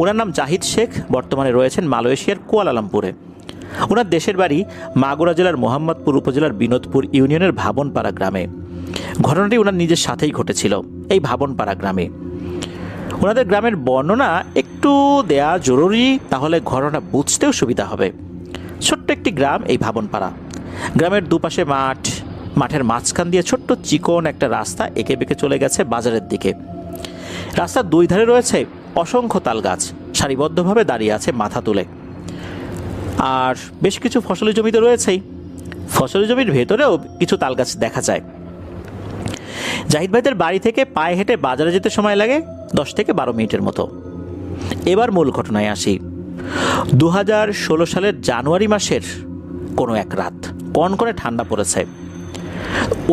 ওনার নাম জাহিদ শেখ, বর্তমানে রয়েছেন মালয়েশিয়ার কুয়ালালামপুরে। ওনার দেশের বাড়ি মাগুরা জেলার মোহাম্মদপুর উপজেলার বিনোদপুর ইউনিয়নের ভাবনপাড়া গ্রামে। ঘটনাটি ওনার নিজের সাথেই ঘটেছিল এই ভাবনপাড়া গ্রামে। ওনাদের গ্রামের বর্ণনা একটু দেয়া জরুরি, তাহলে ঘটনা বুঝতেও সুবিধা হবে। ছোট্ট একটি গ্রাম এই ভাবনপাড়া। গ্রামের দুপাশে মাঠ, মাঠের মাঝখান দিয়ে ছোট্ট চিকন একটা রাস্তা এঁকে বেঁকে চলে গেছে বাজারের দিকে। রাস্তার দুই ধারে রয়েছে অসংখ্য তাল গাছ, সারিবদ্ধভাবে দাঁড়িয়ে আছে মাথা তুলে। আর বেশ কিছু ফসলি জমি তো রয়েছেই, ফসলি জমির ভেতরেও কিছু তাল গাছ দেখা যায়। জাহিদ ভাইদের বাড়ি থেকে পায়ে হেঁটে বাজারে যেতে সময় লাগে 10 থেকে 12 মিনিটের মতো। এবার মূল ঘটনায় আসি। 2016 সালের জানুয়ারি মাসের কোনো এক রাত কনকনে ঠান্ডা পড়েছে।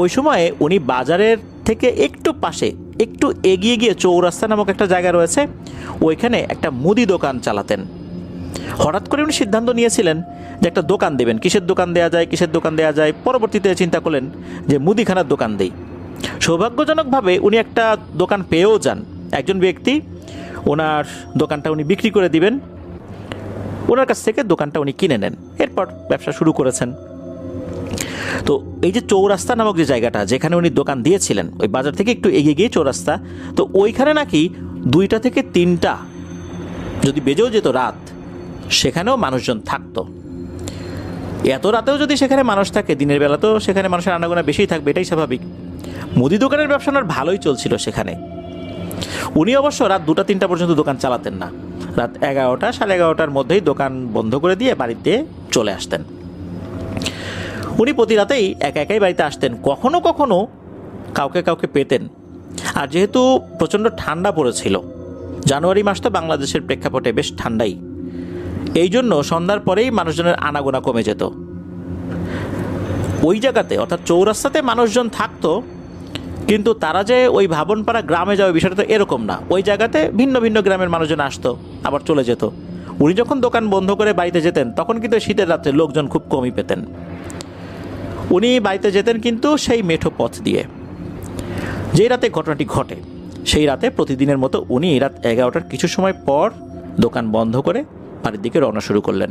ওই সময়ে উনি বাজারের থেকে একটু পাশে, একটু এগিয়ে গিয়ে চৌরাস্তা নামক একটা জায়গা রয়েছে, ওইখানে একটা মুদি দোকান চালাতেন। হঠাৎ করে উনি সিদ্ধান্ত নিয়েছিলেন যে একটা দোকান দেবেন। কিসের দোকান দেওয়া যায়, কিসের দোকান দেওয়া যায়, পরবর্তীতে চিন্তা করলেন যে মুদিখানার দোকান দেই। সৌভাগ্যজনকভাবে উনি একটা দোকান পেয়েও যান। একজন ব্যক্তি ওনার দোকানটা উনি বিক্রি করে দিবেন, ওনার কাছ থেকে দোকানটা উনি কিনে নেন। এরপর ব্যবসা শুরু করেছেন। তো এই যে চৌরাস্তা নামক যে জায়গাটা যেখানে উনি দোকান দিয়েছিলেন, ওই বাজার থেকে একটু এগিয়ে গিয়ে চৌরাস্তা, তো ওইখানে নাকি 2টা থেকে 3টা যদি বেজেও যেত রাত, সেখানেও মানুষজন থাকতো। এত রাতেও যদি সেখানে মানুষ থাকে, দিনের বেলা তো সেখানে মানুষের আনাগোনা বেশিই থাকবে, এটাই স্বাভাবিক। মুদি দোকানের ব্যবসা ওনার ভালোই চলছিল সেখানে। উনি অবশ্য রাত 2টা-3টা পর্যন্ত দোকান চালাতেন না। রাত 11টা, 11:30টার মধ্যেই দোকান বন্ধ করে দিয়ে বাড়িতে চলে আসতেন। উনি প্রতি রাতেই একা একাই বাড়িতে আসতেন, কখনো কখনো কাউকে কাউকে পেতেন। আর যেহেতু প্রচণ্ড ঠান্ডা পড়েছিল, জানুয়ারি মাস তো বাংলাদেশের প্রেক্ষাপটে বেশ ঠান্ডাই, এই জন্য সন্ধ্যার পরেই মানুষজনের আনাগোনা কমে যেত। ওই জায়গাতে অর্থাৎ চৌরাস্তাতে মানুষজন থাকতো, কিন্তু তারা যে ওই ভাবনপাড়া গ্রামে যাওয়া বিষয়টা তো এরকম না। ওই জায়গাতে ভিন্ন ভিন্ন গ্রামের মানুষজন আসতো, আবার চলে যেত। উনি যখন দোকান বন্ধ করে বাড়িতে যেতেন, তখন কিন্তু শীতের রাত্রে লোকজন খুব কমই পেতেন। উনি বাড়িতে যেতেন কিন্তু সেই মেঠো পথ দিয়ে। যেই রাতে ঘটনাটি ঘটে, সেই রাতে প্রতিদিনের মতো উনি রাত 11টার কিছু সময় পর দোকান বন্ধ করে বাড়ির দিকে রওনা শুরু করলেন।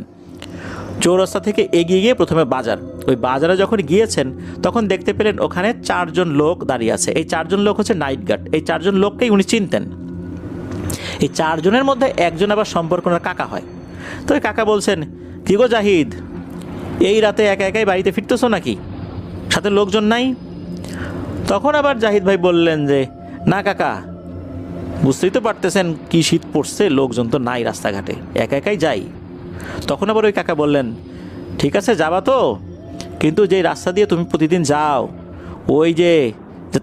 চৌরাস্তা থেকে এগিয়ে গিয়ে প্রথমে বাজার, ওই বাজারে যখন গিয়েছেন তখন দেখতে পেলেন ওখানে 4 জন লোক দাঁড়িয়ে আছে। এই 4 জন লোক হচ্ছে নাইট গার্ড। এই 4 জন লোককেই উনি চিনতেন। এই 4 জনের মধ্যে একজন আবার সম্পর্ক ওনার কাকা হয়। তো ওই কাকা বলছেন, কি গো জাহিদ, এই রাতে একা একাই বাড়িতে ফিরতেছো নাকি, সাথে লোকজন নাই? তখন আবার জাহিদ ভাই বললেন যে, না কাকা, বুঝতেই তো পারতেছেন কি শীত পড়ছে, লোকজন তো নাই রাস্তাঘাটে, একা একাই যাই। তখন আবার ওই কাকা বললেন, ঠিক আছে যাবা তো, কিন্তু যে রাস্তা দিয়ে তুমি প্রতিদিন যাও, ওই যে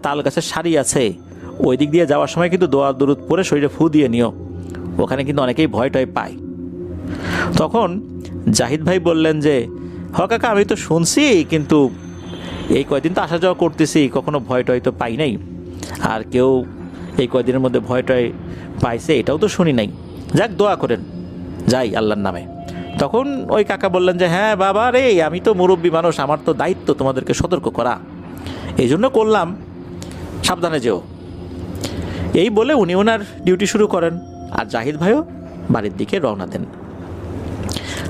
তাল গাছের সারি আছে, ওই দিক দিয়ে যাওয়ার সময় কিন্তু দোয়া দরুদ পরে শরীরে ফু দিয়ে নিও, ওখানে কিন্তু অনেকেই ভয় টয় পায়। তখন জাহিদ ভাই বললেন যে, হ কাকা, আমি তো শুনছি, কিন্তু এই কয়দিন তো আসা যাওয়া করতেছি, কখনো ভয় টয় তো পাই নাই, আর কেউ এই কয়দিনের মধ্যে ভয় টয় পাইছে এটাও তো শুনি নাই। যাক, দোয়া করেন, যাই আল্লাহর নামে। তখন ওই কাকা বললেন যে, হ্যাঁ বাবা রে, আমি তো মুরব্বী মানুষ, আমার তো দায়িত্ব তোমাদেরকে সতর্ক করা, এই জন্য করলাম, সাবধানে যেও। এই বলে উনি ওনার ডিউটি শুরু করেন, আর জাহিদ ভাইও বাড়ির দিকে রওনা দেন।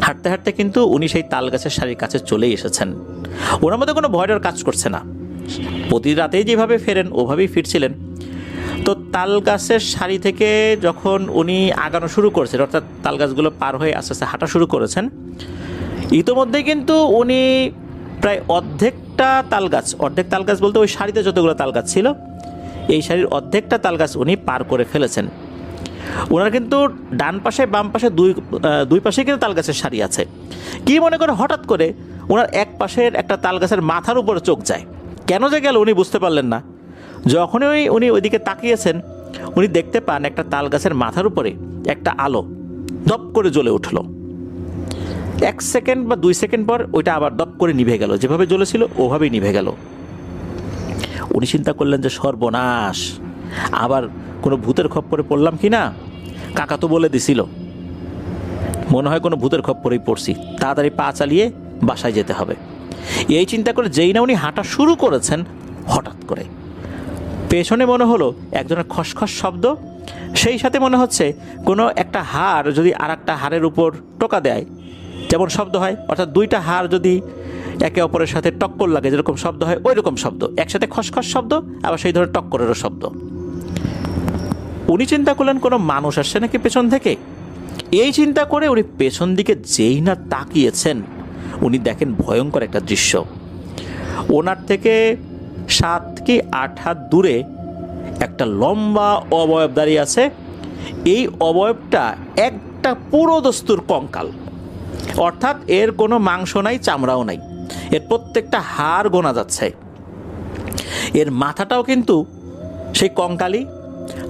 হাঁটতে হাঁটতে কিন্তু উনি সেই তাল গাছের সারির কাছে চলেই এসেছেন। ওনার মধ্যে কোনো ভয়ের কাজ করছে না। প্রতি রাতেই যেভাবে ফেরেন ওভাবেই ফিরছিলেন। তো তাল গাছের সারি থেকে যখন উনি আগানো শুরু করেছেন, অর্থাৎ তাল গাছগুলো পার হয়ে আস্তে আস্তে হাঁটা শুরু করেছেন, ইতোমধ্যেই কিন্তু উনি প্রায় অর্ধেক তাল গাছ বলতে ওই সারিতে যতগুলো তাল গাছ ছিল, এই সারির অর্ধেকটা তাল গাছ উনি পার করে ফেলেছেন। ওনার কিন্তু ডান পাশে বাম পাশে দুই পাশে কিন্তু তাল গাছের সারি আছে। কি মনে করে হঠাৎ করে ওনার এক পাশের একটা তাল গাছের মাথার উপরে চোখ যায়। কেন যে গেল উনি বুঝতে পারলেন না। যখনই উনি ওইদিকে তাকিয়েছেন, উনি দেখতে পান একটা তাল গাছের মাথার উপরে একটা আলো দপ করে জ্বলে উঠল। 1 সেকেন্ড বা 2 সেকেন্ড পর ওইটা আবার দপ করে নিভে গেল, যেভাবে জ্বলেছিল ওভাবেই নিভে গেল। উনি চিন্তা করলেন যে সর্বনাশ, আবার কোনো ভূতের খপ্পরে পড়লাম কি না। কাকা তো বলে দিছিল, মনে হয় কোনো ভূতের খপ্পরেই পড়ছি, তাড়াতাড়ি পা চালিয়ে বাসায় যেতে হবে। এই চিন্তা করে যেই না উনি হাঁটা শুরু করেছেন, হঠাৎ করে পেছনে মনে হলো একজনের খসখস শব্দ, সেই সাথে মনে হচ্ছে কোনো একটা হাড় যদি আর একটা হাড়ের উপর টোকা দেয় যেমন শব্দ হয়, অর্থাৎ দুইটা হাড় যদি একে অপরের সাথে টক্কর লাগে যেরকম শব্দ হয়, ওই রকম শব্দ, একসাথে খসখস শব্দ, আবার সেই ধরনের টক্করেরও শব্দ। উনি চিন্তা করলেন কোনো মানুষ আসছে নাকি পেছন থেকে। এই চিন্তা করে উনি পেছন দিকে যেই না তাকিয়েছেন, উনি দেখেন ভয়ঙ্কর একটা দৃশ্য। ওনার থেকে 7 কি 8 হাত দূরে একটা লম্বা অবয়ব দাঁড়িয়ে আছে। এই অবয়বটা একটা পুরো দস্তুর কঙ্কাল, অর্থাৎ এর কোনো মাংস নাই, চামড়াও নাই, এর প্রত্যেকটা হাড় গোনা যাচ্ছে। এর মাথাটাও কিন্তু সেই কঙ্কালই,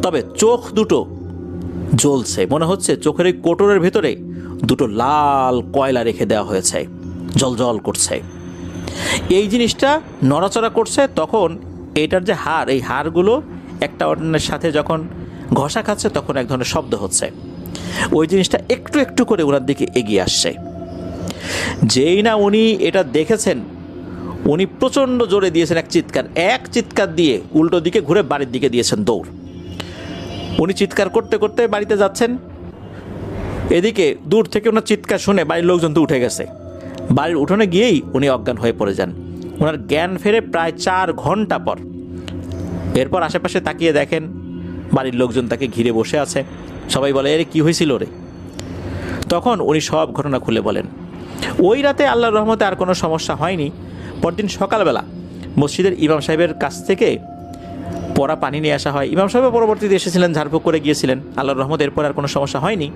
তবে চোখ দুটো জ্বলছে, মনে হচ্ছে চোখের এই কোটরের ভেতরে দুটো লাল কয়লা রেখে দেওয়া হয়েছে, জলজল করছে। এই জিনিসটা নড়াচড়া করছে, তখন এটার যে হাড়, এই হাড়গুলো একটা অন্যের সাথে যখন ঘষা খাচ্ছে তখন এক ধরনের শব্দ হচ্ছে। ওই জিনিসটা একটু একটু করে ওনার দিকে এগিয়ে আসছে। যেই না উনি এটা দেখেছেন, উনি প্রচণ্ড জোরে দিয়েছেন এক চিৎকার দিয়ে উল্টো দিকে ঘুরে বাড়ির দিকে দিয়েছেন দৌড়। উনি চিৎকার করতে করতে বাড়িতে যাচ্ছেন, এদিকে দূর থেকে ওনার চিৎকার শুনে বাড়ির লোকজন তো উঠে গেছে। বাড়ির উঠোনে গিয়েই উনি অজ্ঞান হয়ে পড়ে যান। ওনার জ্ঞান ফেরে প্রায় 4 ঘন্টা পর। এরপর আশেপাশে তাকিয়ে দেখেন বাড়ির লোকজন তাকে ঘিরে বসে আছে। সবাই বলে, এরে কি হয়েছিল রে? তখন উনি সব ঘটনা খুলে বলেন। ওই রাতে আল্লাহর রহমতে আর কোনো সমস্যা হয়নি। পরদিন সকালবেলা মসজিদের ইমাম সাহেবের কাছ থেকে পড়া পানি নিয়ে আসা হয়। ইমাম সাহেব পরবর্তীতে এসেছিলেন, ঝাড়ফুঁক করে গিয়েছিলেন। আল্লাহর রহমত এরপর আর কোনো সমস্যা হয়নি।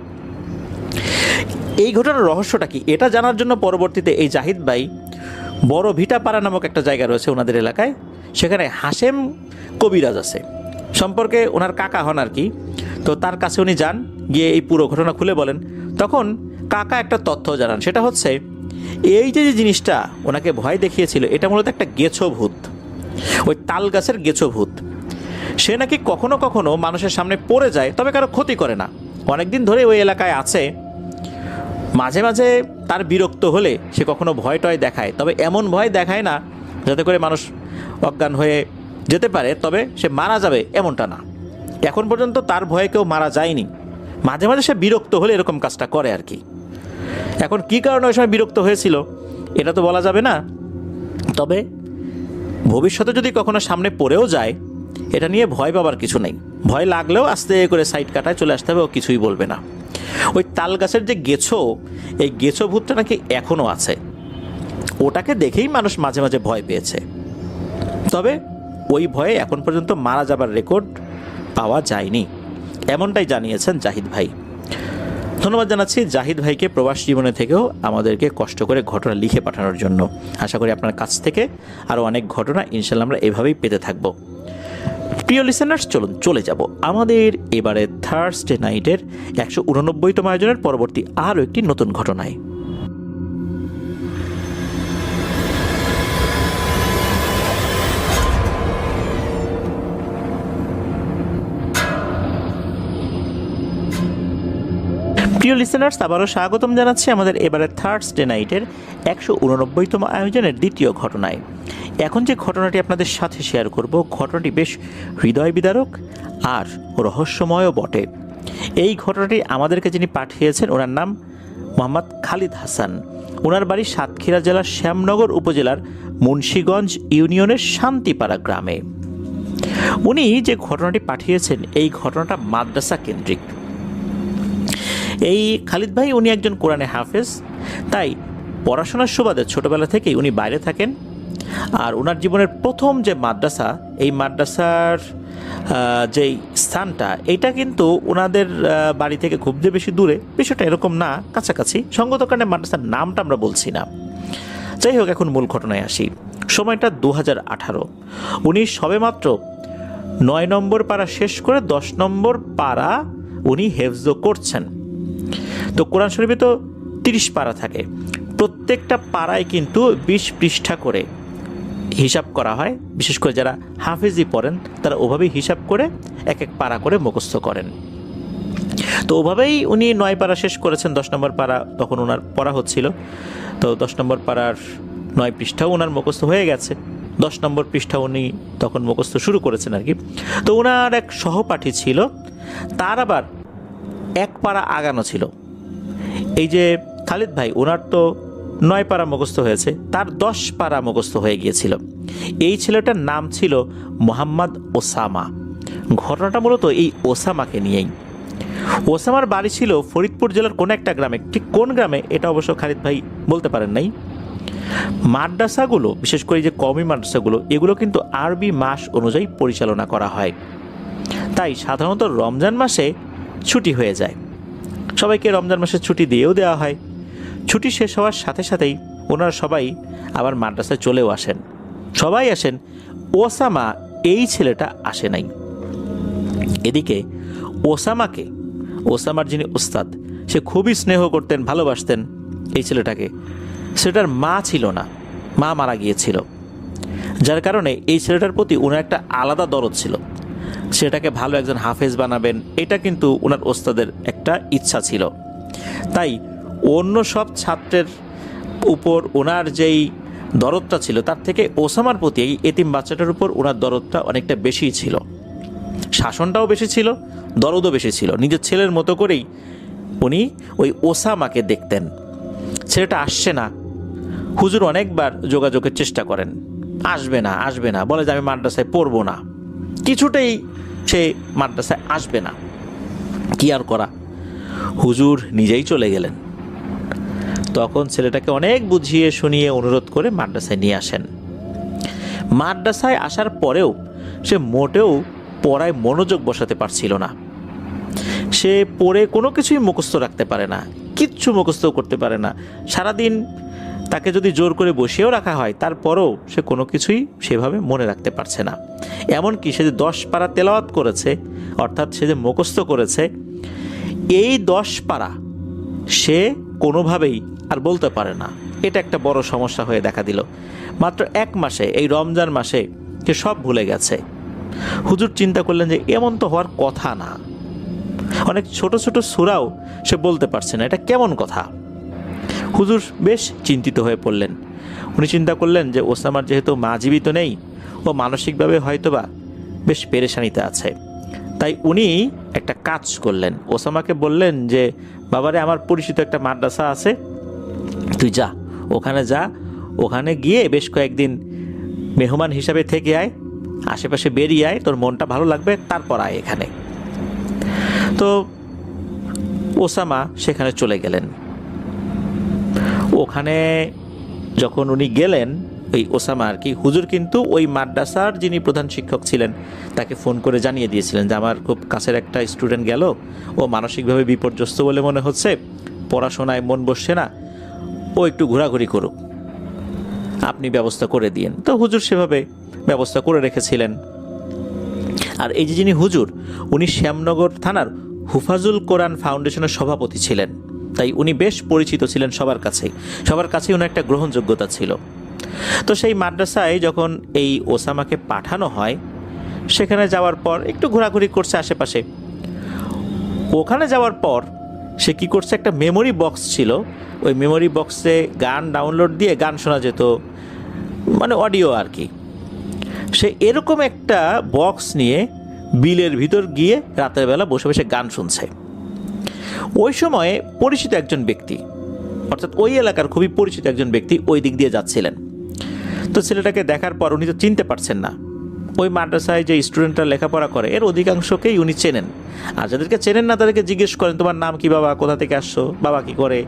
এই ঘটনার রহস্যটা কি, এটা জানার জন্য পরবর্তীতে এই জাহিদ ভাই বড় ভিটাপাড়া নামক একটা জায়গা রয়েছে ওনাদের এলাকায়, সেখানে হাশেম কবিরাজ আছে, সম্পর্কে ওনার কাকা হন আর কি। তো তার কাছে উনি যান, গিয়ে এই পুরো ঘটনা খুলে বলেন। তখন কাকা একটা তথ্য জানান, সেটা হচ্ছে এই যে জিনিসটা ওনাকে ভয় দেখিয়েছিল, এটা মূলত একটা গেছো ভূত, ওই তাল গাছের গেছো ভূত। সে নাকি কখনো কখনো মানুষের সামনে পড়ে যায়, তবে কারো ক্ষতি করে না। অনেকদিন ধরে ওই এলাকায় আছে। মাঝে মাঝে তার বিরক্ত হলে সে কখনো ভয় টয় দেখায়, তবে এমন ভয় দেখায় না যাতে করে মানুষ অজ্ঞান হয়ে যেতে পারে, তবে সে মারা যাবে এমনটা না। এখন পর্যন্ত তার ভয়ে কেউ মারা যায়নি। মাঝে মাঝে সে বিরক্ত হলে এরকম কাজটা করে আর কি। এখন কী কারণে ওই সময় বিরক্ত হয়েছিল এটা তো বলা যাবে না, তবে ভবিষ্যতে যদি কখনো সামনে পড়েও যায়, এটা নিয়ে ভয় পাবার কিছু নেই। ভয় লাগলেও আস্তে করে সাইড কাটায় চলে আসতে হবে, ও কিছুই বলবে না। ওই তাল গাছের যে গেছো, এই গেছো ভূতটা নাকি এখনও আছে। ওটাকে দেখেই মানুষ মাঝে মাঝে ভয় পেয়েছে, তবে ওই ভয়ে এখন পর্যন্ত মারা যাবার রেকর্ড পাওয়া যায়নি, এমনটাই জানিয়েছেন জাহিদ ভাই। ধন্যবাদ জানাচ্ছি জাহিদ ভাইকে প্রবাস জীবনে থেকেও আমাদেরকে কষ্ট করে ঘটনা লিখে পাঠানোর জন্য। আশা করি আপনার কাছ থেকে আরও অনেক ঘটনা ইনশাল্লাহ আমরা এভাবেই পেতে থাকব। প্রিয় লিসেনার্স, চলুন চলে যাব আমাদের এবারে থার্সডে নাইটের 189তম আয়োজনের পরবর্তী আরও একটি নতুন ঘটনায়। প্রিয় লিসেনার্স, আবারও স্বাগতম জানাচ্ছি আমাদের এবারে থার্সডে নাইটের 189তম আয়োজনের দ্বিতীয় ঘটনায়। এখন যে ঘটনাটি আপনাদের সাথে শেয়ার করব, ঘটনাটি বেশ হৃদয় বিদারক আর রহস্যময়ও বটে। এই ঘটনাটি আমাদেরকে যিনি পাঠিয়েছেন, ওনার নাম মোহাম্মদ খালিদ হাসান। ওনার বাড়ি সাতক্ষীরা জেলার শ্যামনগর উপজেলার মুন্সীগঞ্জ ইউনিয়নের শান্তিপাড়া গ্রামে। উনি যে ঘটনাটি পাঠিয়েছেন, এই ঘটনাটা মাদ্রাসা কেন্দ্রিক। এই খালিদ ভাই উনি একজন কোরআনে হাফেজ, তাই পড়াশোনার সুবাদে ছোটোবেলা থেকেই উনি বাইরে থাকেন। আর ওনার জীবনের প্রথম যে মাদ্রাসা, এই মাদ্রাসার যেই স্থানটা, এইটা কিন্তু ওনাদের বাড়ি থেকে খুব যে বেশি দূরে, বিষয়টা এরকম না, কাছাকাছি। সঙ্গত কারণে মাদ্রাসার নামটা আমরা বলছি না। যাই হোক, এখন মূল ঘটনায় আসি। সময়টা 2018। উনি সবেমাত্র 9 নম্বর পারা শেষ করে 10 নম্বর পারা উনি হেফজ করছেন। তো কোরআন শরীফে তো 30 পারা থাকে, প্রত্যেকটা পাড়ায় কিন্তু 20 পৃষ্ঠা করে হিসাব করা হয়। বিশেষ করে যারা হাফেজি পড়েন তারা ওভাবেই হিসাব করে এক এক পারা করে মুখস্থ করেন। তো ওভাবেই উনি 9 পারা শেষ করেছেন। 10 নম্বর পারা তখন ওনার পড়া হচ্ছিল, তো 10 নম্বর পারার 9 পৃষ্ঠাও ওনার মুখস্থ হয়ে গেছে। 10 নম্বর পৃষ্ঠা উনি তখন মুখস্থ শুরু করেছেন আর কি। তো ওনার এক সহপাঠী ছিল, তার আবার এক পারা আগানো ছিল। এই যে খালিদ ভাই, ওনার তো 9 পারা মুখস্থ হয়েছে, তার 10 পারা মুখস্থ হয়ে গিয়েছিল। এই ছেলেটার নাম ছিল মোহাম্মদ ওসামা। ঘটনাটা মূলত এই ওসামাকে নিয়েই। ওসামার বাড়ি ছিল ফরিদপুর জেলার কোন একটা গ্রামে, ঠিক কোন গ্রামে এটা অবশ্য খালিদ ভাই বলতে পারেন নাই। মাদ্রাসাগুলো, বিশেষ করে যে কওমি মাদ্রাসাগুলো, এগুলো কিন্তু আরবি মাস অনুযায়ী পরিচালনা করা হয়, তাই সাধারণত রমজান মাসে ছুটি হয়ে যায়। সবাইকে রমজান মাসে ছুটি দিয়েও দেওয়া হয়। ছুটি শেষ হওয়ার সাথে সাথেই ওনারা সবাই আবার মাদ্রাসায় চলেও আসেন, সবাই আসেন। ওসামা এই ছেলেটা আসে নাই। এদিকে ওসামাকে, ওসামার যিনি ওস্তাদ, সে খুবই স্নেহ করতেন, ভালোবাসতেন এই ছেলেটাকে। ছেলেটার মা ছিল না, মা মারা গিয়েছিল, যার কারণে এই ছেলেটার প্রতি ওনার একটা আলাদা দরদ ছিল। সেটাকে ভালো একজন হাফেজ বানাবেন, এটা কিন্তু ওনার ওস্তাদের একটা ইচ্ছা ছিল। তাই অন্য সব ছাত্রের উপর ওনার যেই দরদটা ছিল, তার থেকে ওসামার প্রতি এই এতিম বাচ্চাটার উপর ওনার দরদটা অনেকটা বেশিই ছিল। শাসনটাও বেশি ছিল, দরদও বেশি ছিল। নিজের ছেলের মতো করেই উনি ওই ওসামাকে দেখতেন। ছেলেটা আসছে না, হুজুর অনেকবার যোগাযোগের চেষ্টা করেন, আসবে না আসবে না, বলে যে আমি মাদ্রাসায় পড়বো না, কিছুতেই সে মাদ্রাসায় আসবে না। কি আর করা, হুজুর নিজেই চলে গেলেন। তখন ছেলেটাকে অনেক বুঝিয়ে শুনিয়ে অনুরোধ করে মাদ্রাসায় নিয়ে আসেন। মাদ্রাসায় আসার পরেও সে মোটেও পড়ায় মনোযোগ বসাতে পারছিল না। সে পড়ে কোনো কিছুই মুখস্থ রাখতে পারে না, কিচ্ছু মুখস্থ করতে পারে না। সারাদিন তাকে যদি জোর করে বসিয়েও রাখা হয়, তারপরও সে কোনো কিছুই সেভাবে মনে রাখতে পারছে না। এমনকি সে যে 10 পারা তেলাওয়াত করেছে, অর্থাৎ সে যে মুখস্থ করেছে, এই 10 পারা সে কোনোভাবেই আর বলতে পারে না। এটা একটা বড় সমস্যা হয়ে দেখা দিল। মাত্র 1 মাসে, এই রমজান মাসে, সে সব ভুলে গেছে। হুজুর চিন্তা করলেন যে এমন তো হওয়ার কথা না, অনেক ছোট ছোট সূরাও সে বলতে পারছে না, এটা কেমন কথা। হুজুর বেশ চিন্তিত হয়ে পড়লেন। উনি চিন্তা করলেন যে ওসামার যেহেতু মা জীবিত নেই, ও মানসিকভাবে হয়তোবা বেশ পেরেশানিতে আছে। তাই উনি একটা কাজ করলেন, ওসামাকে বললেন যে বাবারে, আমার পরিচিত একটা মাদ্রাসা আছে, তুই যা, ওখানে যা, ওখানে গিয়ে বেশ কয়েকদিন মেহমান হিসাবে থেকে আয়, আশেপাশে বেরিয়ে আয়, তোর মনটা ভালো লাগবে, তারপর আয় এখানে। তো ওসামা সেখানে চলে গেলেন। ওখানে যখন উনি গেলেন, ওই ওসামা আর কি, হুজুর কিন্তু ওই মাদ্রাসার যিনি প্রধান শিক্ষক ছিলেন তাকে ফোন করে জানিয়ে দিয়েছিলেন যে আমার খুব কাছের একটা স্টুডেন্ট গেল, ও মানসিকভাবে বিপর্যস্ত বলে মনে হচ্ছে, পড়াশোনায় মন বসছে না, ও একটু ঘোরাঘুরি করুক, আপনি ব্যবস্থা করে দিয়েন। তো হুজুর সেভাবে ব্যবস্থা করে রেখেছিলেন। আর এই যে যিনি হুজুর, উনি শ্যামনগর থানার হুফাজুল কোরআন ফাউন্ডেশনের সভাপতি ছিলেন, তাই উনি বেশ পরিচিত ছিলেন সবার কাছেই ওনার একটা গ্রহণযোগ্যতা ছিল। তো সেই মাদ্রাসায় যখন এই ওসামাকে পাঠানো হয়, সেখানে যাওয়ার পর একটু ঘোরাঘুরি করছে আশেপাশে। ওখানে যাওয়ার পর সে কি করছে, একটা মেমোরি বক্স ছিল, ওই মেমোরি বক্সে গান ডাউনলোড দিয়ে গান শোনা যেত, মানে অডিও আর কি। সে এরকম একটা বক্স নিয়ে বিলের ভিতর গিয়ে রাতের বেলা বসে বসে গান শুনছে। ওই সময়ে পরিচিত একজন ব্যক্তি, অর্থাৎ ওই এলাকার খুবই পরিচিত একজন ব্যক্তি ওই দিক দিয়ে যাচ্ছিলেন। তো ছেলেটাকে দেখার পর উনি তো চিনতে পারছেন না। ওই মাদ্রাসায় যে স্টুডেন্টরা লেখাপড়া করে এর অধিকাংশকেই উনি চেনেন, আর যাদেরকে চেনেন না তাদেরকে জিজ্ঞেস করেন, তোমার নাম কি বাবা, কোথা থেকে আসছো, বাবা কি করে,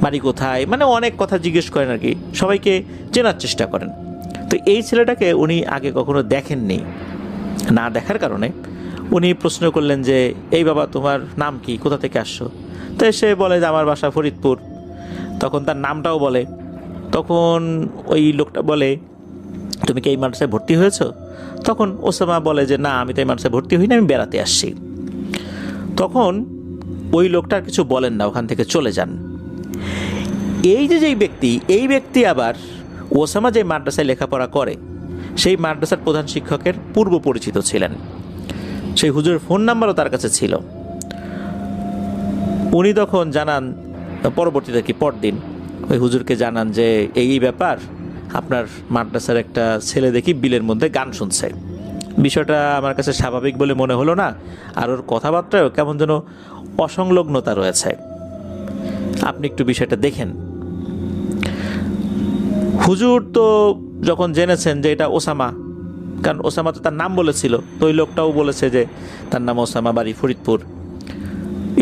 বাড়ি কোথায়, মানে অনেক কথা জিজ্ঞেস করেন আর কি, সবাইকে চেনার চেষ্টা করেন। তো এই ছেলেটাকে উনি আগে কখনো দেখেননি, না দেখার কারণে উনি প্রশ্ন করলেন যে এই বাবা, তোমার নাম কি, কোথা থেকে আসছো? তো সে বলে যে আমার বাসা ফরিদপুর। তখন তার নামটাও বলে। তখন ওই লোকটা বলে, তুমি কি এই মাদ্রাসায় ভর্তি হয়েছো? তখন ওসামা বলে যে না, আমি তো এই মাদ্রাসায় ভর্তি হইনি, আমি বেড়াতে আসছি। তখন ওই লোকটা কিছু বলেন না, ওখান থেকে চলে যান। এই যে যেই ব্যক্তি, এই ব্যক্তি আবার ওসামা যে মাদ্রাসায় লেখাপড়া করে সেই মাদ্রাসার প্রধান শিক্ষকের পূর্ব পরিচিত ছিলেন। সেই হুজুরের ফোন নাম্বারও তার কাছে ছিল। উনি তখন জানান, পরবর্তীতে কি পরদিন ওই হুজুরকে জানান যে এই ব্যাপার, আপনার মাদ্রাসার একটা ছেলে দেখি বিলের মধ্যে গান শুনছে। বিষয়টা আমার কাছে স্বাভাবিক বলে মনে হলো না, আর ওর কথাবার্তায়ও কেমন যেন অসংলগ্নতা রয়েছে। আপনি একটু বিষয়টা দেখেন। হুজুর তো যখন জেনেছেন যে এটা ওসামা, কারণ ওসামা তো তার নাম বলেছিল, তো ওই লোকটাও বলেছে যে তার নাম ওসামা, বাড়ি ফরিদপুর।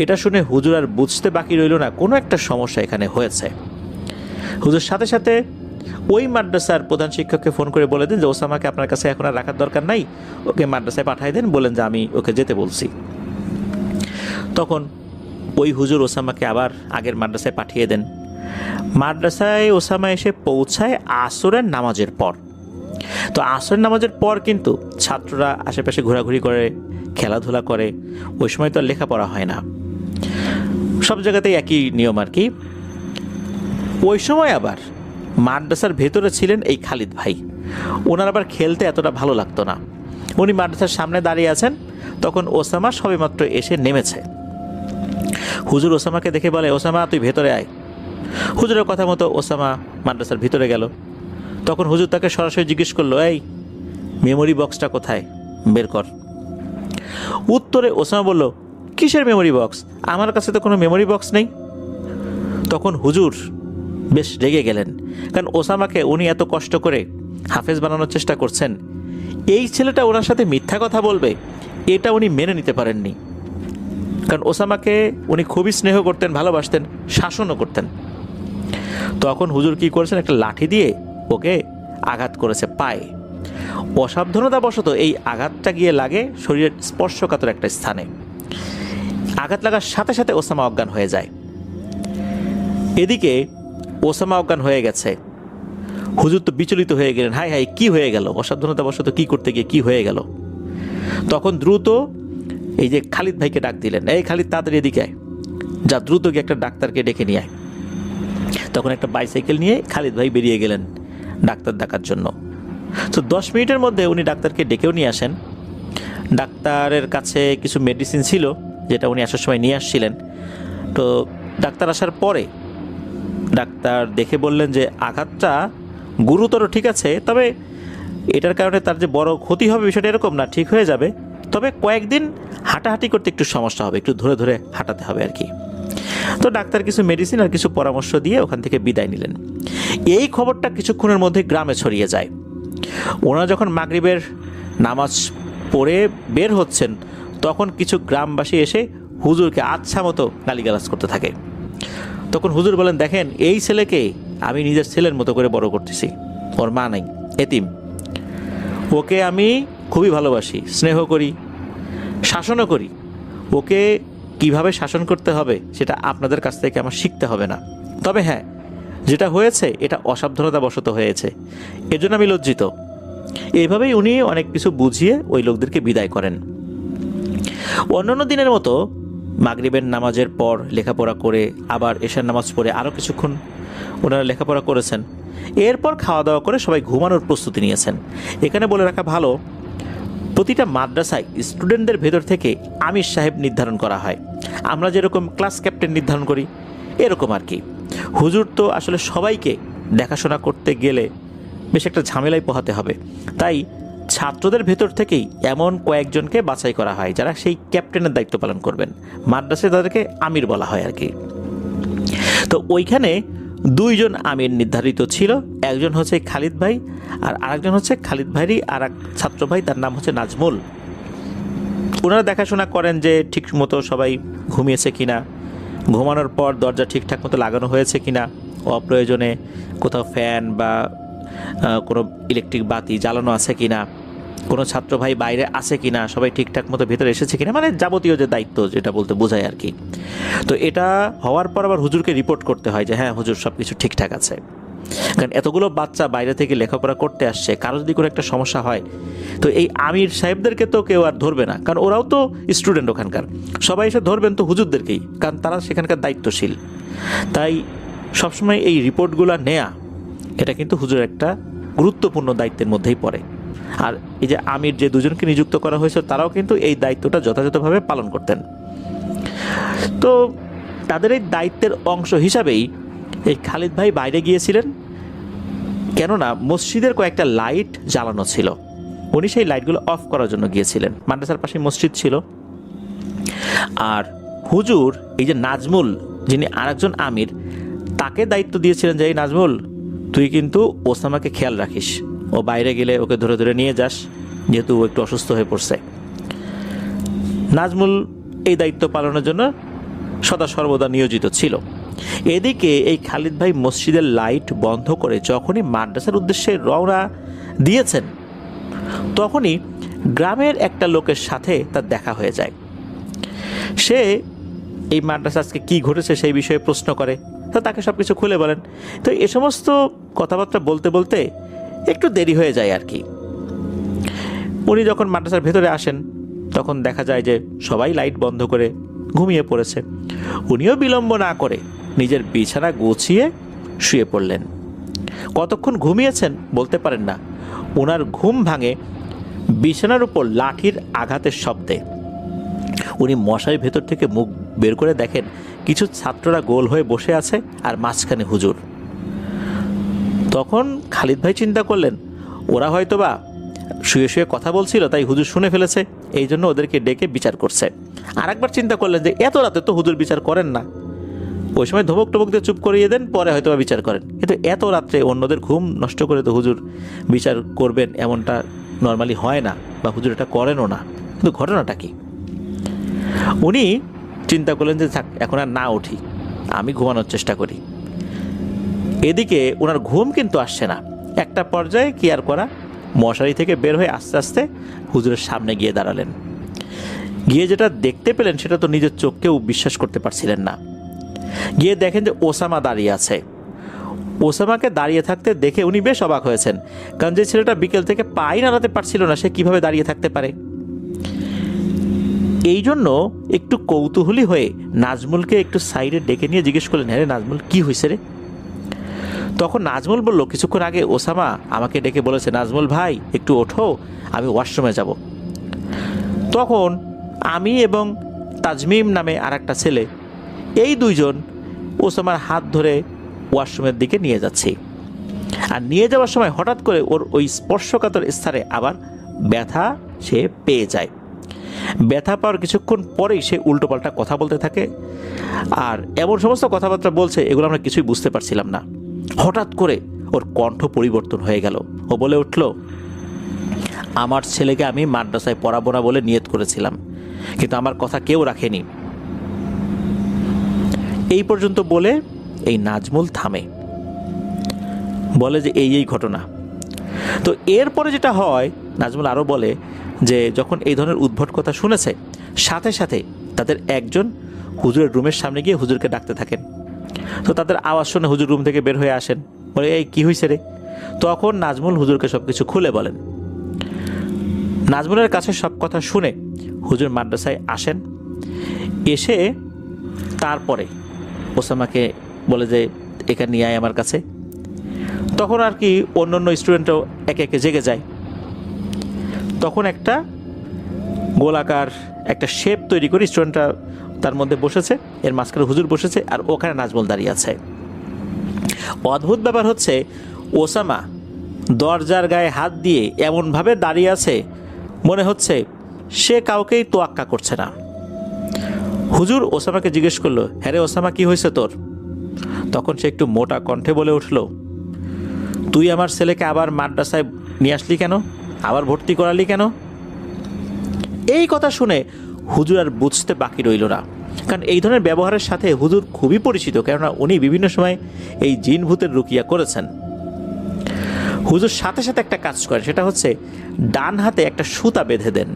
এটা শুনে হুজুর আর বুঝতে বাকি রইল না কোনো একটা সমস্যা এখানে হয়েছে। হুজুর সাথে সাথে ওই মাদ্রাসার প্রধান শিক্ষককে ফোন করে বলে দিন যে ওসামাকে আপনার কাছে এখন আর রাখার দরকার নাই, ওকে মাদ্রাসায় পাঠিয়ে দেন, বলেন যে আমি ওকে যেতে বলছি। তখন ওই হুজুর ওসামাকে আবার আগের মাদ্রাসায় পাঠিয়ে দেন। মাদ্রাসায় ওসামা এসে পৌঁছায় আসরের নামাজের পর। তো আসরের নামাজের পর কিন্তু ছাত্ররা আশেপাশে ঘোরাঘুরি করে, খেলাধুলা করে, ওই সময় তো আর লেখাপড়া হয় না, সব জায়গাতেই একই নিয়ম আর কি। ওই সময় আবার মাদ্রাসার ভেতরে ছিলেন এই খালিদ ভাই। ওনার আবার খেলতে এতটা ভালো লাগতো না। উনি মাদ্রাসার সামনে দাঁড়িয়ে আছেন, তখন ওসামা সবেমাত্র এসে নেমেছে। হুজুর ওসামাকে দেখে বলে, ওসামা তুই ভেতরে আয়। হুজুরের কথা মতো ওসামা মাদ্রাসার ভিতরে গেল। তখন হুজুর তাকে সরাসরি জিজ্ঞেস করলো, এই মেমোরি বক্সটা কোথায়, বের কর। উত্তরে ওসামা বলল, কিসের মেমোরি বক্স, আমার কাছে তো কোনো মেমোরি বক্স নেই। তখন হুজুর বেশ রেগে গেলেন, কারণ ওসামাকে উনি এত কষ্ট করে হাফেজ বানানোর চেষ্টা করছেন, এই ছেলেটা ওনার সাথে মিথ্যা কথা বলবে, এটা উনি মেনে নিতে পারেননি। কারণ ওসামাকে উনি খুবই স্নেহ করতেন, ভালোবাসতেন, শাসনও করতেন। তখন হুজুর কি করেছেন, একটা লাঠি দিয়ে ওকে আঘাত করেছে পায়ে। অসাবধানতাবশত এই আঘাতটা গিয়ে লাগে শরীরের স্পর্শকাতর একটা স্থানে। আঘাত লাগার সাথে সাথে ওসামা অজ্ঞান হয়ে যায়। এদিকে ওসামা অজ্ঞান হয়ে গেছে, হুজুর তো বিচলিত হয়ে গেলেন, হাই হাই কি হয়ে গেল, অসাবধানতাবশত কি করতে গিয়ে কি হয়ে গেল। তখন দ্রুত এই যে খালিদ ভাইকে ডাক দিলেন, এই খালিদ তাড়াতাড়ি এদিকে আয়, যা দ্রুত গিয়ে একটা ডাক্তারকে ডেকে নিয়ে আয়। তখন একটা বাইসাইকেল নিয়ে খালিদ ভাই বেরিয়ে গেলেন ডাক্তার ডাকার জন্য। তো 10 মিনিটের মধ্যে উনি ডাক্তারকে ডেকেও নিয়ে আসেন। ডাক্তারের কাছে কিছু মেডিসিন ছিল যেটা উনি আসার সময় নিয়ে আসছিলেন। তো ডাক্তার আসার পরে ডাক্তার দেখে বললেন যে আঘাতটা গুরুতর, ঠিক আছে, তবে এটার কারণে তার যে বড় ক্ষতি হবে বিষয়টা এরকম না, ঠিক হয়ে যাবে, তবে কয়েকদিন হাঁটাহাঁটি করতে একটু সমস্যা হবে, একটু ধরে ধরে হাঁটাতে হবে আর কি। তো ডাক্তার কিছু মেডিসিন আর কিছু পরামর্শ দিয়ে ওখান থেকে বিদায় নিলেন। এই খবরটা কিছুক্ষণের মধ্যে গ্রামে ছড়িয়ে যায়। ওনারা যখন মাগরিবের নামাজ পড়ে বের হচ্ছেন, তখন কিছু গ্রামবাসী এসে হুজুরকে আচ্ছা মতো গালিগালাজ করতে থাকে। তখন হুজুর বলেন, দেখেন এই ছেলেকে আমি নিজের ছেলের মতো করে বড় করতেছি, ওর মা নাই, এতিম, ওকে আমি খুবই ভালোবাসি, স্নেহ করি, শাসনও করি। ওকে কিভাবে শাসন করতে হবে সেটা আপনাদের কাছ থেকে আমার শিখতে হবে না। তবে হ্যাঁ, যেটা হয়েছে এটা অসাবধানতাবশত হয়েছে, এর জন্য আমি লজ্জিত। এইভাবেই উনি অনেক কিছু বুঝিয়ে ওই লোকদেরকে বিদায় করেন। অন্যান্য দিনের মতো মাগরিবের নামাজের পর লেখাপড়া করে আবার এশার নামাজ পড়ে আরও কিছুক্ষণ ওনারা লেখাপড়া করেছেন। এরপর খাওয়া দাওয়া করে সবাই ঘুমানোর প্রস্তুতি নিয়েছেন। এখানে বলে রাখা ভালো, প্রতিটা মাদ্রাসায় স্টুডেন্টদের ভেতর থেকে আমির সাহেব নির্ধারণ করা হয়। আমরা যেরকম ক্লাস ক্যাপ্টেন নির্ধারণ করি এরকম আর কি। হুজুর তো আসলে সবাইকে দেখাশোনা করতে গেলে বেশ একটা ঝামেলায় পোহাতে হবে, তাই ছাত্রদের ভেতর থেকেই এমন কয়েকজনকে বাছাই করা হয় যারা সেই ক্যাপ্টেনের দায়িত্ব পালন করবেন। মাদ্রাসায় তাদেরকে আমির বলা হয় আর কি। তো ওইখানে 2 জন আমির নির্ধারিত ছিল, একজন হচ্ছে খালিদ ভাই আর আরেকজন হচ্ছে খালিদ ভাইরই আর এক ছাত্র ভাই, তার নাম হচ্ছে নাজমুল। ওনারা দেখাশোনা করেন যে ঠিক মতো সবাই ঘুমিয়েছে কিনা, ঘুমানোর পর দরজা ঠিকঠাক মতো লাগানো হয়েছে কিনা, অপ্রয়োজনে কোথাও ফ্যান বা কোনো ইলেকট্রিক বাতি জ্বালানো আছে কিনা, কোনো ছাত্র ভাই বাইরে আছে কিনা, সবাই ঠিকঠাক মতো ভেতরে এসেছে কিনা, মানে যাবতীয় যে দায়িত্ব যেটা বলতে বোঝায় আর কি। তো এটা হওয়ার পর আবার হুজুরকে রিপোর্ট করতে হয় যে হ্যাঁ হুজুর সব কিছু ঠিকঠাক আছে। কারণ এতগুলো বাচ্চা বাইরে থেকে লেখাপড়া করতে আসছে, কারো যদি কোনো একটা সমস্যা হয় তো এই আমির সাহেবদেরকে তো কেউ আর ধরবে না, কারণ ওরাও তো স্টুডেন্ট ওখানকার, সবাই এসে ধরবেন তো হুজুরদেরকেই, কারণ তারা সেখানকার দায়িত্বশীল। তাই সবসময় এই রিপোর্টগুলো নেয়া এটা কিন্তু হুজুর একটা গুরুত্বপূর্ণ দায়িত্বের মধ্যেই পড়ে। আর এই যে আমির যে 2 জনকে নিযুক্ত করা হয়েছে তারাও কিন্তু এই দায়িত্বটা যথাযথভাবে পালন করতেন। তো তাদের এই দায়িত্বের অংশ হিসাবেই এই খালিদ ভাই বাইরে গিয়েছিলেন কেননা মসজিদের কয়েকটা লাইট জ্বালানো ছিল। উনি সেই লাইটগুলো অফ করার জন্য গিয়েছিলেন। মাদ্রাসার পাশে মসজিদ ছিল। আর হুজুর এই যে নাজমুল, যিনি আরেকজন আমির, তাকে দায়িত্ব দিয়েছিলেন যে এই নাজমুল, তুই কিন্তু ওসামাকে খেয়াল রাখিস, ও বাইরে গেলে ওকে ধরে ধরে নিয়ে যাস, যেহেতু ও একটু অসুস্থ হয়ে পড়ছে। নাজমুল এই দায়িত্ব পালনের জন্য সদা সর্বদা নিয়োজিত ছিল। এদিকে এই খালিদ ভাই মসজিদের লাইট বন্ধ করে যখনই মাদ্রাসার উদ্দেশ্যে রওনা দিয়েছেন, তখনই গ্রামের একটা লোকের সাথে তার দেখা হয়ে যায়। সে এই মাদ্রাসা আজকে কী ঘটেছে সেই বিষয়ে প্রশ্ন করে, তো তাকে সব কিছু খুলে বলেন। তো এ সমস্ত কথাবার্তা বলতে বলতে একটু দেরি হয়ে যায় আর কি। উনি যখন মাদ্রাসার ভেতরে আসেন, তখন দেখা যায় যে সবাই লাইট বন্ধ করে ঘুমিয়ে পড়েছে। উনিও বিলম্ব না করে নিজের বিছানা গুছিয়ে শুয়ে পড়লেন। কতক্ষণ ঘুমিয়েছেন বলতে পারেন না। ওনার ঘুম ভাঙে বিছানার উপর লাঠির আঘাতের শব্দে। উনি মশারির ভেতর থেকে মুখ বের করে দেখেন কিছু ছাত্ররা গোল হয়ে বসে আছে আর মাঝখানে হুজুর। তখন খালিদ ভাই চিন্তা করলেন ওরা হয়তোবা শুয়ে শুয়ে কথা বলছিল, তাই হুজুর শুনে ফেলেছে, এই জন্য ওদেরকে ডেকে বিচার করছে। আর একবার চিন্তা করলেন যে এত রাতে তো হুজুর বিচার করেন না, ওই সময় ধমক টমক দিয়ে চুপ করিয়ে দেন, পরে হয়তোবা বিচার করেন। কিন্তু এত রাত্রে অন্যদের ঘুম নষ্ট করে তো হুজুর বিচার করবেন এমনটা নর্মালি হয় না, বা হুজুর এটা করেনও না। কিন্তু ঘটনাটা কি? উনি চিন্তা করলেন যে থাক, এখন আর না উঠি, আমি ঘুমানোর চেষ্টা করি। এদিকে ওনার ঘুম কিন্তু আসছে না। একটা পর্যায়ে কি আর করা, মশারি থেকে বের হয়ে আস্তে আস্তে হুজুরের সামনে গিয়ে দাঁড়ালেন। গিয়ে যেটা দেখতে পেলেন সেটা তো নিজের চোখকেও বিশ্বাস করতে পারছিলেন না। গিয়ে দেখেন যে ওসামা দাঁড়িয়ে আছে। ওসামাকে দাঁড়িয়ে থাকতে দেখে উনি বেশ অবাক হয়েছেন, কারণ যে ছেলেটা বিকেল থেকে পাই নাড়াতে পারছিল না, সে কিভাবে দাঁড়িয়ে থাকতে পারে। এই জন্য একটু কৌতূহলী হয়ে নাজমুলকে একটু সাইডে ডেকে নিয়ে জিজ্ঞেস করলেন, হ্যাঁ রে নাজমুল, কি হয়েছে রে? তখন নাজমুল বলল, কিছুক্ষণ আগে ওসামা আমাকে ডেকে বলেছে, নাজমুল ভাই একটু ওঠো, আমি ওয়াশরুমে যাব। তখন আমি এবং তাজমিম নামে আর একটা ছেলে, এই দুইজন ওসামার হাত ধরে ওয়াশরুমের দিকে নিয়ে যাচ্ছি। আর নিয়ে যাওয়ার সময় হঠাৎ করে ওর ওই স্পর্শকাতর স্থানে আবার ব্যথা সে পেয়ে যায়। ব্যথা পাওয়ার কিছুক্ষণ পরেই সে উল্টোপাল্টা কথা বলতে থাকে, আর এমন সমস্ত কথাবার্তা বলছে এগুলো আমরা কিছুই বুঝতে পারছিলাম না। হঠাৎ করে ওর কণ্ঠ পরিবর্তন হয়ে গেল। ও বলে উঠল, আমার ছেলেকে আমি মাদ্রাসায় পড়াবো না বলে নিয়ত করেছিলাম, কিন্তু আমার কথা কেউ রাখেনি। এই পর্যন্ত বলে এই নাজমুল থামে, বলে যে এই ঘটনা। তো এরপরে যেটা হয়, নাজমুল আরও বলে যে যখন এই ধরনের উদ্ভট কথা শুনেছে, সাথে সাথে তাদের একজন হুজুরের রুমের সামনে গিয়ে হুজুরকে ডাকতে থাকেন। তো তাদের আওয়াজ শুনে হুজুর রুম থেকে বের হয়ে আসেন, বলে এই কী হয়েছে রে? তখন নাজমুল হুজুরকে সব কিছু খুলে বলেন। নাজমুলের কাছে সব কথা শুনে হুজুর মাদ্রাসায় আসেন। এসে তারপরে ওসামাকে বলে যে এখানে নিয়ে আয় আমার কাছে। তখন আর কি অন্য অন্য স্টুডেন্টও একে একে জেগে যায়। তখন একটা গোলাকার একটা শেপ তৈরি করে স্টুডেন্টরা তার মধ্যে বসেছে, এর মাঝখানে হুজুর বসেছে, আর ওখানে নাজমুল দাঁড়িয়ে আছে। অদ্ভুত ব্যাপার হচ্ছে, ওসামা দরজার গায়ে হাত দিয়ে এমনভাবে দাঁড়িয়ে আছে মনে হচ্ছে সে কাউকেই তোয়াক্কা করছে না। হুজুর ওসামাকে জিজ্ঞেস করলো, হ্যাঁ রে ওসামা, কি হয়েছে তোর? তখন সে একটু মোটা কণ্ঠে বলে উঠল, তুই আমার ছেলেকে আবার মাদ্রাসায় নিয়ে আসলি কেন? আবার ভর্তি করালি কেন? এই কথা শুনে হুজুর আর বুঝতে বাকি রইল না, কারণ এই ধরনের ব্যবহারের সাথে হুজুর খুবই পরিচিত, কেননা উনি বিভিন্ন সময় এই জিন ভূতের রুকিয়া করেছেন। হুজুর সাথে সাথে একটা কাজ করেন, সেটা হচ্ছে ডান হাতে একটা সুতা বেঁধে দেন।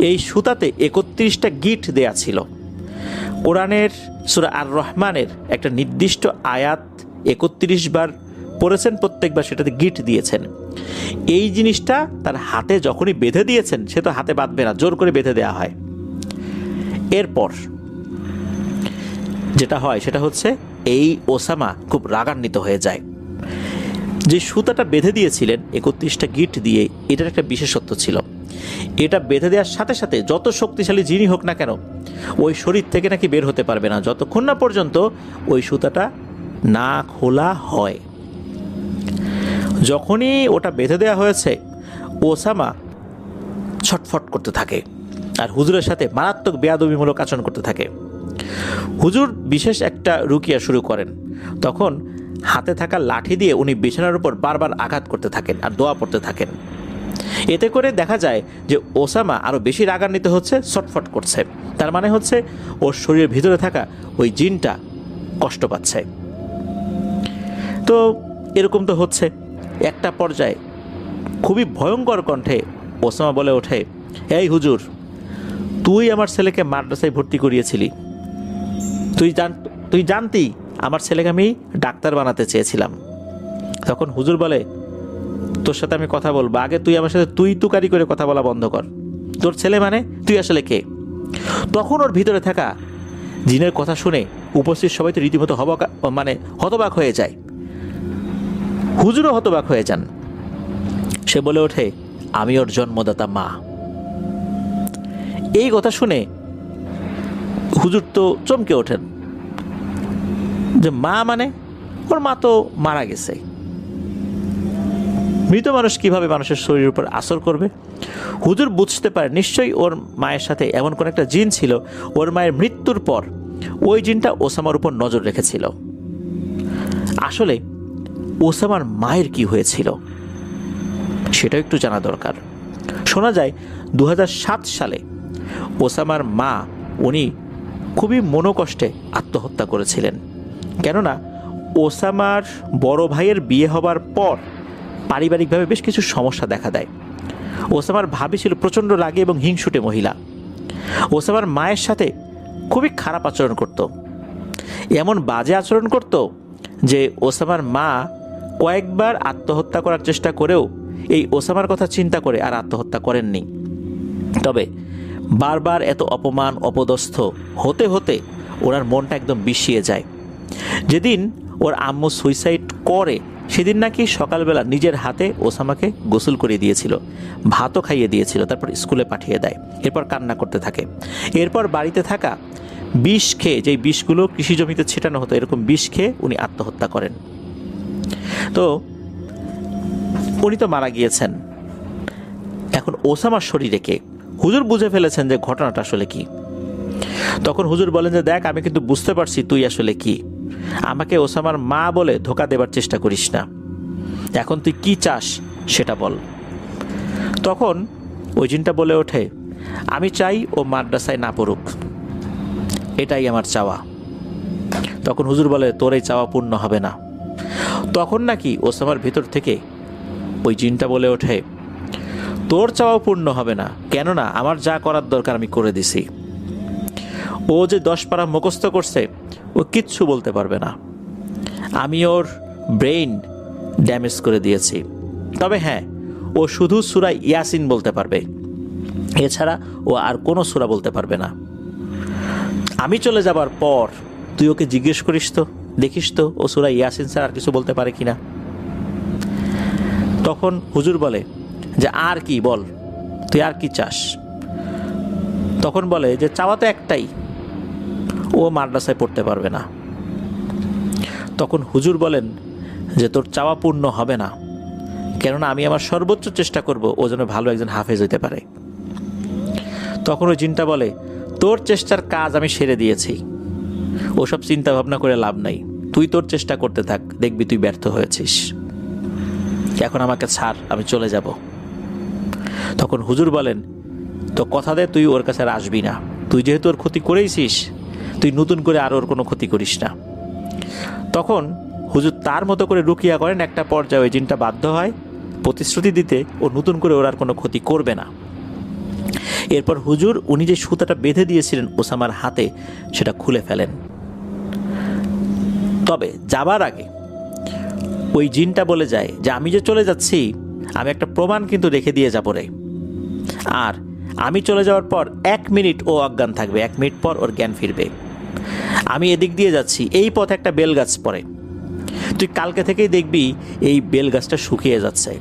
এই সুতাতে 31টা গিট দেয়া ছিল। কোরআনের সূরা আর রহমানের একটা নির্দিষ্ট আয়াত 31 বার পড়েছেন, প্রত্যেকবার সেটাতে গিট দিয়েছেন। এই জিনিসটা তার হাতে যখনই বেঁধে দিয়েছেন, সে তো হাতে বাঁধবে না, জোর করে বেঁধে দেওয়া হয়। এরপর যেটা হয় সেটা হচ্ছে এই ওসামা খুব রাগান্বিত হয়ে যায়। যে সুতাটা বেঁধে দিয়েছিলেন 31টা গিট দিয়ে, এটার একটা বিশেষত্ব ছিল, এটা বেঁধে দেওয়ার সাথে সাথে যত শক্তিশালী জিনই হোক না কেন ওই শরীর থেকে নাকি বের হতে পারবে না, যতক্ষণ না পর্যন্ত ওই সুতাটা না খোলা হয়। যখনই ওটা বেঁধে দেওয়া হয়েছে, ওসামা ছটফট করতে থাকে আর হুজুরের সাথে মারাত্মক বেয়াদবিমূলক আচরণ করতে থাকে। হুজুর বিশেষ একটা রুকিয়া শুরু করেন। তখন হাতে থাকা লাঠি দিয়ে উনি বিছানার উপর বারবার আঘাত করতে থাকেন আর দোয়া পড়তে থাকেন। এতে করে দেখা যায় যে ওসামা আরও বেশি রাগান্বিত হচ্ছে, ছটফট করছে। তার মানে হচ্ছে ওর শরীরের ভিতরে থাকা ওই জিনটা কষ্ট পাচ্ছে। তো এরকম তো হচ্ছে। একটা পর্যায়ে খুবই ভয়ঙ্কর কণ্ঠে ওসামা বলে ওঠে, এই হুজুর, তুই আমার ছেলেকে মাদ্রাসায় ভর্তি করিয়েছিলি। তুই জানতি আমার ছেলেকে আমি ডাক্তার বানাতে চেয়েছিলাম। তখন হুজুর বলে, তোর সাথে আমি কথা বলবো, আগে তুই আমার সাথে তুই তুকারি করে কথা বলা বন্ধ কর। তোর ছেলে মানে তুই আসলে কে? তখন ওর ভিতরে থাকা জিনের কথা শুনে উপস্থিত সবাই তো রীতিমতো হতবাক হয়ে যায়। হুজুরও হতবাক হয়ে যান। সে বলে ওঠে, আমি ওর জন্মদাতা মা। এই কথা শুনে হুজুর তো চমকে ওঠেন যে মা মানে? ওর মা তো মারা গেছে। মৃত মানুষ কিভাবে মানুষের শরীরের উপর আসর করবে? হুজুর বুঝতে পারে নিশ্চয়ই ওর মায়ের সাথে এমন কোন একটা জিন ছিল, ওর মায়ের মৃত্যুর পর ওই জিনটা ওসামার উপর নজর রেখেছিল। আসলে ওসামার মায়ের কি হয়েছিল সেটা একটু জানা দরকার। শোনা যায় 2007 সালে ওসামার মা উনি খুবই মনোকষ্টে আত্মহত্যা করেছিলেন। কেননা ওসামার বড় ভাইয়ের বিয়ে হবার পর পারিবারিকভাবে বেশ কিছু সমস্যা দেখা দেয়। ওসামার ভাবি ছিল প্রচণ্ড রাগী এবং হিংসুটে মহিলা। ওসামার মায়ের সাথে খুবই খারাপ আচরণ করত, এমন বাজে আচরণ করত যে ওসামার মা কয়েকবার আত্মহত্যা করার চেষ্টা করেও এই ওসামার কথা চিন্তা করে আর আত্মহত্যা করেননি। তবে বারবার এত অপমান অপদস্থ হতে হতে ওনার মনটা একদম বিষিয়ে যায়। যেদিন ওর আম্মু সুইসাইড করে সেদিন নাকি সকালবেলা নিজের হাতে ওসামাকে গোসল করিয়ে দিয়েছিল, ভাতও খাইয়ে দিয়েছিল, তারপর স্কুলে পাঠিয়ে দেয়। এরপর কান্না করতে থাকে। এরপর বাড়িতে থাকা বিষ খেয়ে, যেই বিষগুলো কৃষি জমিতে ছিটানো হতো, এরকম বিষ খেয়ে উনি আত্মহত্যা করেন। তো উনি তো মারা গিয়েছেন। এখন ওসামার শরীরে কে? হুজুর বুঝে ফেলেছেন যে ঘটনাটা আসলে কি। তখন হুজুর বলেন যে দেখ, আমি কিন্তু বুঝতে পারছি তুই আসলে কি। আমাকে ওসামার মা বলে ধোকা দেবার চেষ্টা করিস না। এখন তুই কি চাস সেটা বল। তখন ওই জিনটা বলে ওঠে, আমি চাই ও মাদ্রাসায় না পড়ুক, এটাই আমার চাওয়া। তখন হুজুর বলে, তোর এই চাওয়া পূর্ণ হবে না। তখন নাকি ওসামার ভিতর থেকে ওই জিনটা বলে ওঠে, তোর চাওয়াও পূর্ণ হবে না, কেননা আমার যা করার দরকার আমি করে দিছি। ও যে 10 পারা মুখস্থ করছে, ও কিচ্ছু বলতে পারবে না। আমি ওর ব্রেইন ড্যামেজ করে দিয়েছি। তবে হ্যাঁ, ও শুধু সূরা ইয়াসিন বলতে পারবে, এছাড়া ও আর কোনো সূরা বলতে পারবে না। আমি চলে যাবার পর তুই ওকে জিজ্ঞেস করিস তো, দেখিস তো ও সূরা ইয়াসিন ছাড়া আর কিছু বলতে পারে কিনা। তখন হুজুর বলে যে আর কি বল, তুই আর কি চাস? তখন বলে যে চাওয়া তো একটাই, ও মাদ্রাসায় পড়তে পারবে না। তখন হুজুর বলেন যে তোর চাওয়া পূর্ণ হবে না, কেননা আমি আমার সর্বোচ্চ চেষ্টা করব ও যেন ভালো একজন হাফেজ হইতে পারে। তখন ওই জিনটা বলে, তোর চেষ্টার কাজ আমি সেরে দিয়েছি, ওসব চিন্তা ভাবনা করে লাভ নাই, তুই তোর চেষ্টা করতে থাক, দেখবি তুই ব্যর্থ হয়েছিস। এখন আমাকে ছাড়, আমি চলে যাব। তখন হুজুর বলেন, তো কথা দে তুই ওর কাছে আর আসবি না। তুই যেহেতু ওর ক্ষতি করেইছিস, তুই নতুন করে আর ওর কোনো ক্ষতি করিস না। তখন হুজুর তার মতো করে রুকিয়া করেন। একটা পর্যায়ে ওই জিনটা বাধ্য হয় প্রতিশ্রুতি দিতে ও নতুন করে ওর আর কোনো ক্ষতি করবে না। এরপর হুজুর উনি যে সুতাটা বেঁধে দিয়েছিলেন ওসামার হাতে, সেটা খুলে ফেলেন। তবে যাবার আগে ওই জিনটা বলে যায় যে আমি যে চলে যাচ্ছি, আমি একটা প্রমাণ কিন্তু রেখে দিয়ে যাবো রে। আর আমি চলে যাওয়ার পর 1 মিনিট ও অজ্ঞান থাকবে, 1 মিনিট পর ওর জ্ঞান ফিরবে। আমি এদিক দিয়ে যাচ্ছি, এই পথে একটা বেল গাছ পড়ে, তুই কালকে থেকেই দেখবি এই বেল গাছটা শুকিয়ে যাচ্ছে,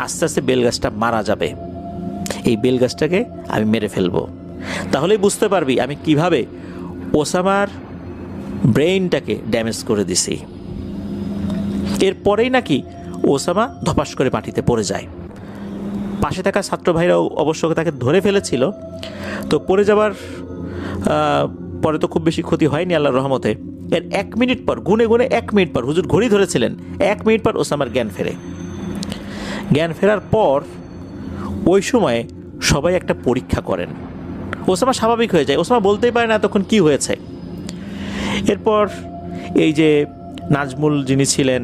আস্তে আস্তে বেল গাছটা মারা যাবে। এই বেল গাছটাকে আমি মেরে ফেলবো, তাহলেই বুঝতে পারবি আমি কিভাবে ওসামার ব্রেইনটাকে ড্যামেজ করে দিছি। এরপরেই নাকি ওসামা ধপাস করে মাটিতে পড়ে যায়। পাশে থাকা ছাত্র ভাইরাও অবশ্য তাকে ধরে ফেলেছিল। তো পড়ে যাওয়ার পরে তো খুব বেশি ক্ষতি হয়নি আল্লাহর রহমতে। এর 1 মিনিট পর, গুনে গুনে 1 মিনিট পর, হুজুর ঘড়ি ধরেছিলেন, 1 মিনিট পর ওসামার জ্ঞান ফেরে। জ্ঞান ফেরার পর ওই সময়ে সবাই একটা পরীক্ষা করেন। ওসামা স্বাভাবিক হয়ে যায়, ওসামা বলতেই পারে না তখন কি হয়েছে। এরপর এই যে নাজমুল যিনি ছিলেন,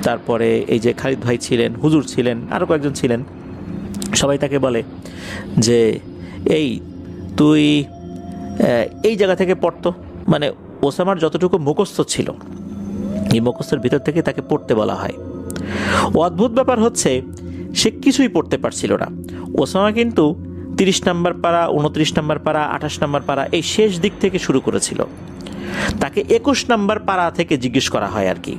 তারপরে এই যে খালিদ ভাই ছিলেন, হুজুর ছিলেন, আরও কয়েকজন ছিলেন, সবাই তাকে বলে যে এই তুই এই জায়গা থেকে পড়তো। মানে ওসামার যতটুকু মুখস্থ ছিল এই মুখস্থের ভিতর থেকে তাকে পড়তে বলা হয়। অদ্ভুত ব্যাপার হচ্ছে সে কিছুই পড়তে পারছিল না। ওসামা কিন্তু 30 নম্বর পারা, 29 নম্বর পারা, 28 নম্বর পারা এই শেষ দিক থেকে শুরু করেছিল। তাকে 21 নম্বর পারা থেকে জিজ্ঞেস করা হয় আর কি।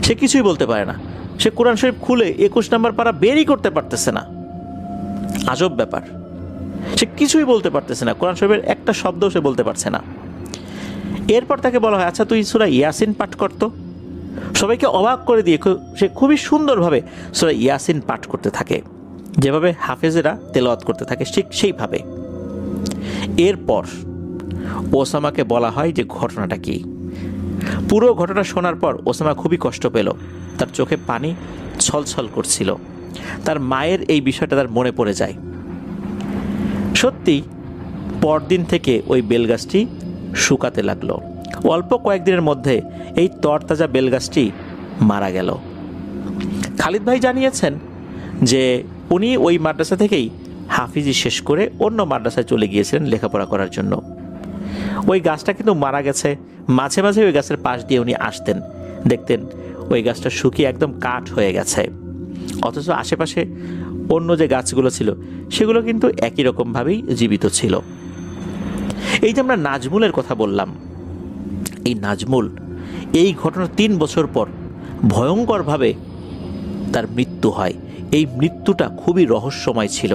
সে কিছুই বলতে পারে না, সে কোরআন শরীফ খুলে 21 নম্বর পারা বেরই করতে পারতেছে না। আজব ব্যাপার, সে কিছুই বলতে পারতেছে না, কোরআন শরীফের একটা শব্দও সে বলতে পারছে না। এরপর তাকে বলা হয়, আচ্ছা তুই সূরা ইয়াসিন পাঠ করতো। সবাইকে অবাক করে দিয়ে সে খুবই সুন্দরভাবে সূরা ইয়াসিন পাঠ করতে থাকে, যেভাবে হাফেজেরা তেলাওয়াত করতে থাকে ঠিক সেইভাবে। এরপর ওসামাকে বলা হয় যে ঘটনাটা কি। পুরো ঘটনা শোনার পর ওসামা খুবই কষ্ট পেল, তার চোখে পানি ছলছল করছিল। তার মায়ের এই বিষয়টা তার মনে পড়ে যায়। সত্যি পরদিন থেকে ওই বেলগাছটি শুকাতে লাগলো। অল্প কয়েকদিনের মধ্যে এই তরতাজা বেলগাছটি মারা গেল। খালিদ ভাই জানিয়েছেন যে উনি ওই মাদ্রাসা থেকেই হাফিজি শেষ করে অন্য মাদ্রাসায় চলে গিয়েছিলেন লেখাপড়া করার জন্য। ওই গাছটা কিন্তু মারা গেছে। মাঝে মাঝে ওই গাছের পাশ দিয়ে উনি আসতেন, দেখতেন ওই গাছটা শুকিয়ে একদম কাঠ হয়ে গেছে, অথচ আশেপাশে অন্য যে গাছগুলো ছিল সেগুলো কিন্তু একই রকমভাবেই জীবিত ছিল। এই যে আমরা নাজমুলের কথা বললাম, এই নাজমুল এই ঘটনার 3 বছর পর ভয়ঙ্করভাবে তার মৃত্যু হয়। এই মৃত্যুটা খুবই রহস্যময় ছিল।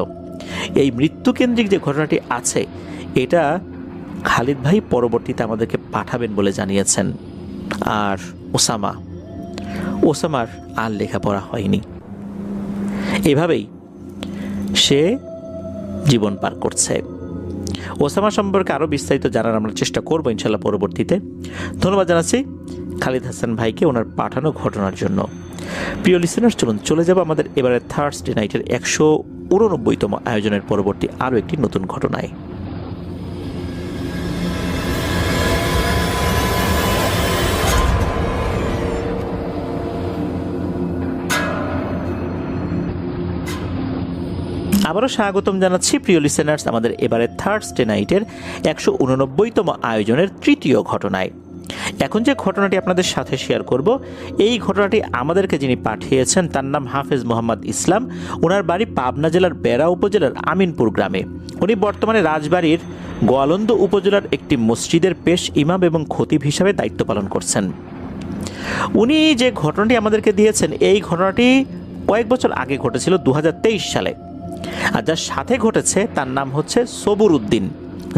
এই মৃত্যুকেন্দ্রিক যে ঘটনাটি আছে এটা খালিদ ভাই পরবর্তীতে আমাদেরকে পাঠাবেন বলে জানিয়েছেন। আর ওসামার আর লেখাপড়া হয়নি, এভাবেই সে জীবন পার করছে। ওসামা সম্পর্কে আরও বিস্তারিত জানার আমরা চেষ্টা করবো ইনশাল্লাহ পরবর্তীতে। ধন্যবাদ জানাচ্ছি খালিদ হাসান ভাইকে ওনার পাঠানো ঘটনার জন্য। প্রিয় লিসেনার্স, চলুন চলে যাব আমাদের এবারে থার্সডে নাইটের 189তম আয়োজনের পরবর্তী আরও একটি নতুন ঘটনায়। আবারও স্বাগতম জানাচ্ছি প্রিয় লিসেনার্স আমাদের এবারে থার্সডে নাইটের 189তম আয়োজনের তৃতীয় ঘটনায়। এখন যে ঘটনাটি আপনাদের সাথে শেয়ার করব, এই ঘটনাটি আমাদেরকে যিনি পাঠিয়েছেন তার নাম হাফেজ মোহাম্মদ ইসলাম। ওনার বাড়ি পাবনা জেলার বেড়া উপজেলার আমিনপুর গ্রামে। উনি বর্তমানে রাজবাড়ির গোয়ালন্দ উপজেলার একটি মসজিদের পেশ ইমাম এবং খতিব হিসাবে দায়িত্ব পালন করছেন। উনি যে ঘটনাটি আমাদেরকে দিয়েছেন এই ঘটনাটি কয়েক বছর আগে ঘটেছিল 2023 সালে। আর যার সাথে ঘটেছে তার নাম হচ্ছে সবুর উদ্দিন,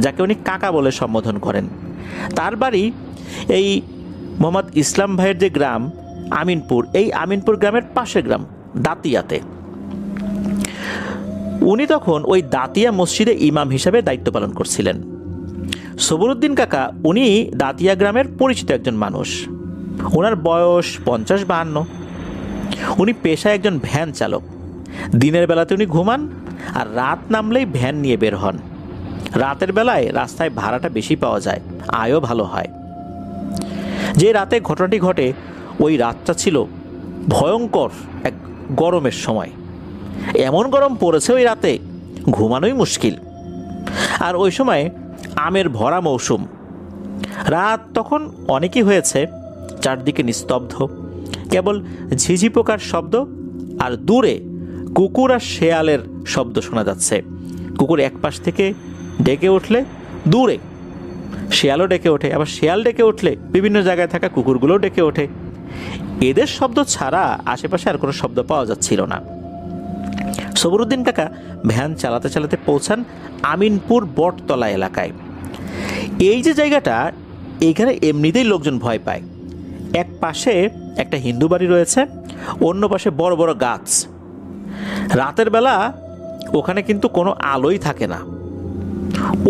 যাকে উনি কাকা বলে সম্বোধন করেন। তার বাড়ি এই মোহাম্মদ ইসলাম ভাইয়ের যে গ্রাম আমিনপুর, এই আমিনপুর গ্রামের পাশের গ্রাম দাতিয়াতে। উনি তখন ওই দাতিয়া মসজিদে ইমাম হিসাবে দায়িত্ব পালন করছিলেন। সবুর উদ্দিন কাকা উনি দাতিয়া গ্রামের পরিচিত একজন মানুষ। ওনার বয়স 50-52। উনি পেশায় একজন ভ্যান চালক। দিনের বেলাতে উনি ঘুমান আর রাত নামলেই ভ্যান নিয়ে বের হন। রাতের বেলায় রাস্তায় ভাড়াটা বেশি পাওয়া যায়, আয়ও ভালো হয়। যে রাতে ঘটনাটি ঘটে ওই রাতটা ছিল ভয়ঙ্কর এক গরমের সময়। এমন গরম পড়েছে ওই রাতে ঘুমানোই মুশকিল। আর ওই সময় আমের ভরা মৌসুম। রাত তখন অনেকই হয়েছে, চারদিকে নিস্তব্ধ, কেবল ঝিঝি পোকার শব্দ আর দূরে কুকুর আর শেয়ালের শব্দ শোনা যাচ্ছে। কুকুর এক পাশ থেকে ডেকে উঠলে দূরে শেয়ালও ডেকে ওঠে, আবার শেয়াল ডেকে উঠলে বিভিন্ন জায়গায় থাকা কুকুরগুলোও ডেকে ওঠে। এদের শব্দ ছাড়া আশেপাশে আর কোনো শব্দ পাওয়া যাচ্ছিল না। সবরুদ্দিন কাকা ভ্যান চালাতে চালাতে পৌঁছান আমিনপুর বটতলা এলাকায়। এই যে জায়গাটা, এইখানে এমনিতেই লোকজন ভয় পায়। এক পাশে একটা হিন্দু বাড়ি রয়েছে, অন্য পাশে বড় বড় গাছ। রাতের বেলা ওখানে কিন্তু কোনো আলোই থাকে না।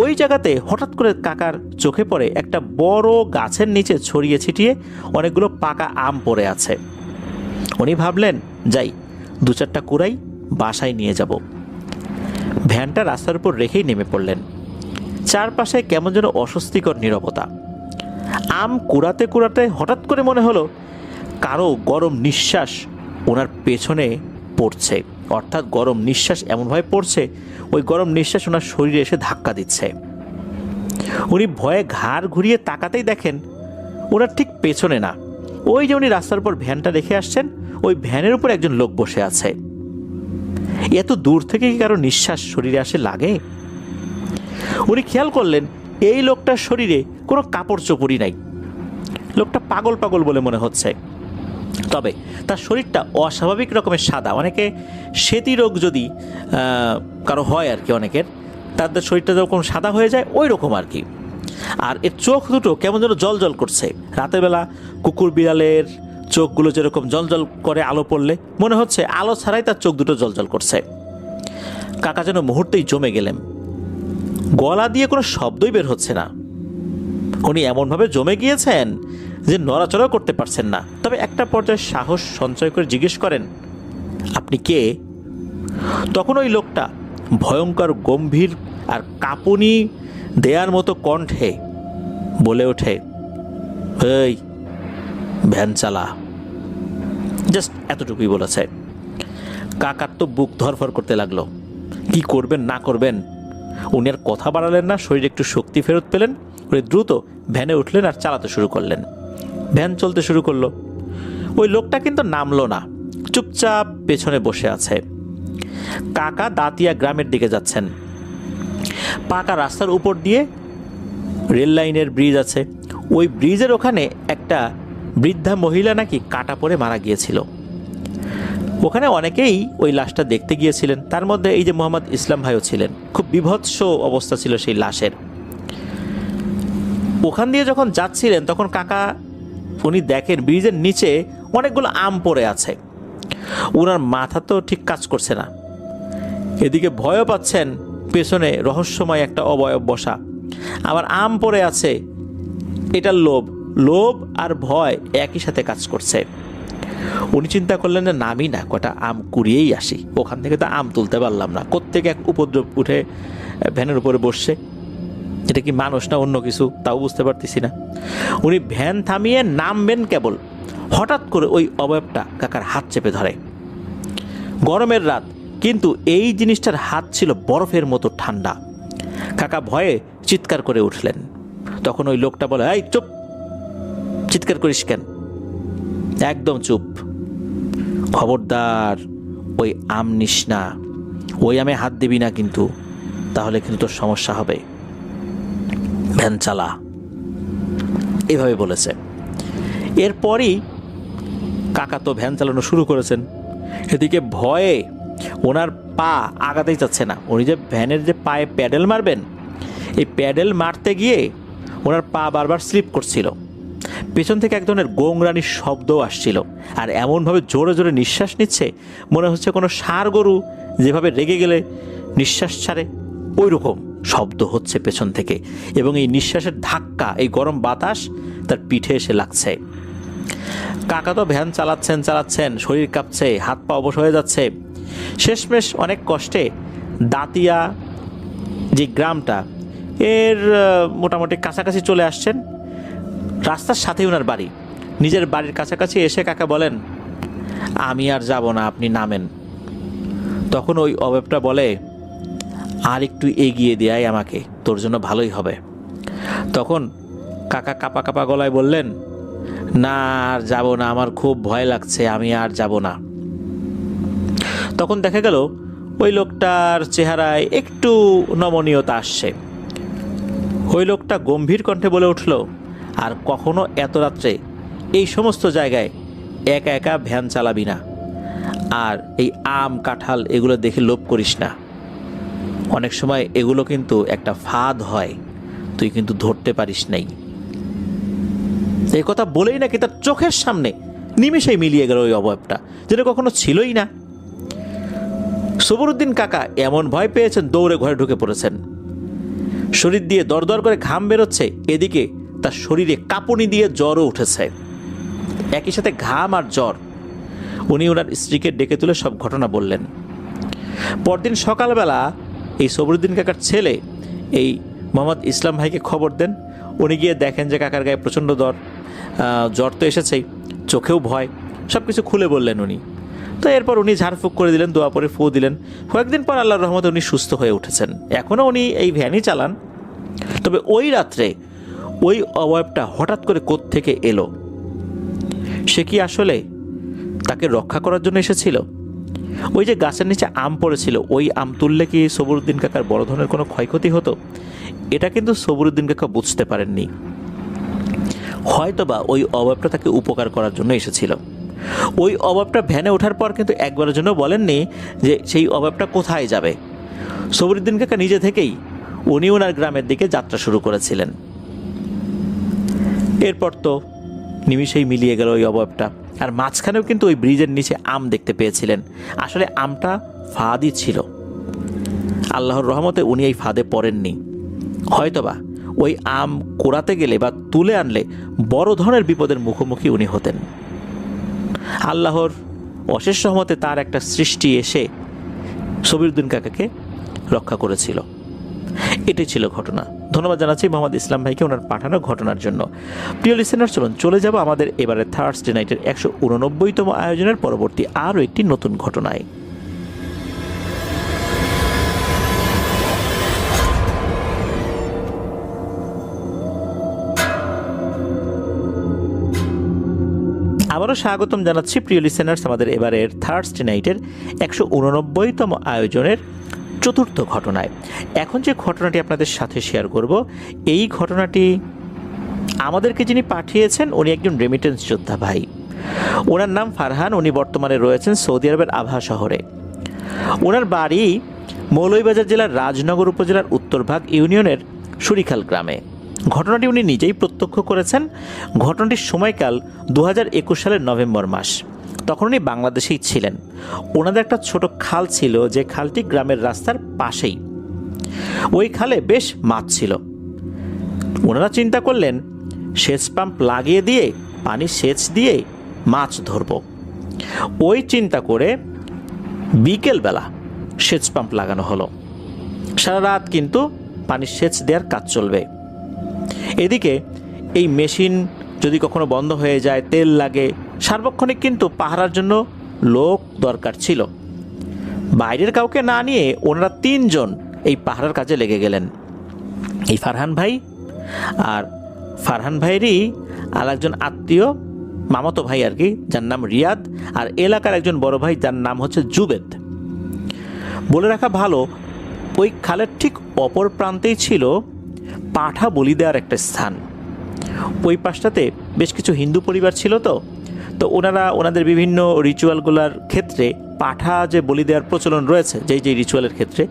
ওই জায়গাতে হঠাৎ করে কাকার চোখে পড়ে একটা বড় গাছের নিচে ছড়িয়ে ছিটিয়ে অনেকগুলো পাকা আম পড়ে আছে। উনি ভাবলেন, যাই 2-4টা কুড়াই বাসায় নিয়ে যাব। ভ্যানটা রাস্তার উপর রেখেই নেমে পড়লেন। চারপাশে কেমন যেন অস্বস্তিকর নীরবতা। আম কুড়াতে কুড়াতে হঠাৎ করে মনে হলো কারো গরম নিঃশ্বাস ওনার পেছনে পড়ছে, অর্থাৎ গরম নিঃশ্বাস এমনভাবে পড়ছে ওই গরম নিঃশ্বাস ওনার শরীরে এসে ধাক্কা দিচ্ছে। উনি ভয়ে ঘাড় ঘুরিয়ে তাকাতেই দেখেন ওনার ঠিক পেছনে না, ওই যে উনি রাস্তার উপর ভ্যানটা রেখে আসছেন ওই ভ্যানের উপর একজন লোক বসে আছে। এত দূর থেকে কি কারো নিঃশ্বাস শরীরে আসে লাগে? উনি খেয়াল করলেন এই লোকটার শরীরে কোনো কাপড় চোপড়ই নাই। লোকটা পাগল পাগল বলে মনে হচ্ছে, তবে তার শরীরটা অস্বাভাবিক রকমের সাদা। অনেকে শ্বেতি রোগ যদি কারো হয় আর কি, অনেকের তাদের শরীরটা যখন সাদা হয়ে যায় ওই রকম আর কি। আর এর চোখ দুটো কেমন যেন জল জল করছে। রাতের বেলা কুকুর বিড়ালের চোখগুলো যেরকম জল জল করে আলো পড়লে মনে হচ্ছে আলো ছাড়াই তার চোখ দুটো জল জল করছে। কাকা যেন মুহূর্তেই জমে গেলেন। গলা দিয়ে কোনো শব্দই বের হচ্ছে না। উনি এমনভাবে জমে গিয়েছেন যে নড়াচড়াও করতে পারছেন না। তবে একটা পর্যায়ে সাহস সঞ্চয় করে জিজ্ঞেস করেন, আপনি কে? তখন ওই লোকটা ভয়ঙ্কর গম্ভীর আর কাঁপুনি দেয়ার মতো কণ্ঠে বলে ওঠে, এই ভ্যান চালা। জাস্ট এতটুকুই বলেছে। কাকার তো বুক ধরফর করতে লাগলো। কি করবেন না করবেন উনি আর কথা বাড়ালেন না। শরীরে একটু শক্তি ফেরত পেলেন। উনি দ্রুত ভ্যানে উঠলেন আর চালাতে শুরু করলেন। ভ্যান চলতে শুরু করলো। ওই লোকটা কিন্তু নামলো না, চুপচাপ পেছনে বসে আছে। কাকা দাতিয়া গ্রামের দিকে যাচ্ছেন। পাকা রাস্তার উপর দিয়ে রেল লাইনের ব্রিজ আছে। ওই ব্রিজের ওখানে একটা বৃদ্ধা মহিলা নাকি কাটা পড়ে মারা গিয়েছিল। ওখানে অনেকেই ওই লাশটা দেখতে গিয়েছিলেন, তার মধ্যে এই যে মোহাম্মদ ইসলাম ভাইও ছিলেন। খুব বিভৎস অবস্থা ছিল সেই লাশের। ওখান দিয়ে যখন যাচ্ছিলেন তখন কাকা উনি দেখেন ব্রিজের নিচে অনেকগুলো আম পড়ে আছে। ওনার মাথা তো ঠিক কাজ করছে না, এদিকে ভয়ও পাচ্ছেন, পেছনে রহস্যময় একটা অবয়ব বসা, আবার আম পড়ে আছে। এটা লোভ আর ভয় একই সাথে কাজ করছে। উনি চিন্তা করলেন যে নামি না, কটা আম কুড়িয়েই আসি। ওখান থেকে তো আম তুলতে পারলাম না, কোত্থেকে এক উপদ্রব উঠে ভ্যানের উপরে বসছে। এটা কি মানুষ না অন্য কিছু তাও বুঝতে পারতেছি না। উনি ভ্যান থামিয়ে নামবেন কেবল, হঠাৎ করে ওই অবয়বটা কাকার হাত চেপে ধরে। গরমের রাত, কিন্তু এই জিনিসটার হাত ছিল বরফের মতো ঠান্ডা। কাকা ভয়ে চিৎকার করে উঠলেন। তখন ওই লোকটা বলে, এই চুপ, চিৎকার করিস কেন, একদম চুপ, খবরদার ওই আম নিস না, ওই আমে হাত দিবি না কিন্তু, তাহলে কিন্তু তোর সমস্যা হবে, ভ্যান চালা। এভাবে বলেছে। এরপরই কাকা তো ভ্যান চালানো শুরু করেছেন। এদিকে ভয়ে ওনার পা আগাতেই চাচ্ছে না। উনি যে ভ্যানের যে পায়ে প্যাডেল মারবেন, এই প্যাডেল মারতে গিয়ে ওনার পা বারবার স্লিপ করছিল। পেছন থেকে এক ধরনের গোংরানির শব্দও আসছিল। আর এমনভাবে জোরে জোরে নিঃশ্বাস নিচ্ছে, মনে হচ্ছে কোনো ষাঁড় গরু যেভাবে রেগে গেলে নিঃশ্বাস ছাড়ে ওই রকম শব্দ হচ্ছে পেছন থেকে। এবং এই নিঃশ্বাসের ধাক্কা, এই গরম বাতাস তার পিঠে এসে লাগছে। কাকা তো ভ্যান চালাচ্ছেন, শরীর কাঁপছে, হাত পা অবশ হয়ে যাচ্ছে। শেষমেশ অনেক কষ্টে দাতিয়া যে গ্রামটা, এর মোটামুটি কাছাকাছি চলে আসছেন। রাস্তার সাথেই ওনার বাড়ি। নিজের বাড়ির কাছাকাছি এসে কাকা বলেন, আমি আর যাব না, আপনি নামেন। তখন ওই অবয়বটা বলে, আর একটু এগিয়ে দেয় আমাকে, তোর জন্য ভালোই হবে। তখন কাকা কাপা কাপা গলায় বললেন, না আর যাব না, আমার খুব ভয় লাগছে, আমি আর যাব না। তখন দেখা গেল ওই লোকটার চেহারায় একটু নমনীয়তা আসছে। ওই লোকটা গম্ভীর কণ্ঠে বলে উঠল, আর কখনো এত রাত্রে এই সমস্ত জায়গায় একা একা ভ্যান চালাবি না, আর এই আম কাঁঠাল এগুলো দেখে লোভ করিস না। অনেক সময় এগুলো কিন্তু একটা ফাঁদ হয়, তুই কিন্তু ধরতে পারিস নাই। এই কথা বলেই নাকি তার চোখের সামনে নিমেষেই মিলিয়ে গেল ওই অবয়বটা, যেটা কখনো ছিলই না। সবুরউদ্দিন কাকা এমন ভয় পেয়েছেন, দৌড়ে ঘরে ঢুকে পড়েছেন। শরীর দিয়ে দরদর করে ঘাম বেরোচ্ছে, এদিকে তার শরীরে কাঁপুনি দিয়ে জ্বরও উঠেছে, একই সাথে ঘাম আর জ্বর। উনি ওনার স্ত্রীকে ডেকে তুলে সব ঘটনা বললেন। পরদিন সকালবেলা এই সবরুদ্দিন কাকার ছেলে এই মোহাম্মদ ইসলাম ভাইকে খবর দেন। উনি গিয়ে দেখেন যে কাকার গায়ে প্রচণ্ড জ্বর তো এসেছেই, চোখেও ভয়, সব কিছু খুলে বললেন উনি। তো এরপর উনি ঝাড়ফুঁক করে দিলেন, দোয়া পরে ফু দিলেন। কয়েকদিন পর আল্লাহর রহমতে উনি সুস্থ হয়ে উঠেছেন। এখনও উনি এই ভ্যানই চালান। তবে ওই রাত্রে ওই অবয়বটা হঠাৎ করে কোত্থেকে এলো? সে কি আসলে তাকে রক্ষা করার জন্য এসেছিল? ওই যে গাছের নিচে আম পড়েছিল, ওই আম তুললে কি সবরুদ্দিন কাকার বড় ধরনের কোনো ক্ষয়ক্ষতি হতো? এটা কিন্তু সবরুদ্দিন কাকা বুঝতে পারেননি। হয়তোবা ওই অবয়বটা তাকে উপকার করার জন্য এসেছিল। ওই অবয়বটা ভ্যানে ওঠার পর কিন্তু একবারের জন্য বলেননি যে সেই অবয়বটা কোথায় যাবে। সবরুদ্দিন কাকা নিজে থেকেই উনি ওনার গ্রামের দিকে যাত্রা শুরু করেছিলেন। এরপর তো নিমিষেই মিলিয়ে গেল ওই অবয়বটা। আর মাঝখানেও কিন্তু ওই ব্রিজের নিচে আম দেখতে পেয়েছিলেন। আসলে আমটা ফাঁদই ছিল। আল্লাহর রহমতে উনি এই ফাঁদে পড়েননি। হয়তোবা ওই আম কোড়াতে গেলে বা তুলে আনলে বড় ধরনের বিপদের মুখোমুখি উনি হতেন। আল্লাহর অশেষ রহমতে তার একটা সৃষ্টি এসে সবরুদ্দিন কাকাকে রক্ষা করেছিল। এটাই ছিল ঘটনা। ধন্যবাদ জানাচ্ছি মোহাম্মদ ইসলাম ভাইকে ওনার পাঠানো ঘটনার জন্য। প্রিয় লিসেনার, চলুন চলে যাব আমাদের এবারে থার্সডে নাইটের 189তম আয়োজনের পরবর্তী আরও একটি নতুন ঘটনায়। আবারও স্বাগতম জানাচ্ছি প্রিয় লিসেনার্স আমাদের এবারের থার্সডে নাইটের 189তম আয়োজনের চতুর্থ ঘটনায়। এখন যে ঘটনাটি আপনাদের সাথে শেয়ার করব, এই ঘটনাটি আমাদেরকে যিনি পাঠিয়েছেন উনি একজন রেমিটেন্স যোদ্ধা ভাই। ওনার নাম ফারহান। উনি বর্তমানে রয়েছেন সৌদি আরবের আভা শহরে। ওনার বাড়ি মৌলভীবাজার জেলার রাজনগর উপজেলার উত্তরভাগ ইউনিয়নের সুরিখাল গ্রামে। ঘটনাটি উনি নিজেই প্রত্যক্ষ করেছেন। ঘটনাটির সময়কাল 2021 সালের নভেম্বর মাস। তখন উনি বাংলাদেশেই ছিলেন। ওনাদের একটা ছোট খাল ছিল, যে খালটি গ্রামের রাস্তার পাশেই। ওই খালে বেশ মাছ ছিল। ওনারা চিন্তা করলেন সেচ পাম্প লাগিয়ে দিয়ে পানি সেচ দিয়ে মাছ ধরব। ওই চিন্তা করে বিকেলবেলা সেচ পাম্প লাগানো হলো। সারা রাত কিন্তু পানি সেচ দেওয়ার কাজ চলবে। এদিকে এই মেশিন যদি কখনো বন্ধ হয়ে যায়, তেল লাগে, সার্বক্ষণিক কিন্তু পাহারার জন্য লোক দরকার ছিল। বাইরের কাউকে না নিয়ে ওনারা 3 জন এই পাহারার কাজে লেগে গেলেন। এই ফারহান ভাই আর ফারহান ভাইয়েরই আর একজন আত্মীয়, মামাতো ভাই আর কি, যার নাম রিয়াদ, আর এলাকার একজন বড় ভাই যার নাম হচ্ছে জুবেদ। বলে রাখা ভালো, ওই খালের ঠিক অপর প্রান্তেই ছিল পাঠা বলি দেওয়ার একটা স্থান। ওই পাশটাতে বেশ কিছু হিন্দু পরিবার ছিল। তো ওনারা ওনাদের বিভিন্ন রিচুয়ালগুলোর ক্ষেত্রে পাঠা যে বলি দেওয়ার প্রচলন রয়েছে, যেই রিচুয়ালের ক্ষেত্রে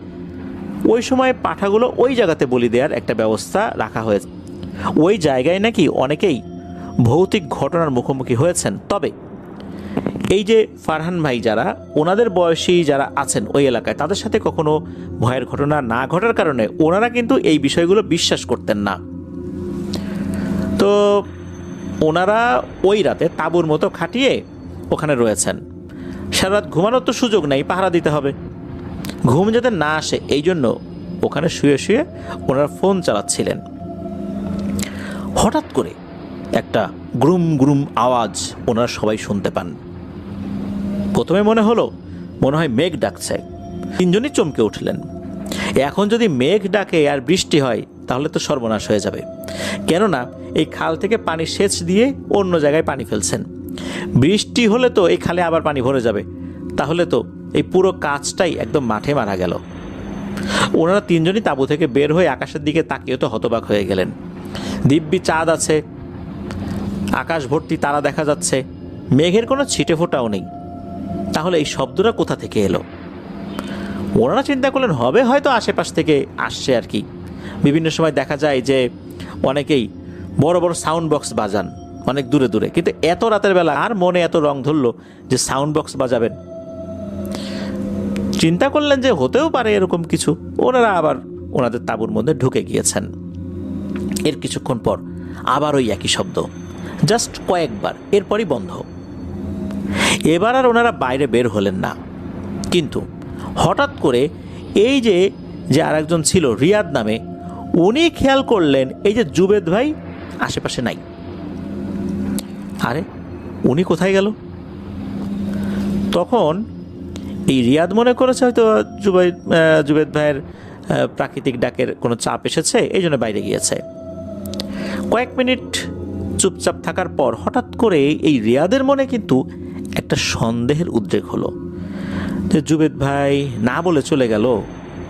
ওই সময় পাঠাগুলো ওই জায়গাতে বলি দেওয়ার একটা ব্যবস্থা রাখা হয়েছে। ওই জায়গায় নাকি অনেকেই ভৌতিক ঘটনার মুখোমুখি হয়েছেন। তবে এই যে ফারহান ভাই, যারা ওনাদের বয়সী যারা আছেন ওই এলাকায়, তাদের সাথে কখনো ভয়ের ঘটনা না ঘটার কারণে ওনারা কিন্তু এই বিষয়গুলো বিশ্বাস করতেন না। তো ওনারা ওই রাতে তাঁবুর মতো খাটিয়ে ওখানে রয়েছেন। সারা রাত ঘুমানোর তো সুযোগ নেই, পাহারা দিতে হবে। ঘুম যাতে না আসে এই জন্য ওখানে শুয়ে শুয়ে ওনারা ফোন চালাচ্ছিলেন। হঠাৎ করে একটা গ্রুম গ্রুম আওয়াজ ওনারা সবাই শুনতে পান। প্রথমে মনে হয় মেঘ ডাকছে। 3 জনই চমকে উঠলেন। এখন যদি মেঘ ডাকে আর বৃষ্টি হয় তাহলে তো সর্বনাশ হয়ে যাবে। কেননা এই খাল থেকে পানি সেচ দিয়ে অন্য জায়গায় পানি ফেলছেন। বৃষ্টি হলে তো এই খালে আবার পানি ভরে যাবে, তাহলে তো এই পুরো কাজটাই একদম মাঠে মারা গেল। ওনারা 3 জনই তাঁবু থেকে বের হয়ে আকাশের দিকে তাকিয়ে তো হতবাক হয়ে গেলেন। দিব্যি চাঁদ আছে, আকাশ ভর্তি তারা দেখা যাচ্ছে, মেঘের কোনো ছিটে ফোঁটাও নেই। তাহলে এই শব্দটা কোথা থেকে এলো? ওনারা চিন্তা করলেন হবে হয়তো আশেপাশ থেকে আসছে আর কি। বিভিন্ন সময় দেখা যায় যে অনেকেই বড় বড় সাউন্ড বক্স বাজান, অনেক দূরে দূরে, কিন্তু এত রাতের বেলা আর মনে এত রং ধরলো যে সাউন্ড বক্স বাজাবেন। চিন্তা করলেন যে হতেও পারে এরকম কিছু, ওনারা আবার ওনাদের তাঁবুর মধ্যে ঢুকে গিয়েছেন। এর কিছুক্ষণ পর আবার ওই একই শব্দ, জাস্ট কয়েকবার, এরপরই বন্ধ। এবার আর ওনারা বাইরে বের হলেন না। কিন্তু হঠাৎ করে এই যে আরেকজন ছিল রিয়াদ নামে, উনি খেয়াল করলেন এই যে জুবেদ ভাই আশেপাশে নাই। আরে উনি কোথায় গেল? তখন এই রিয়াদ মনে করেছে হয়তো জুবেদ ভাইয়ের প্রাকৃতিক ডাকের কোনো চাপ এসেছে, এই জন্য বাইরে গিয়েছে। কয়েক মিনিট চুপচাপ থাকার পর হঠাৎ করে এই রিয়াদের মনে কিন্তু একটা সন্দেহের উদ্রেক হলো যে জুবেদ ভাই না বলে চলে গেল,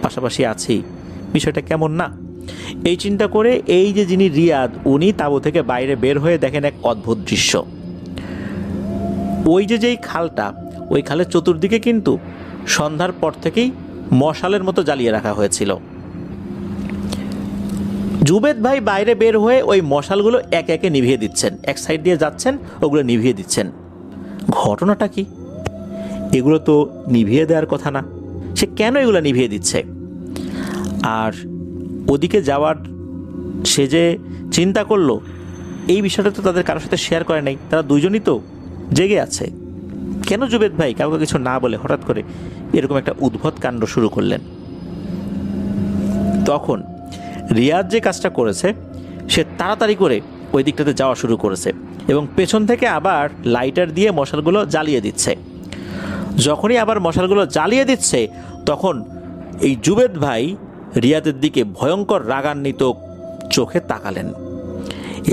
পাশাপাশি আছি, বিষয়টা কেমন না। এই চিন্তা করে এই যে যিনি রিয়াদ, উনি তাঁবু থেকে বাইরে বের হয়ে দেখেন এক অদ্ভুত দৃশ্য। ওই যেই খালটা, ওই খালের চতুর্দিকে কিন্তু সন্ধ্যার পর থেকেই মশালের মতো জ্বালিয়ে রাখা হয়েছিল। জুবেদ ভাই বাইরে বের হয়ে ওই মশালগুলো একে একে নিভিয়ে দিচ্ছেন, এক সাইড দিয়ে যাচ্ছেন, ওগুলো নিভিয়ে দিচ্ছেন। ঘটনাটা কি? এগুলো তো নিভিয়ে দেওয়ার কথা না, সে কেন এগুলো নিভিয়ে দিচ্ছে? আর ওদিকে যাওয়ার সে যে চিন্তা করলো, এই বিষয়টা তো তাদের কারোর সাথে শেয়ার করে নাই, তারা দুজনই তো জেগে আছে। কেন জুবেদ ভাই কাউকে কিছু না বলে হঠাৎ করে এরকম একটা উদ্ভট কাণ্ড শুরু করলেন? তখন রিয়াদ যে কাজটা করেছে, সে তাড়াতাড়ি করে ওই দিকটাতে যাওয়া শুরু করেছে এবং পেছন থেকে আবার লাইটার দিয়ে মশালগুলো জ্বালিয়ে দিচ্ছে। যখনই আবার মশালগুলো জ্বালিয়ে দিচ্ছে, তখন এই জুবেদ ভাই রিয়াদের দিকে ভয়ঙ্কর রাগান্বিত চোখে তাকালেন।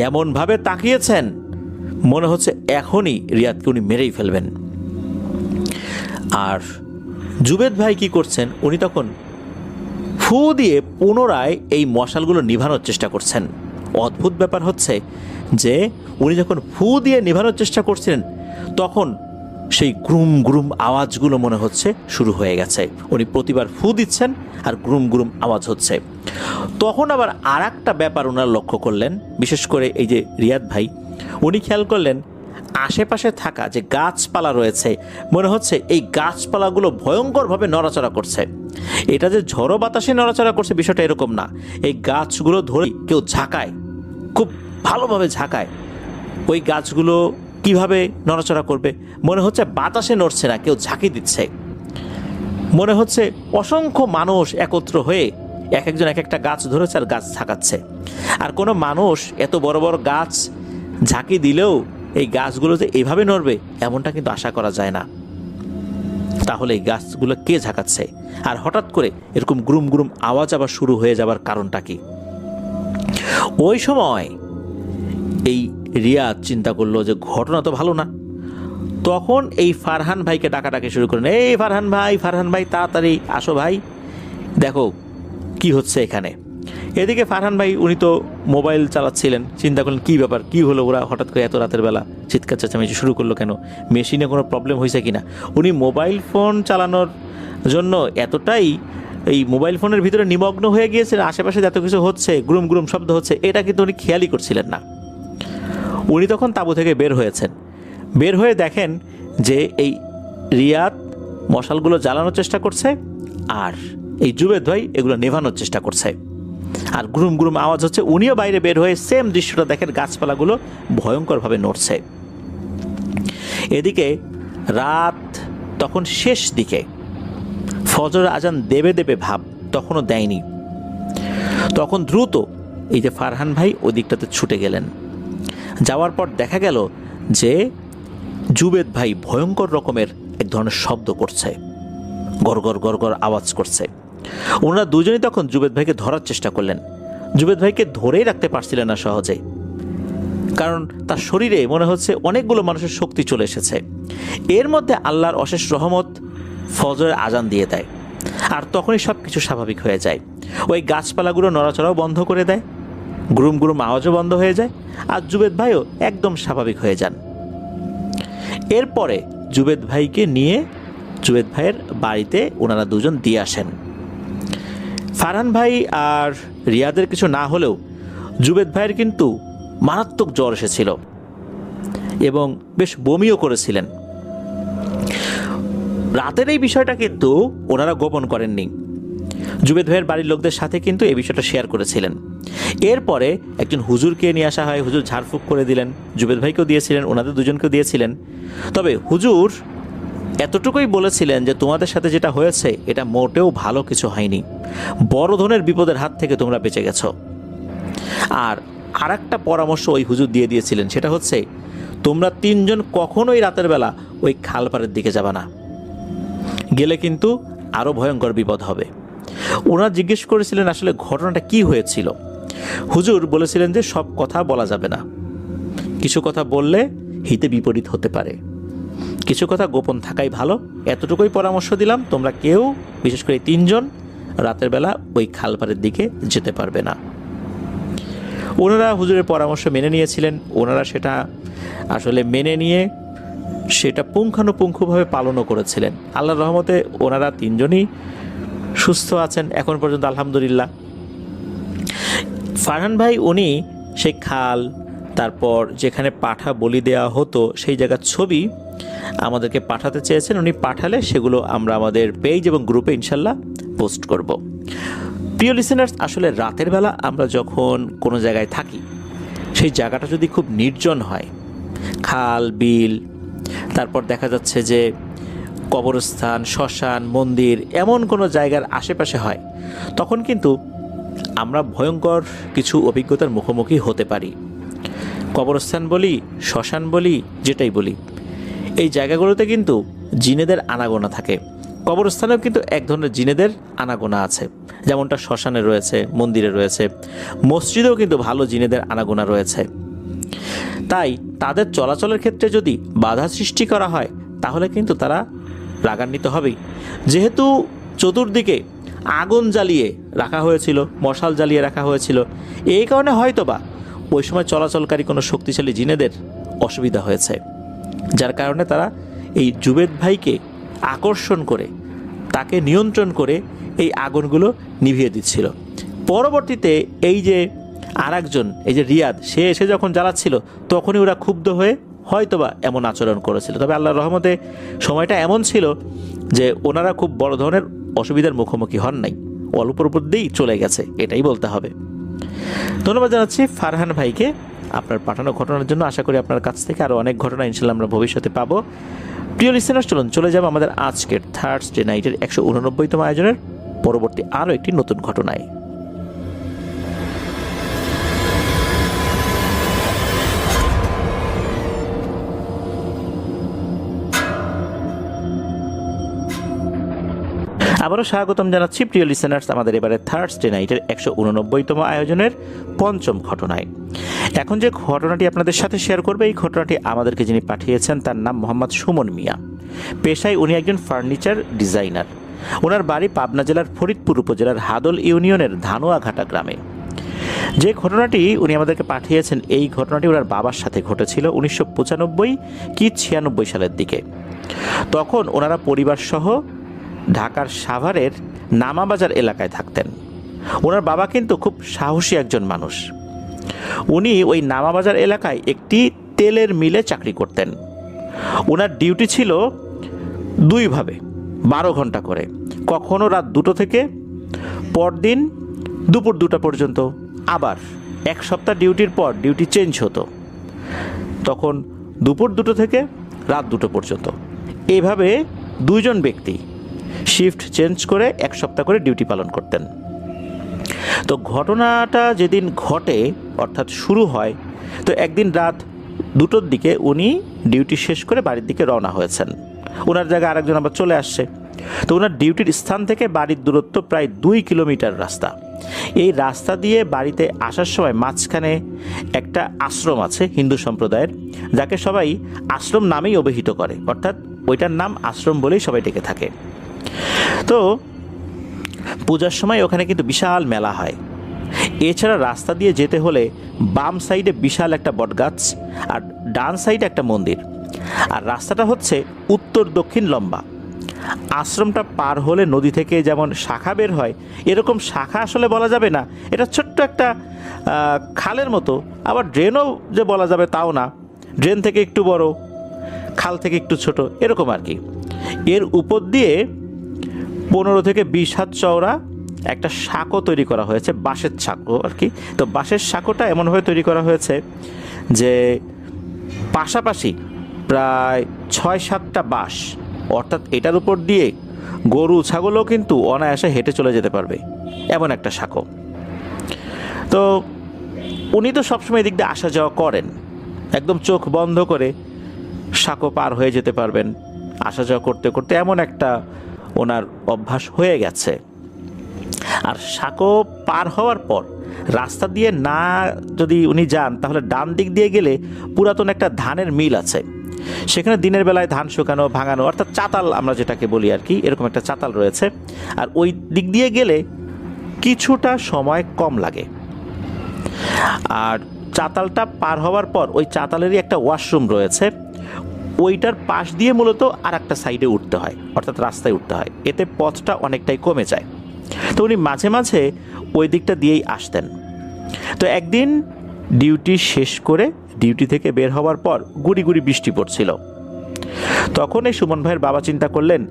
এমনভাবে তাকিয়েছেন মনে হচ্ছে এখনই রিয়াদকে উনি মেরেই ফেলবেন। আর জুবেদ ভাই কি করছেন, উনি তখন ফু দিয়ে পুনরায় এই মশালগুলো নিভানোর চেষ্টা করছেন। অদ্ভুত ব্যাপার হচ্ছে যে উনি যখন ফু দিয়ে নিভানোর চেষ্টা করছিলেন, তখন সেই গ্রুম গ্রুম আওয়াজগুলো মনে হচ্ছে শুরু হয়ে গেছে। উনি প্রতিবার ফু দিচ্ছেন আর গ্রুম গ্রুম আওয়াজ হচ্ছে। তখন আবার আর একটা ব্যাপার ওনারা লক্ষ্য করলেন, বিশেষ করে এই যে রিয়াদ ভাই, উনি খেয়াল করলেন আশেপাশে থাকা যে গাছপালা রয়েছে, মনে হচ্ছে এই গাছপালাগুলো ভয়ঙ্করভাবে নড়াচড়া করছে। এটা যে ঝড়ো বাতাসে নড়াচড়া করছে বিষয়টা এরকম না, এই গাছগুলো ধরে কেউ ঝাঁকায়, খুব ভালোভাবে ঝাঁকায়। ওই গাছগুলো কিভাবে নড়াচড়া করবে? মনে হচ্ছে বাতাসে নড়ছে না, কেউ ঝাঁকি দিচ্ছে। মনে হচ্ছে অসংখ্য মানুষ একত্র হয়ে এক একজন এক একটা গাছ ধরেছে আর গাছ ঝাঁকাচ্ছে। আর কোনো মানুষ এত বড় বড় গাছ ঝাঁকি দিলেও এই গাছগুলো যে এইভাবে নড়বে এমনটা কিন্তু আশা করা যায় না। তাহলে এই গাছগুলো কে ঝাঁকাচ্ছে? আর হঠাৎ করে এরকম গ্রুম গ্রুম আওয়াজ আবার শুরু হয়ে যাবার কারণটা কি? ওই সময় এই রিয়াদ চিন্তা করলো যে ঘটনা তো ভালো না। তখন এই ফারহান ভাইকে ডাকাডাকি শুরু করেন, এই ফারহান ভাই তাড়াতাড়ি আসো ভাই, দেখো কি হচ্ছে এখানে। এদিকে ফারহান ভাই উনি তো মোবাইল চালাচ্ছিলেন, চিন্তা করলেন কি ব্যাপার, কি হলো, ওরা হঠাৎ করে এত রাতের বেলা চিৎকার চেঁচামেচি শুরু করলো কেন, মেশিনে কোনো প্রবলেম হয়েছে কিনা। উনি মোবাইল ফোন চালানোর জন্য এতটাই এই মোবাইল ফোনের ভিতরে নিমগ্ন হয়ে গিয়েছিলেন, আশেপাশে যত কিছু হচ্ছে, গ্রুম গ্রুম শব্দ হচ্ছে, এটা কিন্তু উনি খেয়ালই করছিলেন না। উনি তখন তাঁবু থেকে বের হয়েছেন, বের হয়ে দেখেন যে এই রিয়াদ মশালগুলো জ্বালানোর চেষ্টা করছে আর এই জুবেদ ভাই এগুলো নেভানোর চেষ্টা করছে, আর গ্রুম গ্রুম আওয়াজ হচ্ছে। উনিও বাইরে বের হয়ে সেম দৃশ্যটা দেখেন, গাছপালাগুলো ভয়ঙ্করভাবে নড়ছে। এদিকে রাত তখন শেষ দিকে, ফজর আজান দেবে দেবে ভাব, তখনও দেয়নি। তখন দ্রুত এই যে ফারহান ভাই ওই দিকটাতে ছুটে গেলেন। যাওয়ার পর দেখা গেল যে জুবেদ ভাই ভয়ঙ্কর রকমের এক ধরনের শব্দ করছে, গড়গড় গড়গড় আওয়াজ করছে। ওনারা দুজনেই তখন জুবেদ ভাইকে ধরার চেষ্টা করলেন। জুবেদ ভাইকে ধরেই রাখতে পারছিলেন না সহজে, কারণ তার শরীরে মনে হচ্ছে অনেকগুলো মানুষের শক্তি চলে এসেছে। এর মধ্যে আল্লাহর অশেষ রহমত, ফজরের আজান দিয়ে দেয়, আর তখনই সব কিছু স্বাভাবিক হয়ে যায়। ওই গাছপালাগুলো নড়াচড়াও বন্ধ করে দেয়, গ্রুম গ্রুম আওয়াজও বন্ধ হয়ে যায়, আর জুবেদ ভাইও একদম স্বাভাবিক হয়ে যান। এরপরে জুবেদ ভাইকে নিয়ে জুবেদ ভাইয়ের বাড়িতে ওনারা দুজন দিয়ে আসেন। ফারহান ভাই আর রিয়াদের কিছু না হলেও জুবেদ ভাইয়ের কিন্তু মারাত্মক জ্বর এসেছিল। এবং বেশ বমিও করেছিলেন। রাতের এই বিষয়টা কিন্তু ওনারা গোপন করেননি, জুবেদ ভাইয়ের বাড়ির লোকদের সাথে কিন্তু এই বিষয়টা শেয়ার করেছিলেন। এরপরে একজন হুজুরকে নিয়ে আসা হয়, হুজুর ঝাড়ফুঁক করে দিলেন, জুবেদ ভাইকেও দিয়েছিলেন, ওনাদের দুজনকেও দিয়েছিলেন। তবে হুজুর এতটুকুই বলেছিলেন যে তোমাদের সাথে যেটা হয়েছে এটা মোটেও ভালো কিছু হয়নি, বড় ধরনের বিপদের হাত থেকে তোমরা বেঁচে গেছো। আর একটা পরামর্শ ওই হুজুর দিয়ে দিয়েছিলেন, সেটা হচ্ছে তোমরা তিনজন কখনোই রাতের বেলা ওই খালপাড়ের দিকে যাবা না, গেলে কিন্তু আরও ভয়ঙ্কর বিপদ হবে। ওনারা জিজ্ঞেস করেছিলেন আসলে ঘটনাটা কি হয়েছিল। হুজুর বলেছিলেন যে সব কথা বলা যাবে না, কিছু কথা বললে হিতে বিপরীত হতে পারে, কিছু কথা গোপন থাকাই ভালো, এতটুকুই পরামর্শ দিলাম, তোমরা কেউ বিশেষ করে তিনজন রাতের বেলা ওই খালপাড়ের দিকে যেতে পারবে না। ওনারা হুজুরের পরামর্শ মেনে নিয়েছিলেন। ওনারা সেটা আসলে মেনে নিয়ে সেটা পুঙ্খানুপুঙ্খভাবে পালনও করেছিলেন। আল্লাহর রহমতে ওনারা তিনজনই সুস্থ আছেন এখন পর্যন্ত, আলহামদুলিল্লাহ। ফারহান ভাই উনি সেই খাল, তারপর যেখানে পাঠা বলি দেওয়া হতো সেই জায়গার ছবি আমাদেরকে পাঠাতে চেয়েছেন। উনি পাঠালে সেগুলো আমরা আমাদের পেজ এবং গ্রুপে ইনশাল্লাহ পোস্ট করব। প্রিয় লিসেনার্স, আসলে রাতের বেলা আমরা যখন কোনো জায়গায় থাকি, সেই জায়গাটা যদি খুব নির্জন হয়, খাল বিল, তারপর দেখা যাচ্ছে যে কবরস্থান, শ্মশান, মন্দির এমন কোনো জায়গার আশেপাশে হয়, তখন কিন্তু আমরা ভয়ঙ্কর কিছু অভিজ্ঞতার মুখোমুখি হতে পারি। কবরস্থান বলি, শ্মশান বলি, যেটাই বলি, এই জায়গাগুলোতে কিন্তু জিনেদের আনাগোনা থাকে। কবরস্থানেও কিন্তু এক ধরনের জিনেদের আনাগোনা আছে, যেমনটা শ্মশানে রয়েছে, মন্দিরে রয়েছে, মসজিদেও কিন্তু ভালো জিনেদের আনাগোনা রয়েছে। তাই তাদের চলাচলের ক্ষেত্রে যদি বাধা সৃষ্টি করা হয় তাহলে কিন্তু তারা রাগান্বিত হবেই। যেহেতু চতুর্দিকে আগুন জ্বালিয়ে রাখা হয়েছিল, মশাল জ্বালিয়ে রাখা হয়েছিল, এই কারণে হয়তোবা ওই সময় চলাচলকারী কোনো শক্তিশালী জিনেদের অসুবিধা হয়েছে, যার কারণে তারা এই জুবেদ ভাইকে আকর্ষণ করে, তাকে নিয়ন্ত্রণ করে এই আগুনগুলো নিভিয়ে দিচ্ছিল। পরবর্তীতে এই যে আরেকজন, এই যে রিয়াদ, সে এসে যখন জ্বালাচ্ছিল তখনই ওরা ক্ষুব্ধ হয়ে হয়তোবা এমন আচরণ করেছিল। তবে আল্লাহর রহমতে সময়টা এমন ছিল যে ওনারা খুব বড় ধরনের অসুবিধার মুখোমুখি হন নাই, অল্পর উপর দিয়েই চলে গেছে, এটাই বলতে হবে। ধন্যবাদ জানাচ্ছি ফারহান ভাইকে আপনার পাঠানো ঘটনার জন্য। আশা করি আপনার কাছ থেকে আরও অনেক ঘটনা ইনশাল্লাহ আমরা ভবিষ্যতে পাবো। প্রিয় লিসেনার্স, চলে যাব আমাদের আজকের থার্সডে নাইটের 189তম আয়োজনের পরবর্তী আরও একটি নতুন ঘটনায়। আবারও স্বাগতম জানাচ্ছি প্রিয় লিসেনার্স আমাদের এবারে থার্সডে নাইটের 189তম আয়োজনের পঞ্চম ঘটনায়। এখন যে ঘটনাটি আপনাদের সাথে শেয়ার করবে, এই ঘটনাটি আমাদেরকে যিনি পাঠিয়েছেন তার নাম মোহাম্মদ সুমন মিয়া। পেশায় উনি একজন ফার্নিচার ডিজাইনার। ওনার বাড়ি পাবনা জেলার ফরিদপুর উপজেলার হাদল ইউনিয়নের ধানুয়াঘাটা গ্রামে। যে ঘটনাটি উনি আমাদেরকে পাঠিয়েছেন, এই ঘটনাটি ওনার বাবার সাথে ঘটেছিল 1995 কি 96 সালের দিকে। তখন ওনারা পরিবার সহ ঢাকার সাভারের নামাবাজার এলাকায় থাকতেন। ওনার বাবা কিন্তু খুব সাহসী একজন মানুষ। উনি ওই নামাবাজার এলাকায় একটি তেলের মিলে চাকরি করতেন। ওনার ডিউটি ছিল দুইভাবে, 12 ঘন্টা করে, কখনো রাত 2টো থেকে পরদিন দুপুর 2টা পর্যন্ত, আবার এক সপ্তাহ ডিউটির পর ডিউটি চেঞ্জ হতো, তখন দুপুর 2টো থেকে রাত 2টো পর্যন্ত। এইভাবে দুইজন ব্যক্তি শিফট চেঞ্জ করে এক সপ্তাহ করে ডিউটি পালন করতেন। তো ঘটনাটা যেদিন ঘটে, অর্থাৎ শুরু হয়, তো একদিন রাত 2টোর দিকে উনি ডিউটি শেষ করে বাড়ির দিকে রওনা হয়েছেন। ওনার জায়গায় আরেকজন আবার চলে আসছে। তো ওনার ডিউটির স্থান থেকে বাড়ির দূরত্ব প্রায় 2 কিলোমিটার রাস্তা। এই রাস্তা দিয়ে বাড়িতে আসার সময় মাঝখানে একটা আশ্রম আছে হিন্দু সম্প্রদায়ের, যাকে সবাই আশ্রম নামেই অভিহিত করে, অর্থাৎ ওইটার নাম আশ্রম বলেই সবাই ডেকে থাকে। তো পূজার সময় ওখানে কিন্তু বিশাল মেলা হয়। এছাড়া রাস্তা দিয়ে যেতে হলে বাম সাইডে বিশাল একটা বটগাছ আর ডান সাইডে একটা মন্দির, আর রাস্তাটা হচ্ছে উত্তর দক্ষিণ লম্বা। আশ্রমটা পার হলে নদী থেকে যেমন শাখা বের হয়, এরকম শাখা আসলে বলা যাবে না, এটা ছোট্ট একটা খালের মতো, আবার ড্রেনও যে বলা যাবে তাও না, ড্রেন থেকে একটু বড়, খাল থেকে একটু ছোট, এরকম আর কি। এর উপর দিয়ে 15 থেকে 20 হাত চওড়া একটা সাঁকো তৈরি করা হয়েছে, বাঁশের সাঁকো আর কি। তো বাঁশের সাঁকোটা এমনভাবে তৈরি করা হয়েছে যে পাশাপাশি প্রায় 6-7টা বাঁশ, অর্থাৎ এটার উপর দিয়ে গরু ছাগলও কিন্তু অনায়াসে হেঁটে চলে যেতে পারবে, এমন একটা সাঁকো। তো উনি তো সবসময় এদিক দিয়ে আসা যাওয়া করেন, একদম চোখ বন্ধ করে সাঁকো পার হয়ে যেতে পারবেন আসা যাওয়া করতে করতে, এমন একটা ওনার অভ্যাস হয়ে গেছে। আর সাঁকো পার হওয়ার পর রাস্তা দিয়ে না যদি উনি যান, তাহলে ডান দিক দিয়ে গেলে পুরাতন একটা ধানের মিল আছে, সেখানে দিনের বেলায় ধান শুকানো ভাঙানো, অর্থাৎ চাতাল আমরা যেটাকে বলি আর কি, এরকম একটা চাতাল রয়েছে। আর ওই দিক দিয়ে গেলে কিছুটা সময় কম লাগে। আর চাতালটা পার হওয়ার পর ওই চাতালেরই একটা ওয়াশরুম রয়েছে, ওইটার পাশ দিয়ে মূলত আর একটা সাইডে উঠতে হয়, অর্থাৎ রাস্তায় উঠতে হয়, এতে পথটা অনেকটাই কমে যায়। তো উনি মাঝে মাঝে ওই দিকটা দিয়েই আসতেন। তো একদিন ডিউটি শেষ করে ডিউটি থেকে বের হওয়ার পর গুড়ি গুড়ি বৃষ্টি পড়ছিল। তখন এই সুমন ভাইয়ের বাবা চিন্তা করলেন,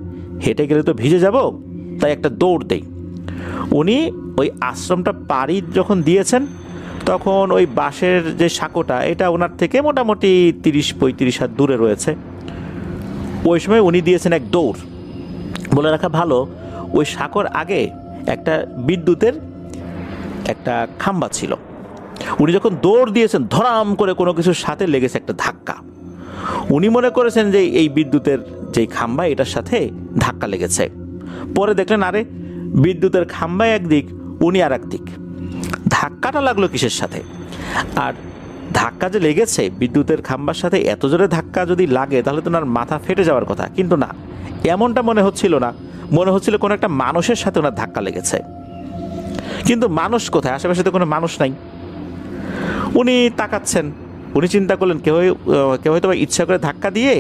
হেঁটে গেলে তো ভিজে যাব, তাই একটা দৌড় দেই। উনি ওই আশ্রমটা পাড়ি যখন দিয়েছেন, তখন ওই বাঁশের যে সাঁকোটা, এটা ওনার থেকে মোটামুটি 30-35 হাত দূরে রয়েছে। ওই সময় উনি দিয়েছেন এক দৌড়। বলে রাখা ভালো, ওই সাঁকোর আগে একটা বিদ্যুতের একটা খাম্বা ছিল। উনি যখন দৌড় দিয়েছেন, ধরাম করে কোনো কিছুর সাথে লেগেছে একটা ধাক্কা। উনি মনে করেছেন যে এই বিদ্যুতের যেই খাম্বা, এটার সাথে ধাক্কা লেগেছে। পরে দেখলেন আরে বিদ্যুতের খাম্বায় একদিক, উনি আর একদিক। ধাক্কাটা লাগলো কিসের সাথে? আর ধাক্কা যে লেগেছে বিদ্যুতের খাম্বার সাথে, এত জোরে ধাক্কা যদি লাগে তাহলে তো ওনার মাথা ফেটে যাওয়ার কথা, কিন্তু না, এমনটা মনে হচ্ছিল না। মনে হচ্ছিল কোনো একটা মানুষের সাথে ওনার ধাক্কা লেগেছে। কিন্তু মানুষ কোথায়? আশেপাশে তো কোনো মানুষ নাই। উনি তাকাচ্ছেন, উনি চিন্তা করলেন কেউ হয়তো ইচ্ছা করে ধাক্কা দিয়ে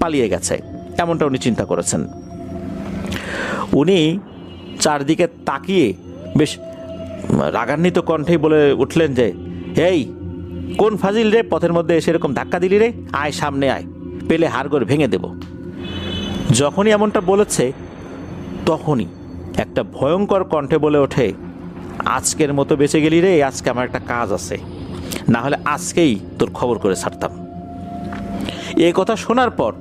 পালিয়ে গেছে, এমনটা উনি চিন্তা করেছেন। উনি চারদিকে তাকিয়ে বেশ রাগান্বিত কণ্ঠেই বলে উঠলেন যে, এই কোন ফাজিল রে, পথের মধ্যে এসে এরকম ধাক্কা দিলি রে, আয় সামনে আয়, পেলে হাড়গোড় ভেঙে দেব। যখনই এমনটা বলেছে, তখনই একটা ভয়ঙ্কর কণ্ঠে বলে ওঠে, আজকের মতো বেঁচে গেলি রে, আজকে আমার একটা কাজ আছে, না হলে আজকেই তোর খবর করে ছাড়তাম। এই কথা শোনার পর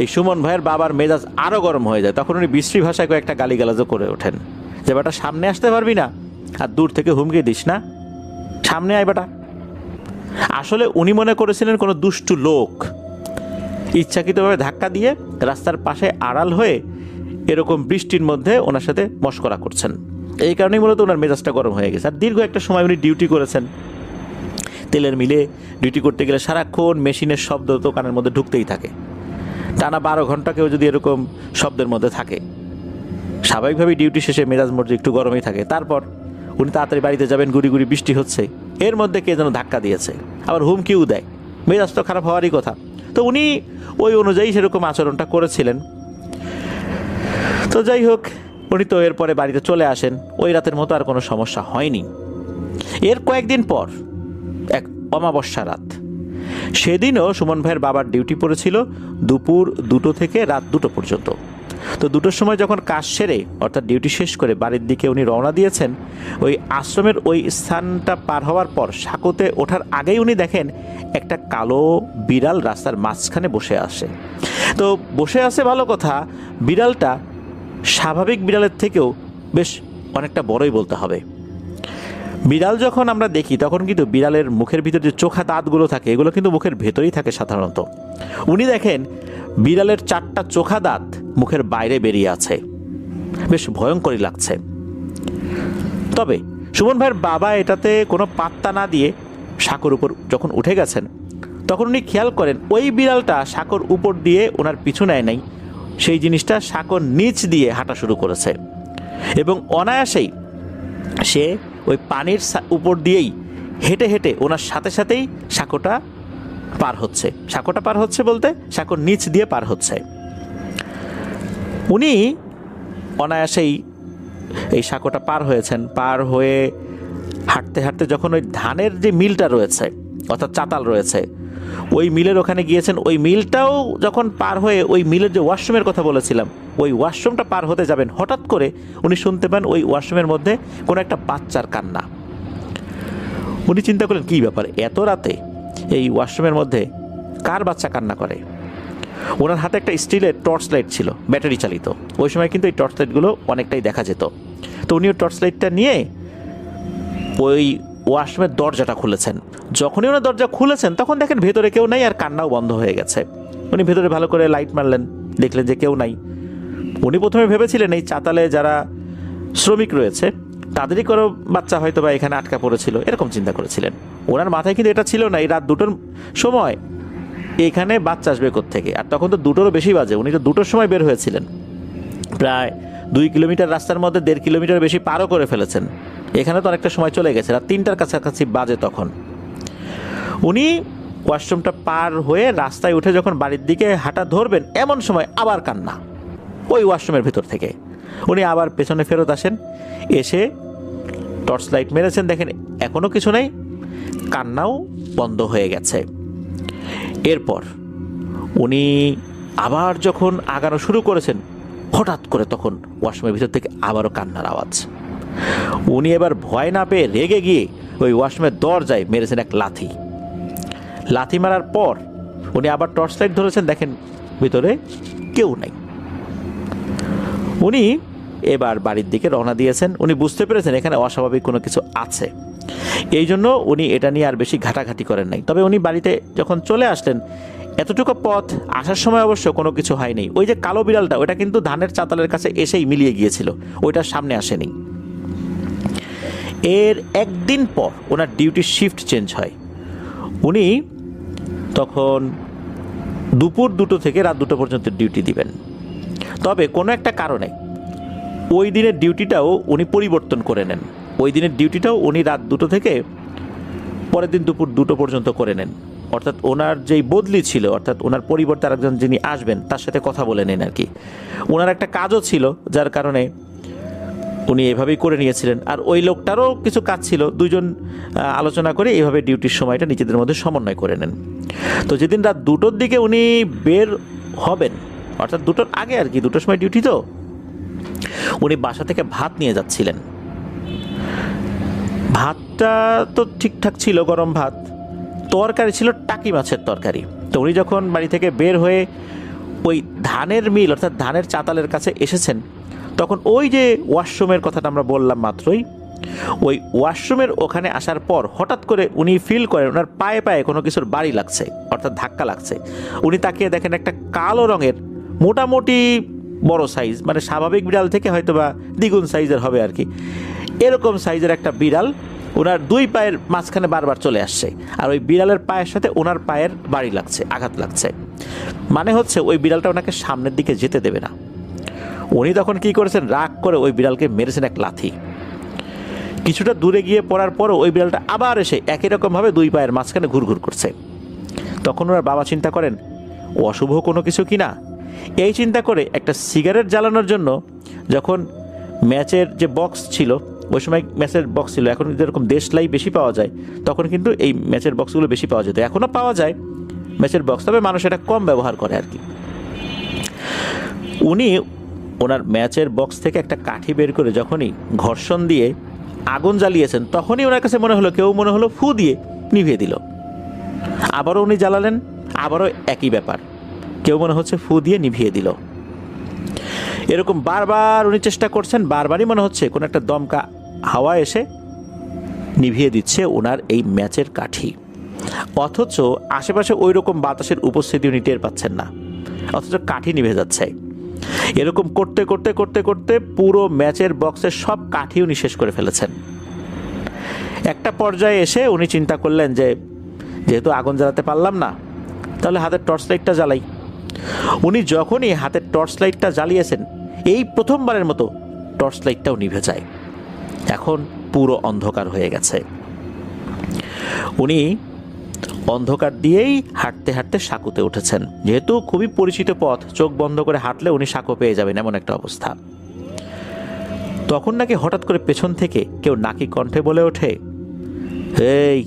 এই সুমন ভাইয়ের বাবার মেজাজ আরও গরম হয়ে যায়। তখন উনি বিশ্রী ভাষায় কয়েকটা গালিগালাজও করে ওঠেন যে, বেটা সামনে আসতে পারবি না, আর দূর থেকে হুমকি দিস না, সামনে আয় বেটা। আসলে উনি মনে করেছিলেন কোনো দুষ্টু লোক ইচ্ছাকৃতভাবে ধাক্কা দিয়ে রাস্তার পাশে আড়াল হয়ে এরকম বৃষ্টির মধ্যে ওনার সাথে মশকরা করছেন। এই কারণেই মূলত ওনার মেজাজটা গরম হয়ে গেছে। আর দীর্ঘ একটা সময় উনি ডিউটি করেছেন, তেলের মিলে ডিউটি করতে গেলে সারাক্ষণ মেশিনের শব্দ তো কানের মধ্যে ঢুকতেই থাকে। টানা 12 ঘন্টা কেউ যদি এরকম শব্দের মধ্যে থাকে, স্বাভাবিকভাবেই ডিউটি শেষে মেজাজ মর্জি একটু গরমই থাকে। তারপর উনি তাড়াতাড়ি বাড়িতে যাবেন, গুড়ি গুড়ি বৃষ্টি হচ্ছে, এর মধ্যে কে যেন ধাক্কা দিয়েছে, আবার হুমকিও দেয়, মেজাজ তো খারাপ হওয়ারই কথা। তো উনি ওই অনুযায়ী সেরকম আচরণটা করেছিলেন। তো যাই হোক, উনি তো এরপরে বাড়িতে চলে আসেন। ওই রাতের মতো আর কোনো সমস্যা হয়নি। এর কয়েকদিন পর এক অমাবস্যা রাত, সেদিনও সুমন ভাইয়ের বাবার ডিউটি পড়েছিল দুপুর 2টো থেকে রাত 2টো পর্যন্ত। তো 2টোর সময় যখন কাজ সেরে, অর্থাৎ ডিউটি শেষ করে বাড়ির দিকে উনি রওনা দিয়েছেন, ওই আশ্রমের ওই স্থানটা পার হওয়ার পর সাঁকোতে ওঠার আগেই উনি দেখেন একটা কালো বিড়াল রাস্তার মাঝখানে বসে আসে। তো বসে আছে ভালো কথা, বিড়ালটা স্বাভাবিক বিড়ালের থেকেও বেশ অনেকটা বড়ই বলতে হবে। বিড়াল যখন আমরা দেখি, তখন কিন্তু বিড়ালের মুখের ভিতর যে চোখা দাঁতগুলো থাকে, এগুলো কিন্তু মুখের ভেতরেই থাকে সাধারণত। উনি দেখেন বিড়ালের 4টা চোখা দাঁত মুখের বাইরে বেরিয়ে আছে, বেশ ভয়ঙ্করই লাগছে। তবে সুমন ভাইয়ের বাবা এটাতে কোনো পাত্তা না দিয়ে সাঁকোর উপর যখন উঠে গেছেন, তখন উনি খেয়াল করেন ওই বিড়ালটা সাঁকোর উপর দিয়ে ওনার পিছু নেয় নাই, সেই জিনিসটা সাঁকোর নিচ দিয়ে হাঁটা শুরু করেছে এবং অনায়াসেই সে ওই পানির উপর দিয়েই হেঁটে হেঁটে ওনার সাথে সাথেই সাঁকোটা পার হচ্ছে। সাঁকোটা পার হচ্ছে বলতে সাঁকোর নিচ দিয়ে পার হচ্ছে। উনি অনায়াসেই এই সাঁকোটা পার হয়েছেন। পার হয়ে হাঁটতে হাঁটতে যখন ওই ধানের যে মিলটা রয়েছে, অর্থাৎ চাতাল রয়েছে, ওই মিলের ওখানে গিয়েছেন। ওই মিলটাও যখন পার হয়ে ওই মিলের যে ওয়াশরুমের কথা বলেছিলাম, ওই ওয়াশরুমটা পার হতে যাবেন, হঠাৎ করে উনি শুনতে পান ওই ওয়াশরুমের মধ্যে কোনো একটা বাচ্চার কান্না। উনি চিন্তা করলেন কী ব্যাপার, এত রাতে এই ওয়াশরুমের মধ্যে কার বাচ্চা কান্না করে। ওনার হাতে একটা স্টিলের টর্চ লাইট ছিল, ব্যাটারি চালিত। ওই সময় কিন্তু এই টর্চ লাইটগুলো অনেকটাই দেখা যেত। তো উনিও টর্চ লাইটটা নিয়ে ওই ওয়াশরুমের দরজাটা খুলেছেন। যখনই ওনার দরজা খুলেছেন তখন দেখেন ভেতরে কেউ নাই, আর কান্নাও বন্ধ হয়ে গেছে। উনি ভেতরে ভালো করে লাইট মারলেন, দেখলেন যে কেউ নাই। উনি প্রথমে ভেবেছিলেন এই চাতালে যারা শ্রমিক রয়েছে তাদেরই কোনো বাচ্চা হয়তো বা এখানে আটকা পড়েছিল, এরকম চিন্তা করেছিলেন। ওনার মাথায় কিন্তু এটা ছিল না এই রাত 2টোর সময় এখানে বাচ্চা আসবে কোত্থেকে। আর তখন তো 2টোরও বেশি বাজে, উনি তো 2টোর সময় বের হয়েছিলেন। প্রায় 2 কিলোমিটার রাস্তার মধ্যে 1.5 কিলোমিটার বেশি পারও করে ফেলেছেন। এখানে তো অনেকটা সময় চলে গেছে, রাত 3টার কাছাকাছি বাজে তখন। উনি ওয়াশরুমটা পার হয়ে রাস্তায় উঠে যখন বাড়ির দিকে হাঁটা ধরবেন, এমন সময় আবার কান্না ওই ওয়াশরুমের ভেতর থেকে। উনি আবার পেছনে ফেরত আসেন, এসে টর্চ লাইট মেরেছেন, দেখেন এখনও কিছু নেই, কান্নাও বন্ধ হয়ে গেছে। এরপর উনি আবার যখন আগানো শুরু করেছেন, হঠাৎ করে তখন ওয়াশরুমের ভিতর থেকে আবারও কান্নার আওয়াজ। উনি এবার ভয় না পেয়ে রেগে গিয়ে ওই ওয়াশরুমের দরজায় মেরেছেন এক লাথি। লাথি মারার পর উনি আবার টর্চ লাইট ধরেছেন, দেখেন ভিতরে কেউ নাই। উনি এবার বাড়ির দিকে রওনা দিয়েছেন। উনি বুঝতে পেরেছেন এখানে অস্বাভাবিক কোনো কিছু আছে, এই জন্য উনি এটা নিয়ে আর বেশি ঘাটাঘাটি করেন নাই। তবে উনি বাড়িতে যখন চলে আসলেন, এতটুকু পথ আসার সময় অবশ্য কোনো কিছু হয়নি। ওই যে কালো বিড়ালটা, ওটা কিন্তু ধানের চাতালের কাছে এসেই মিলিয়ে গিয়েছিল, ওইটার সামনে আসেনি। এর একদিন পর ওনার ডিউটির শিফট চেঞ্জ হয়। উনি তখন দুপুর 2টো থেকে রাত 2টো পর্যন্ত ডিউটি দিবেন। তবে কোনো একটা কারণে ওই দিনের ডিউটিটাও উনি পরিবর্তন করে নেন। ওই দিনের ডিউটিটাও উনি রাত 2টো থেকে পরের দিন দুপুর 2টো পর্যন্ত করে নেন। অর্থাৎ ওনার যেই বদলি ছিল, অর্থাৎ ওনার পরিবর্তে আরেকজন যিনি আসবেন তার সাথে কথা বলে নেন আর কি। ওনার একটা কাজও ছিল, যার কারণে উনি এভাবেই করে নিয়েছিলেন। আর ওই লোকটারও কিছু কাজ ছিল, দুজন আলোচনা করে এইভাবে ডিউটির সময়টা নিজেদের মধ্যে সমন্বয় করে নেন। তো যেদিন রাত 2টোর দিকে উনি বের হবেন, অর্থাৎ 2টোর আগে আর কি, 2টোর সময় ডিউটি, তো উনি বাসা থেকে ভাত নিয়ে যাচ্ছিলেন। ভাতটা তো ঠিকঠাক ছিল, গরম ভাত। তরকারি ছিল টাকি মাছের তরকারি। তো উনি যখন বাড়ি থেকে বের হয়ে ওই ধানের মিল অর্থাৎ ধানের চাতালের কাছে এসেছেন, তখন ওই যে ওয়াশরুমের কথাটা আমরা বললাম মাত্রই, ওই ওয়াশরুমের ওখানে আসার পর হঠাৎ করে উনি ফিল করেন ওনার পায়ে পায়ে কোনো কিছুর বাড়ি লাগছে, অর্থাৎ ধাক্কা লাগছে। উনি তাকিয়ে দেখেন একটা কালো রঙের মোটামুটি বড় সাইজ, মানে স্বাভাবিক বিড়াল থেকে হয়তো বা দ্বিগুণ সাইজের হবে আর কি, এরকম সাইজের একটা বিড়াল ওনার 2 পায়ের মাঝখানে বারবার চলে আসছে। আর ওই বিড়ালের পায়ের সাথে ওনার পায়ের বাড়ি লাগছে, আঘাত লাগছে। মানে হচ্ছে ওই বিড়ালটা ওনাকে সামনের দিকে যেতে দেবে না। উনি তখন কি করেছেন, রাগ করে ওই বিড়ালকে মেরেছেন এক লাথি। কিছুটা দূরে গিয়ে পড়ার পরও ওই বিড়ালটা আবার এসে একই রকমভাবে 2 পায়ের মাঝখানে ঘুরঘুর করছে। তখন ওনার বাবা চিন্তা করেন অশুভ কোনো কিছু কিনা। এই চিন্তা করে একটা সিগারেট জ্বালানোর জন্য যখন ম্যাচের যে বক্স ছিল, ওই সময় ম্যাচের বক্স ছিল, এখন যেরকম দেশলাই বেশি পাওয়া যায়, তখন কিন্তু এই ম্যাচের বক্সগুলো বেশি পাওয়া যেত। এখনও পাওয়া যায় ম্যাচের বক্স, তবে মানুষ এটা কম ব্যবহার করে আর কি। উনি ওনার ম্যাচের বক্স থেকে একটা কাঠি বের করে যখনই ঘর্ষণ দিয়ে আগুন জ্বালিয়েছেন, তখনই ওনার কাছে মনে হলো কেউ মনে হলো ফু দিয়ে নিভিয়ে দিল। আবারও উনি জ্বালালেন, আবারও একই ব্যাপার, কেউ মনে হচ্ছে ফু দিয়ে নিভিয়ে দিল। এরকম বারবার উনি চেষ্টা করছেন, বারবারই মনে হচ্ছে কোনো একটা দমকা হাওয়া এসে নিভিয়ে দিচ্ছে ওনার এই ম্যাচের কাঠি। অথচ আশেপাশে ওই রকম বাতাসের উপস্থিতি উনি টের পাচ্ছেন না, অথচ কাঠি নিভে যাচ্ছে। এরকম করতে করতে করতে করতে পুরো ম্যাচের বক্সের সব কাঠি উনি শেষ করে ফেলেছেন। একটা পর্যায়ে এসে উনি চিন্তা করলেন যে যেহেতু আগুন জ্বালাতে পারলাম না, তাহলে হাতের টর্চ লাইটটা জ্বালাই। উনি যখনই হাতের টর্চ লাইটটা জ্বালিয়েছেন, এই প্রথমবারের মতো টর্চ লাইটটাও নিভে যায়। এখন পুরো অন্ধকার হয়ে গেছে। উনি অন্ধকার দিয়েই হাঁটতে হাঁটতে সাঁকুতে উঠেছেন। যেহেতু খুবই পরিচিত পথ, চোখ বন্ধ করে হাঁটলে উনি সাঁকো পেয়ে যাবেন, এমন একটা অবস্থা। তখন নাকি হঠাৎ করে পেছন থেকে কেউ নাকি কণ্ঠে বলে ওঠে, এই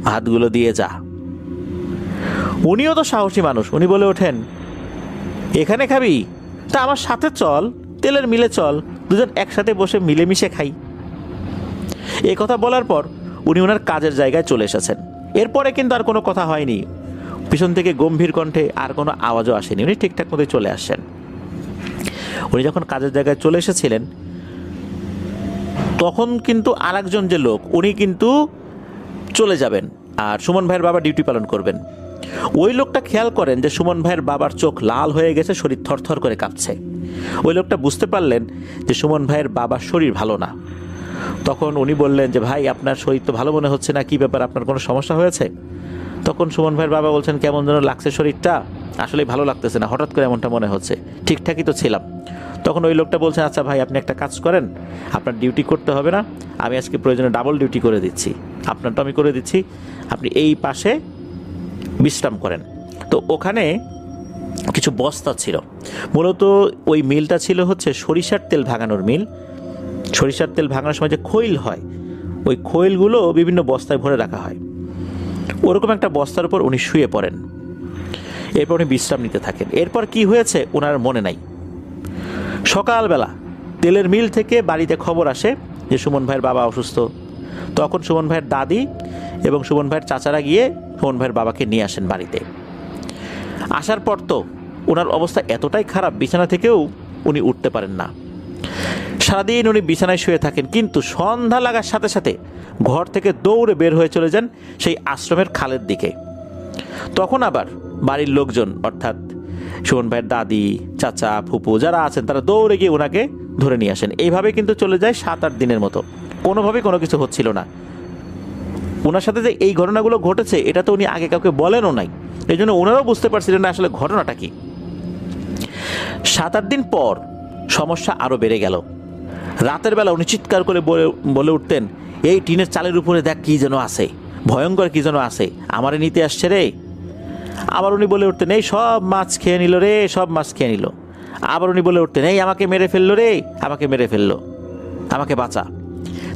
ভাতগুলো দিয়ে যা। উনিও তো সাহসী মানুষ, উনি বলে ওঠেন, এখানে খাবি? তা আমার সাথে চল, তেলের মিলে চল, দুজন একসাথে বসে মিলেমিশে খাই। এই কথা বলার পর উনি ওনার কাজের জায়গায় চলে এসেছেন। এরপরে কিন্তু আর কোনো কথা হয়নি, পিছন থেকে গম্ভীর কণ্ঠে আর কোনো আওয়াজও আসেনি, উনি ঠিকঠাক মতোই চলে আসছেন। উনি যখন কাজের জায়গায় চলে এসেছিলেন তখন কিন্তু আরেকজন যে লোক উনি কিন্তু চলে যাবেন আর সুমন ভাইয়ের বাবা ডিউটি পালন করবেন। ওই লোকটা খেয়াল করেন যে সুমন ভাইয়ের বাবার চোখ লাল হয়ে গেছে, শরীর থরথর করে কাঁপছে। ওই লোকটা বুঝতে পারলেন যে সুমন ভাইয়ের বাবার শরীর ভালো না। তখন উনি বললেন যে ভাই, আপনার শরীর তো ভালো মনে হচ্ছে না, কি ব্যাপার, আপনার কোনো সমস্যা হয়েছে? তখন সুমন ভাইয়ের বাবা বলছেন, কেমন যেন লাগছে শরীরটা, আসলে ভালো লাগতেছে না, হঠাৎ করে এমনটা মনে হচ্ছে, ঠিকঠাকই তো ছিলাম। তখন ওই লোকটা বলছেন, আচ্ছা ভাই, আপনি একটা কাজ করেন, আপনার ডিউটি করতে হবে না, আমি আজকে প্রয়োজনে ডাবল ডিউটি করে দিচ্ছি, আপনারটা আমি করে দিচ্ছি, আপনি এই পাশে বিশ্রাম করেন। তো ওখানে কিছু বস্তা ছিল, মূলত ওই মিলটা ছিল হচ্ছে সরিষার তেল ভাঙানোর মিল। সরিষার তেল ভাঙানোর সময় যে খৈল হয়, ওই খৈলগুলো বিভিন্ন বস্তায় ভরে রাখা হয়। ওরকম একটা বস্তার উপর উনি শুয়ে পড়েন, এরপর উনি বিশ্রাম নিতে থাকেন। এরপর কি হয়েছে ওনার মনে নাই। সকালবেলা তেলের মিল থেকে বাড়িতে খবর আসে যে সুমন ভাইয়ের বাবা অসুস্থ। তখন সুমন ভাইয়ের দাদি এবং সুমন ভাইয়ের চাচারা গিয়ে সুমন ভাইয়ের বাবাকে নিয়ে আসেন বাড়িতে। আসার পর তো ওনার অবস্থা এতটাই খারাপ, বিছানা থেকেও উনি উঠতে পারেন না। সারাদিন উনি বিছানায় শুয়ে থাকেন, কিন্তু সন্ধ্যা লাগার সাথে সাথে ঘর থেকে দৌড়ে বের হয়ে চলে যান সেই আশ্রমের খালের দিকে। তখন আবার বাড়ির লোকজন, অর্থাৎ সুমন ভাইয়ের দাদি, চাচা, ফুপু যারা আছেন, তারা দৌড়ে গিয়ে ওনাকে ধরে নিয়ে আসেন। এইভাবে কিন্তু চলে যায় 7-8 দিনের মতো, কোনোভাবেই কোনো কিছু হচ্ছিল না। ওনার সাথে যে এই ঘটনাগুলো ঘটেছে এটা তো উনি আগে কাউকে বলেনও নাই, এই জন্য ওনারাও বুঝতে পারছিলেন না আসলে ঘটনাটা কি। 7-8 দিন পর সমস্যা আরও বেড়ে গেল। রাতের বেলা উনি চিৎকার করে বলে উঠতেন, এই টিনের চালের উপরে দেখ কি যেন আছে, ভয়ঙ্কর কি যেন আছে, আমারে নিতে আসছে রে। আবার উনি বলে উঠতেন, এই সব মাছ খেয়ে নিল রে, সব মাছ খেয়ে নিল। আবার উনি বলে উঠতেন, এই আমাকে মেরে ফেললো রে, আমাকে মেরে ফেললো, আমাকে বাঁচা।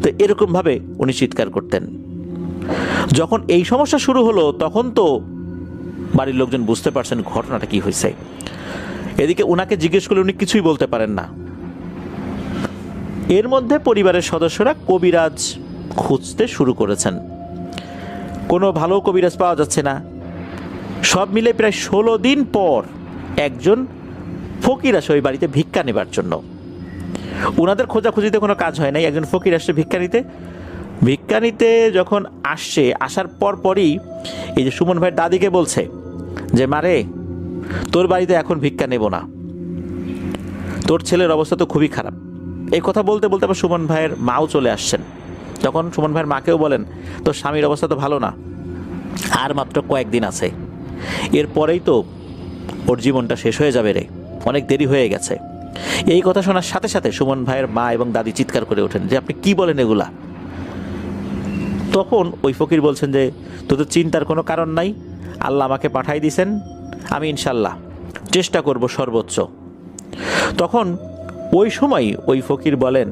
তো এরকমভাবে উনি চিৎকার করতেন। যখন এই সমস্যা শুরু হলো তখন তো বাড়ির লোকজন বুঝতে পারছেন ঘটনাটা কি হয়েছে। এদিকে উনাকে জিজ্ঞেস করলে উনি কিছুই বলতে পারেন না। এর মধ্যে পরিবারের সদস্যরা কবিরাজ খুঁজতে শুরু করেছেন, কোনো ভালো কবিরাজ পাওয়া যাচ্ছে না। সব মিলে প্রায় 16 দিন পর একজন ফকির আসে ওই বাড়িতে ভিক্ষা নেবার জন্য। ওনাদের খোঁজাখুঁজিতে কোনো কাজ হয় নাই, একজন ফকির আসছে ভিক্ষা নিতে। ভিক্ষা নিতে যখন আসছে, আসার পরই এই যে সুমন ভাইয়ের দাদিকে বলছে যে, মারে, তোর বাড়িতে এখন ভিক্ষা নেব না, তোর ছেলের অবস্থা তো খুবই খারাপ। এই কথা বলতে বলতে আবার সুমন ভাইয়ের মাও চলে আসছেন। তখন সুমন ভাইয়ের মাকেও বলেন, তোর স্বামীর অবস্থা তো ভালো না, আর মাত্র কয়েকদিন আছে, এরপরেই তো ওর জীবনটা শেষ হয়ে যাবে রে, অনেক দেরি হয়ে গেছে। এই কথা শোনার সাথে সাথে সুমন ভাইয়ের মা এবং দাদি চিৎকার করে ওঠেন যে, আপনি কি বলেন এগুলা? তখন ওই ফকির বলছেন যে, তোদের চিন্তার কোনো কারণ নাই, আল্লাহ আমাকে পাঠাই দিয়েছেন, আমি ইনশাল্লাহ চেষ্টা করব সর্বোচ্চ। তখন ওই সময় ওই ফকির বলেন,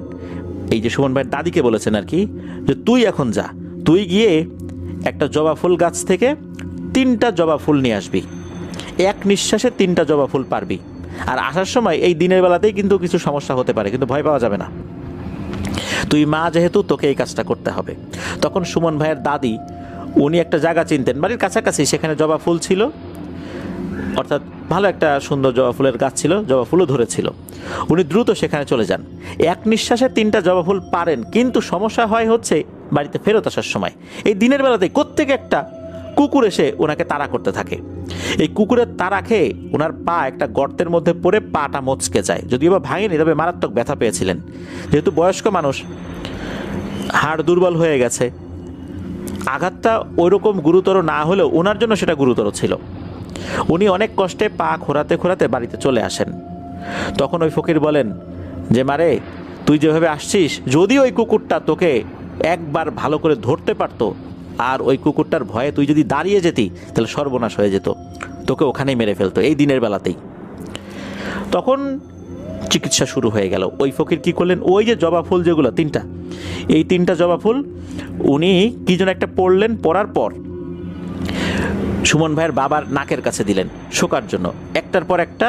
এই যে সুমন ভাইয়ের দাদিকে বলেছেন আর কি, যে তুই এখন যা, তুই গিয়ে একটা জবা ফুল গাছ থেকে 3টা জবা ফুল নিয়ে আসবি, এক নিঃশ্বাসে 3টা জবা ফুল পারবি। আর আসার সময় এই দিনের বেলাতেই কিন্তু কিছু সমস্যা হতে পারে, কিন্তু ভয় পাওয়া যাবে না, তুই মা যেহেতু, তোকে এই কাজটা করতে হবে। তখন সুমন ভাইয়ের দাদি, উনি একটা জায়গা চিনতেন বাড়ির কাছাকাছি, সেখানে জবা ফুল ছিল, অর্থাৎ ভালো একটা সুন্দর জবা ফুলের গাছ ছিল, জবা ফুলও ধরেছিল। উনি দ্রুত সেখানে চলে যান, এক নিঃশ্বাসে 3টা জবা ফুল পারেন। কিন্তু সমস্যা হয় হচ্ছে বাড়িতে ফেরত আসার সময় এই দিনের বেলাতে কোত্থেকে একটা কুকুর এসে ওনাকে তাড়া করতে থাকে। এই কুকুরের তাড়া খেয়ে ওনার পা একটা গর্তের মধ্যে পড়ে পাটা মচকে যায়, যদিও বা ভাঙেনি, তবে মারাত্মক ব্যথা পেয়েছিলেন। যেহেতু বয়স্ক মানুষ, হাড় দুর্বল হয়ে গেছে, আঘাতটা ওইরকম গুরুতর না হলেও ওনার জন্য সেটা গুরুতর ছিল। উনি অনেক কষ্টে পা খোরাতে খোরাতে বাড়িতে চলে আসেন। তখন ওই ফকির বলেন যে, মারে, তুই যেভাবে আসছিস, যদি ওই কুকুরটা তোকে একবার ভালো করে ধরতে পারতো আর ওই কুকুরটার ভয়ে তুই যদি দাঁড়িয়ে যেতি, তাহলে সর্বনাশ হয়ে যেত, তোকে ওখানেই মেরে ফেলতো এই দিনের বেলাতেই। তখন চিকিৎসা শুরু হয়ে গেল। ওই ফকির কি করলেন, ওই যে জবা ফুল যেগুলো 3টা, এই 3টা জবা ফুল উনি কি যেন একটা পড়লেন, পড়ার পর সুমন ভাইয়ের বাবার নাকের কাছে দিলেন শোকার জন্য। একটার পর একটা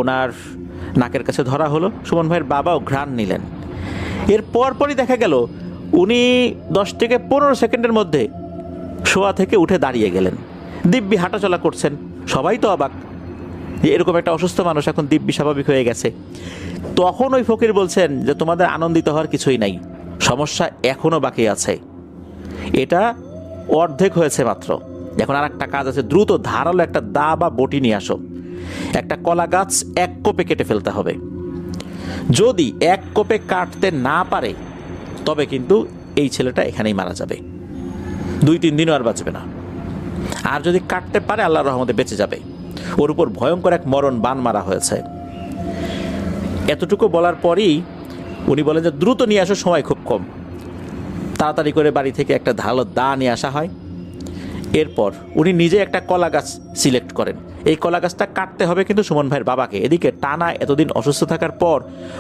ওনার নাকের কাছে ধরা হলো। সুমন ভাইয়ের বাবাও ঘ্রাণ নিলেন। এর পরপরই দেখা গেল উনি 10 থেকে 15 সেকেন্ডের মধ্যে শোয়া থেকে উঠে দাঁড়িয়ে গেলেন, দিব্যি হাঁটাচলা করছেন। সবাই তো অবাক যে এরকম একটা অসুস্থ মানুষ এখন দিব্যি স্বাভাবিক হয়ে গেছে। তখন ওই ফকির বলছেন যে তোমাদের আনন্দিত হওয়ার কিছুই নাই, সমস্যা এখনও বাকি আছে, এটা অর্ধেক হয়েছে মাত্র। এখন আর একটা কাজ আছে, দ্রুত ধারালো একটা দা বা বটি নিয়ে আসো, একটা কলা গাছ 1 কোপে কেটে ফেলতে হবে। যদি 1 কোপে কাটতে না পারে তবে কিন্তু এই ছেলেটা এখানেই মারা যাবে, 2-3 দিনও আর বাঁচবে না। আর যদি কাটতে পারে আল্লাহর রহমতে বেঁচে যাবে। ওর উপর ভয়ঙ্কর এক মরণ বান মারা হয়েছে। এতটুকু বলার পরই উনি বলেন যে দ্রুত নিয়ে আসো, সময় খুব কম। তাড়াতাড়ি করে বাড়ি থেকে একটা ধারালো দা নিয়ে আসা হয়। এরপর উনি নিজে একটা কলা গাছ সিলেক্ট করেন। এই কলা গাছটা কাটতে হবে কিন্তু সুমন ভাইয়ের বাবাকে। এদিকে টানা এতদিন অসুস্থ থাকার পর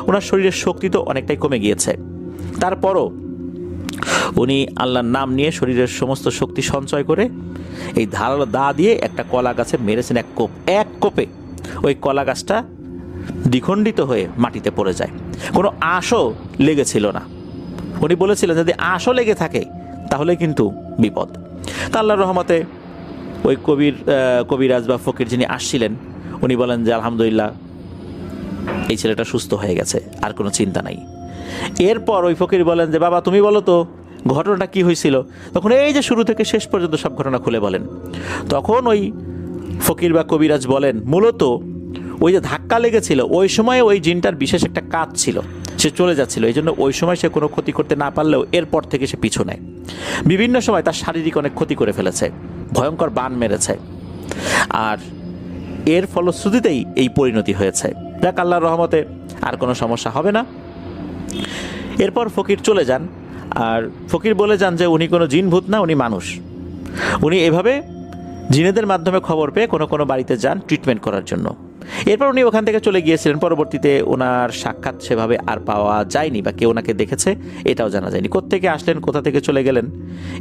ওনার শরীরের শক্তি তো অনেকটাই কমে গিয়েছে। তারপরও উনি আল্লাহর নাম নিয়ে শরীরের সমস্ত শক্তি সঞ্চয় করে এই ধারালো দা দিয়ে একটা কলা গাছে মেরেছেন 1 কোপ। 1 কোপে ওই কলা গাছটা দ্বিখণ্ডিত হয়ে মাটিতে পড়ে যায়। কোনো আঁশও লেগেছিল না। উনি বলেছিলেন যদি আঁশও লেগে থাকে তাহলে কিন্তু বিপদ। তা আল্লাহর রহমতে ওই কবিরাজ বা ফকির যিনি আসছিলেন উনি বলেন যে আলহামদুলিল্লাহ এই ছেলেটা সুস্থ হয়ে গেছে, আর কোনো চিন্তা নাই। এরপর ওই ফকির বলেন যে বাবা তুমি বলো তো ঘটনাটা কি হয়েছিল। তখন এই যে শুরু থেকে শেষ পর্যন্ত সব ঘটনা খুলে বলেন। তখন ওই ফকির বা কবিরাজ বলেন মূলত ওই যে ধাক্কা লেগেছিল ওই সময় ওই জিনটার বিশেষ একটা কাজ ছিল, সে চলে যাচ্ছিল। এই জন্য ওই সময় সে কোনো ক্ষতি করতে না পারলেও এরপর থেকে সে পিছু নেয়। বিভিন্ন সময় তার শারীরিক অনেক ক্ষতি করে ফেলেছে, ভয়ঙ্কর বান মেরেছে, আর এর ফলশ্রুতিতেই এই পরিণতি হয়েছে। যাক আল্লাহর রহমতে আর কোনো সমস্যা হবে না। এরপর ফকির চলে যান। আর ফকির বলে যান যে উনি কোনো জিন ভূত না, উনি মানুষ। উনি এভাবে জিনেদের মাধ্যমে খবর পেয়ে কোনো কোনো বাড়িতে যান ট্রিটমেন্ট করার জন্য। এরপর উনি ওখান থেকে চলে গিয়েছিলেন। পরবর্তীতে ওনার সাক্ষাৎ সেভাবে আর পাওয়া যায়নি, বা কেউ ওনাকে দেখেছে এটাও জানা যায়নি। কোত্থেকে আসলেন, কোথা থেকে চলে গেলেন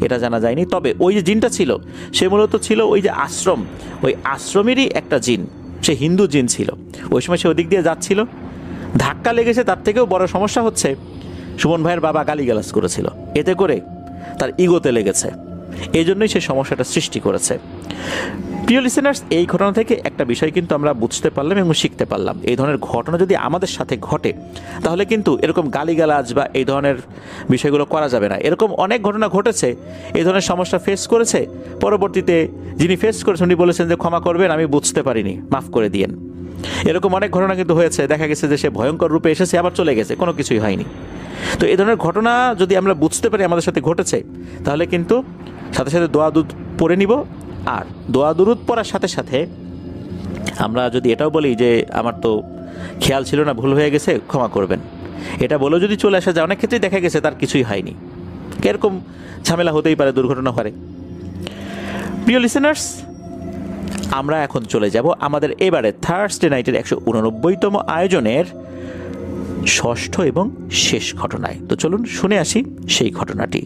এটা জানা যায়নি। তবে ওই যে জিনটা ছিল সে মূলত ছিল ওই যে আশ্রম, ওই আশ্রমেরই একটা জিন। সে হিন্দু জিন ছিল। ওই সময় সে ওদিক দিয়ে যাচ্ছিল, ধাক্কা লেগেছে। তার থেকেও বড় সমস্যা হচ্ছে সুমন ভাইয়ের বাবা গালিগালাজ করেছিল, এতে করে তার ইগোতে লেগেছে। এই জন্যই সে সমস্যাটা সৃষ্টি করেছে। প্রিয় লিসেনার্স, এই ঘটনা থেকে একটা বিষয় কিন্তু আমরা বুঝতে পারলাম এবং শিখতে পারলাম। এই ধরনের ঘটনা যদি আমাদের সাথে ঘটে তাহলে কিন্তু এরকম গালিগালাজ বা এই ধরনের বিষয়গুলো করা যাবে না। এরকম অনেক ঘটনা ঘটেছে, এই ধরনের সমস্যা ফেস করেছে। পরবর্তীতে যিনি ফেস করেছেন উনি বলেছেন যে ক্ষমা করবেন, আমি বুঝতে পারিনি, মাফ করে দিয়েন। এরকম অনেক ঘটনা কিন্তু হয়েছে। দেখা গেছে যে সে ভয়ঙ্কর রূপে এসেছে আবার চলে গেছে, কোনো কিছুই হয়নি। তো এই ধরনের ঘটনা যদি আমরা বুঝতে পারি আমাদের সাথে ঘটেছে, তাহলে কিন্তু সাথে সাথে দোয়া দুরূদ পড়ে নিব। আর দোয়া দুরূদ পড়ার সাথে সাথে আমরা যদি এটাও বলি যে আমার তো খেয়াল ছিল না, ভুল হয়ে গেছে, ক্ষমা করবেন, এটা বলেও যদি চলে আসা যায়, অনেক ক্ষেত্রেই দেখা গেছে তার কিছুই হয়নি। এরকম ঝামেলা হতেই পারে, দুর্ঘটনা হয়। প্রিয় লিসেনার্স, আমরা এখন চলে যাব আমাদের এবারে থার্সডে নাইটের 189তম আয়োজনের ষষ্ঠ এবং শেষ ঘটনায়। তো চলুন শুনে আসি সেই ঘটনাটি।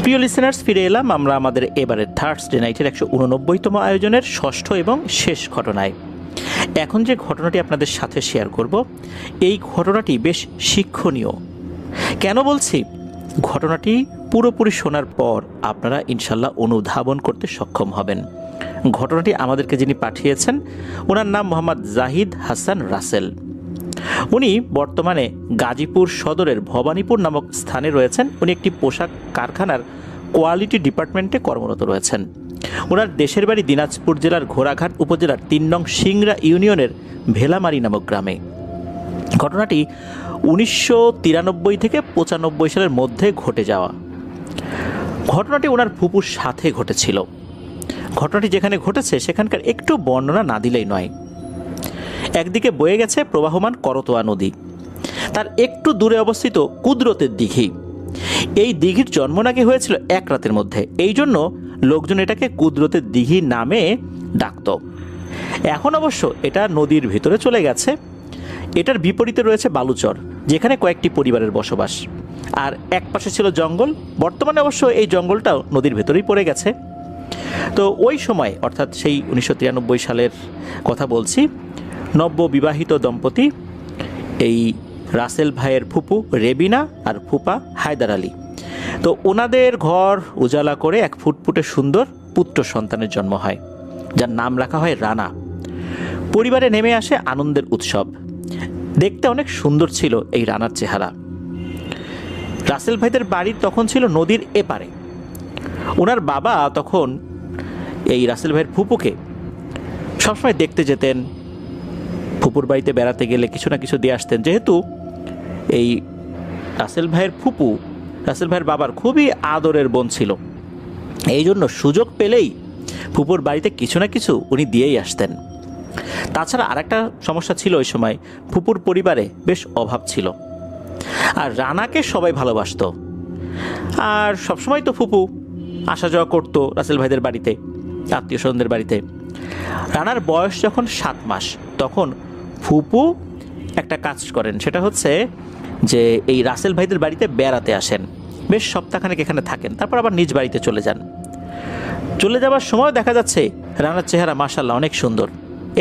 প্রিয় লিসেনার্স, ফিরে এলাম আমরা আমাদের এবারের থার্সডে নাইটের 189তম আয়োজনের ষষ্ঠ এবং শেষ ঘটনায়। এখন যে ঘটনাটি আপনাদের সাথে শেয়ার করব, এই ঘটনাটি বেশ শিক্ষণীয়। কেন বলছি? ঘটনাটি পুরোপুরি শোনার পর আপনারা ইনশাল্লাহ অনুধাবন করতে সক্ষম হবেন। ঘটনাটি আমাদেরকে যিনি পাঠিয়েছেন ওনার নাম মোহাম্মদ জাহিদ হাসান রাসেল। উনি বর্তমানে গাজীপুর সদরের ভবানীপুর নামক স্থানে রয়েছেন। উনি একটি পোশাক কারখানার কোয়ালিটি ডিপার্টমেন্টে কর্মরত রয়েছেন। ওনার দেশের বাড়ি দিনাজপুর জেলার ঘোড়াঘাট উপজেলার 3 নং সিংড়া ইউনিয়নের ভেলামারি নামক গ্রামে। ঘটনাটি 1993 থেকে 95 সালের মধ্যে ঘটে যাওয়া। ঘটনাটি ওনার ফুপুর সাথে ঘটেছিল। ঘটনাটি যেখানে ঘটেছে সেখানকার একটু বর্ণনা না দিলেই নয়। একদিকে বয়ে গেছে প্রবাহমান করতোয়া নদী, তার একটু দূরে অবস্থিত কুদরতের দিঘি। এই দিঘির জন্ম নাকি হয়েছিল 1 রাতের মধ্যে, এই জন্য লোকজন এটাকে কুদরতের দিঘি নামে ডাকত। এখন অবশ্য এটা নদীর ভিতরে চলে গেছে। এটার বিপরীতে রয়েছে বালুচর, যেখানে কয়েকটি পরিবারের বসবাস, আর এক পাশে ছিল জঙ্গল। বর্তমানে অবশ্য এই জঙ্গলটাও নদীর ভেতরেই পড়ে গেছে। তো ওই সময়, অর্থাৎ সেই 1993 সালের কথা বলছি, নব্য বিবাহিত দম্পতি এই রাসেল ভাইয়ের ফুপু রেবিনা আর ফুপা হায়দার আলী, তো ওনাদের ঘর উজালা করে এক ফুটফুটে সুন্দর পুত্র সন্তানের জন্ম হয়, যার নাম রাখা হয় রানা। পরিবারে নেমে আসে আনন্দের উৎসব। দেখতে অনেক সুন্দর ছিল এই রানার চেহারা। রাসেল ভাইদের বাড়ি তখন ছিল নদীর এপারে। ওনার বাবা তখন এই রাসেল ভাইয়ের ফুপুকে সবসময় দেখতে যেতেন, ফুপুর বাড়িতে বেড়াতে গেলে কিছু না কিছু দিয়ে আসতেন। যেহেতু এই রাসেল ভাইয়ের ফুপু রাসেল ভাইয়ের বাবার খুবই আদরের বোন ছিল, এই জন্য সুযোগ পেলেই ফুপুর বাড়িতে কিছু না কিছু উনি দিয়েই আসতেন। তাছাড়া আরেকটা সমস্যা ছিল, ওই সময় ফুপুর পরিবারে বেশ অভাব ছিল, আর রানাকে সবাই ভালোবাসতো। আর সবসময় তো ফুপু আসা যাওয়া করতো রাসেল ভাইদের বাড়িতে, আত্মীয় স্বজনদের বাড়িতে। রানার বয়স যখন 7 মাস, তখন ফুপু একটা কাজ করেন, সেটা হচ্ছে যে এই রাসেল ভাইদের বাড়িতে বেড়াতে আসেন, বেশ সপ্তাহখানেক এখানে থাকেন, তারপর আবার নিজ বাড়িতে চলে যান। চলে যাওয়ার সময় দেখা যাচ্ছে রানার চেহারা মাশাআল্লাহ অনেক সুন্দর।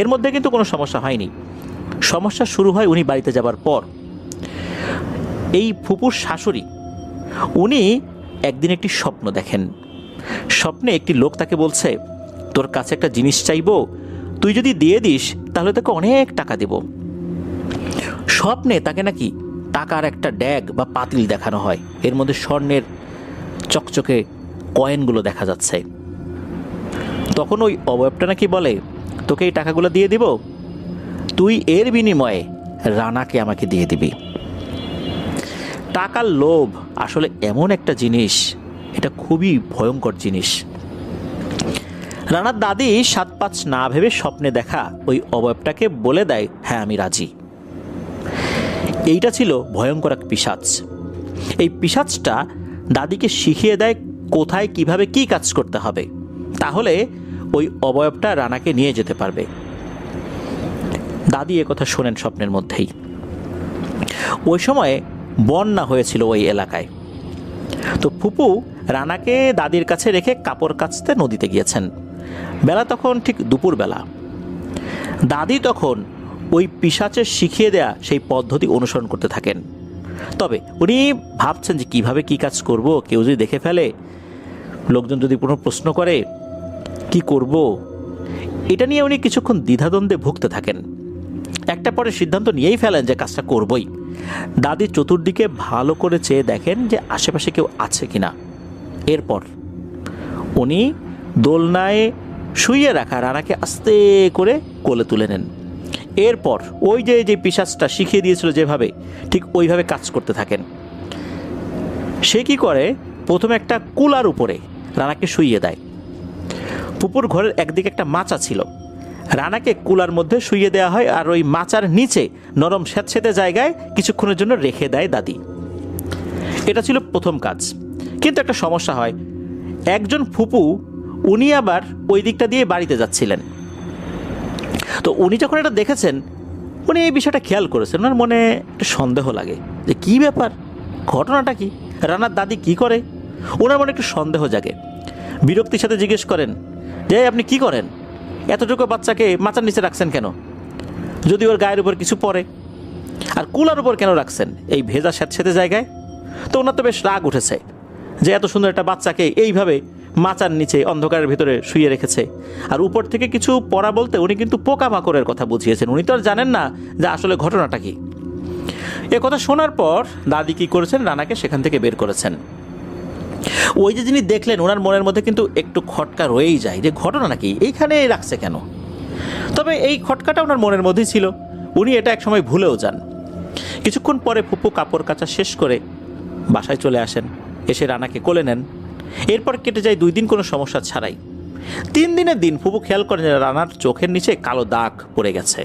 এর মধ্যে কিন্তু কোনো সমস্যা হয়নি। সমস্যা শুরু হয় উনি বাড়িতে যাবার পর। এই ফুপুর শাশুড়ি উনি একদিন একটি স্বপ্ন দেখেন। স্বপ্নে একটি লোক তাকে বলছে, তোর কাছে একটা জিনিস চাইবো, তুই যদি দিয়ে দিস তাহলে তাকে অনেক টাকা দেব। স্বপ্নে তাকে নাকি টাকার একটা ড্যাগ বা পাতিল দেখানো হয়, এর মধ্যে স্বর্ণের চকচকে কয়েনগুলো দেখা যাচ্ছে। তখন ওই অবয়বটা নাকি বলে, তোকে এই টাকাগুলো দিয়ে দিব, তুই এর বিনিময়ে রানাকে আমাকে দিয়ে দিবি। টাকার লোভ আসলে এমন একটা জিনিস, এটা খুবই ভয়ঙ্কর জিনিস। রানার দাদি 7-5 না ভেবে স্বপ্নে দেখা ওই অবয়বটাকে বলে দেয়, হ্যাঁ আমি রাজি। এইটা ছিল ভয়ঙ্কর এক পিশাচ। এই পিশাচটা দাদিকে শিখিয়ে দেয় কোথায় কিভাবে কি কাজ করতে হবে, তাহলে ওই অবয়বটা রানাকে নিয়ে যেতে পারবে। দাদি একথা শোনেন স্বপ্নের মধ্যেই। ওই সময়ে বন্যা হয়েছিল ওই এলাকায়। তো ফুপু রানাকে দাদির কাছে রেখে কাপড় কাচতে নদীতে গিয়েছেন। বেলা তখন ঠিক দুপুরবেলা। দাদি তখন ওই পিশাচের শিখিয়ে দেয়া সেই পদ্ধতি অনুসরণ করতে থাকেন। তবে উনি ভাবছেন যে কিভাবে কি কাজ করব, কেউ যদি দেখে ফেলে, লোকজন যদি কোনো প্রশ্ন করে, কি করব, এটা নিয়ে উনি কিছুক্ষণ দ্বিধাদ্বন্দ্বে ভুগতে থাকেন। একটা পরে সিদ্ধান্ত নিয়েই ফেলেন যে কাজটা করবই। দাদি চতুর্দিকে ভালো করে চেয়ে দেখেন যে আশেপাশে কেউ আছে কিনা। এরপর উনি দোলনায় শুইয়ে রাখা রানাকে আস্তে করে কোলে তুলে নেন। এরপর ওই যে পিশাচটা শিখিয়ে দিয়েছিল যেভাবে, ঠিক ওইভাবে কাজ করতে থাকেন। সে কি করে, প্রথমে একটা কুলার উপরে রানাকে শুইয়ে দেয়। পুপুর ঘরের একদিকে একটা মাচা ছিল, রানাকে কুলার মধ্যে শুইয়ে দেওয়া হয়, আর ওই মাচার নিচে নরম স্যাঁতসেঁতে জায়গায় কিছুক্ষণের জন্য রেখে দেয় দাদি। এটা ছিল প্রথম কাজ। কিন্তু একটা সমস্যা হয়, একজন ফুপু উনি আবার ওই দিকটা দিয়ে বাড়িতে যাচ্ছিলেন। তো উনি যখন এটা দেখেছেন, উনি এই বিষয়টা খেয়াল করেছেন। ওনার মনে একটা সন্দেহ লাগে যে কী ব্যাপার, ঘটনাটা কি, রানার দাদি কি করে। ওনার মনে একটু সন্দেহ জাগে। বিরক্তির সাথে জিজ্ঞেস করেন যে আপনি কি করেন, এতটুকু বাচ্চাকে মাচার নিচে রাখছেন কেন, যদি ওর গায়ের উপর কিছু পড়ে, আর কুলার উপর কেন রাখছেন এই ভেজা স্যাঁতসেঁতে জায়গায়। তো ওনার তো বেশ রাগ উঠেছে যে এত সুন্দর একটা বাচ্চাকে এইভাবে মাচার নিচে অন্ধকারের ভিতরে শুয়ে রেখেছে। আর উপর থেকে কিছু পড়া বলতে উনি কিন্তু পোকামাকড়ের কথা বুঝিয়েছেন, উনি তো আর জানেন না যে আসলে ঘটনাটা কি। এ কথা শোনার পর দাদি কি করেছেন, রানাকে সেখান থেকে বের করেছেন। ওই যে যিনি দেখলেন, ওনার মনের মধ্যে কিন্তু একটু খটকা রয়েই যায় যে ঘটনা নাকি, এইখানে রাখছে কেন। তবে এই খটকাটা ওনার মনের মধ্যেই ছিল, উনি এটা এক সময় ভুলেও যান। কিছুক্ষণ পরে ফুপু কাপড় কাচা শেষ করে বাসায় চলে আসেন, এসে রানাকে কোলে নেন। এরপর কেটে যায় 2 দিন কোনো সমস্যা ছাড়াই। 3 দিনের দিন ফুপু খেয়াল করেন যে রানার চোখের নিচে কালো দাগ পড়ে গেছে,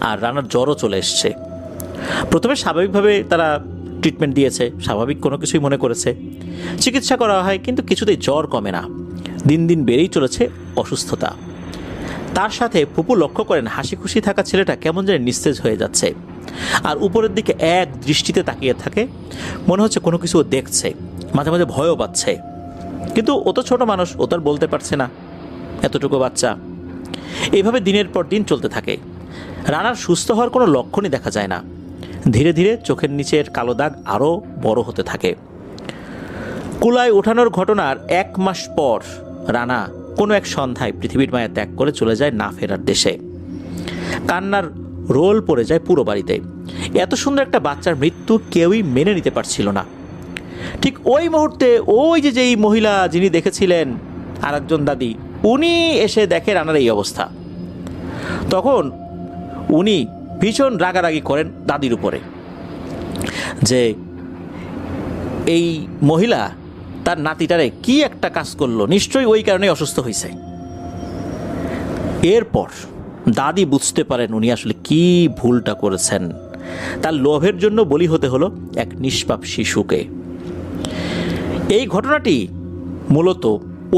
আর রানার জ্বরও চলে এসছে। প্রথমে স্বাভাবিকভাবে তারা ট্রিটমেন্ট দিয়েছে, স্বাভাবিক কোনো কিছুই মনে করেছে, চিকিৎসা করা হয়, কিন্তু কিছুতেই জ্বর কমে না। দিন দিন বেড়েই চলেছে অসুস্থতা। তার সাথে ফুপু লক্ষ্য করেন হাসি খুশি থাকা ছেলেটা কেমন যেন নিস্তেজ হয়ে যাচ্ছে, আর উপরের দিকে এক দৃষ্টিতে তাকিয়ে থাকে। মনে হচ্ছে কোনো কিছু ও দেখছে, মাঝে মাঝে ভয়ও পাচ্ছে। কিন্তু ও তো ছোট মানুষ, ও তো আর বলতে পারছে না, এতটুকু বাচ্চা। এইভাবে দিনের পর দিন চলতে থাকে। রানার সুস্থ হওয়ার কোনো লক্ষণই দেখা যায় না। ধীরে ধীরে চোখের নিচের কালো দাগ আরও বড় হতে থাকে। কুলায় ওঠানোর ঘটনার 1 মাস পর রানা কোনো এক সন্ধ্যায় পৃথিবীর মায়া ত্যাগ করে চলে যায় না ফেরার দেশে। কান্নার রোল পড়ে যায় পুরো বাড়িতে। এত সুন্দর একটা বাচ্চার মৃত্যু কেউই মেনে নিতে পারছিল না। ঠিক ওই মুহূর্তে ওই যেই মহিলা যিনি দেখেছিলেন আর একজন দাদি, উনি এসে দেখে রানার এই অবস্থা। তখন উনি ভীষণ রাগারাগি করেন দাদির উপরে যে এই মহিলা তার নাতিটারে কি একটা কাজ করলো, নিশ্চয়ই ওই কারণে অসুস্থ হয়েছে। এরপর দাদি বুঝতে পারেন উনি আসলে কি ভুলটা করেছেন। তার লোভের জন্য বলি হতে হলো এক নিষ্পাপ শিশুকে। এই ঘটনাটি মূলত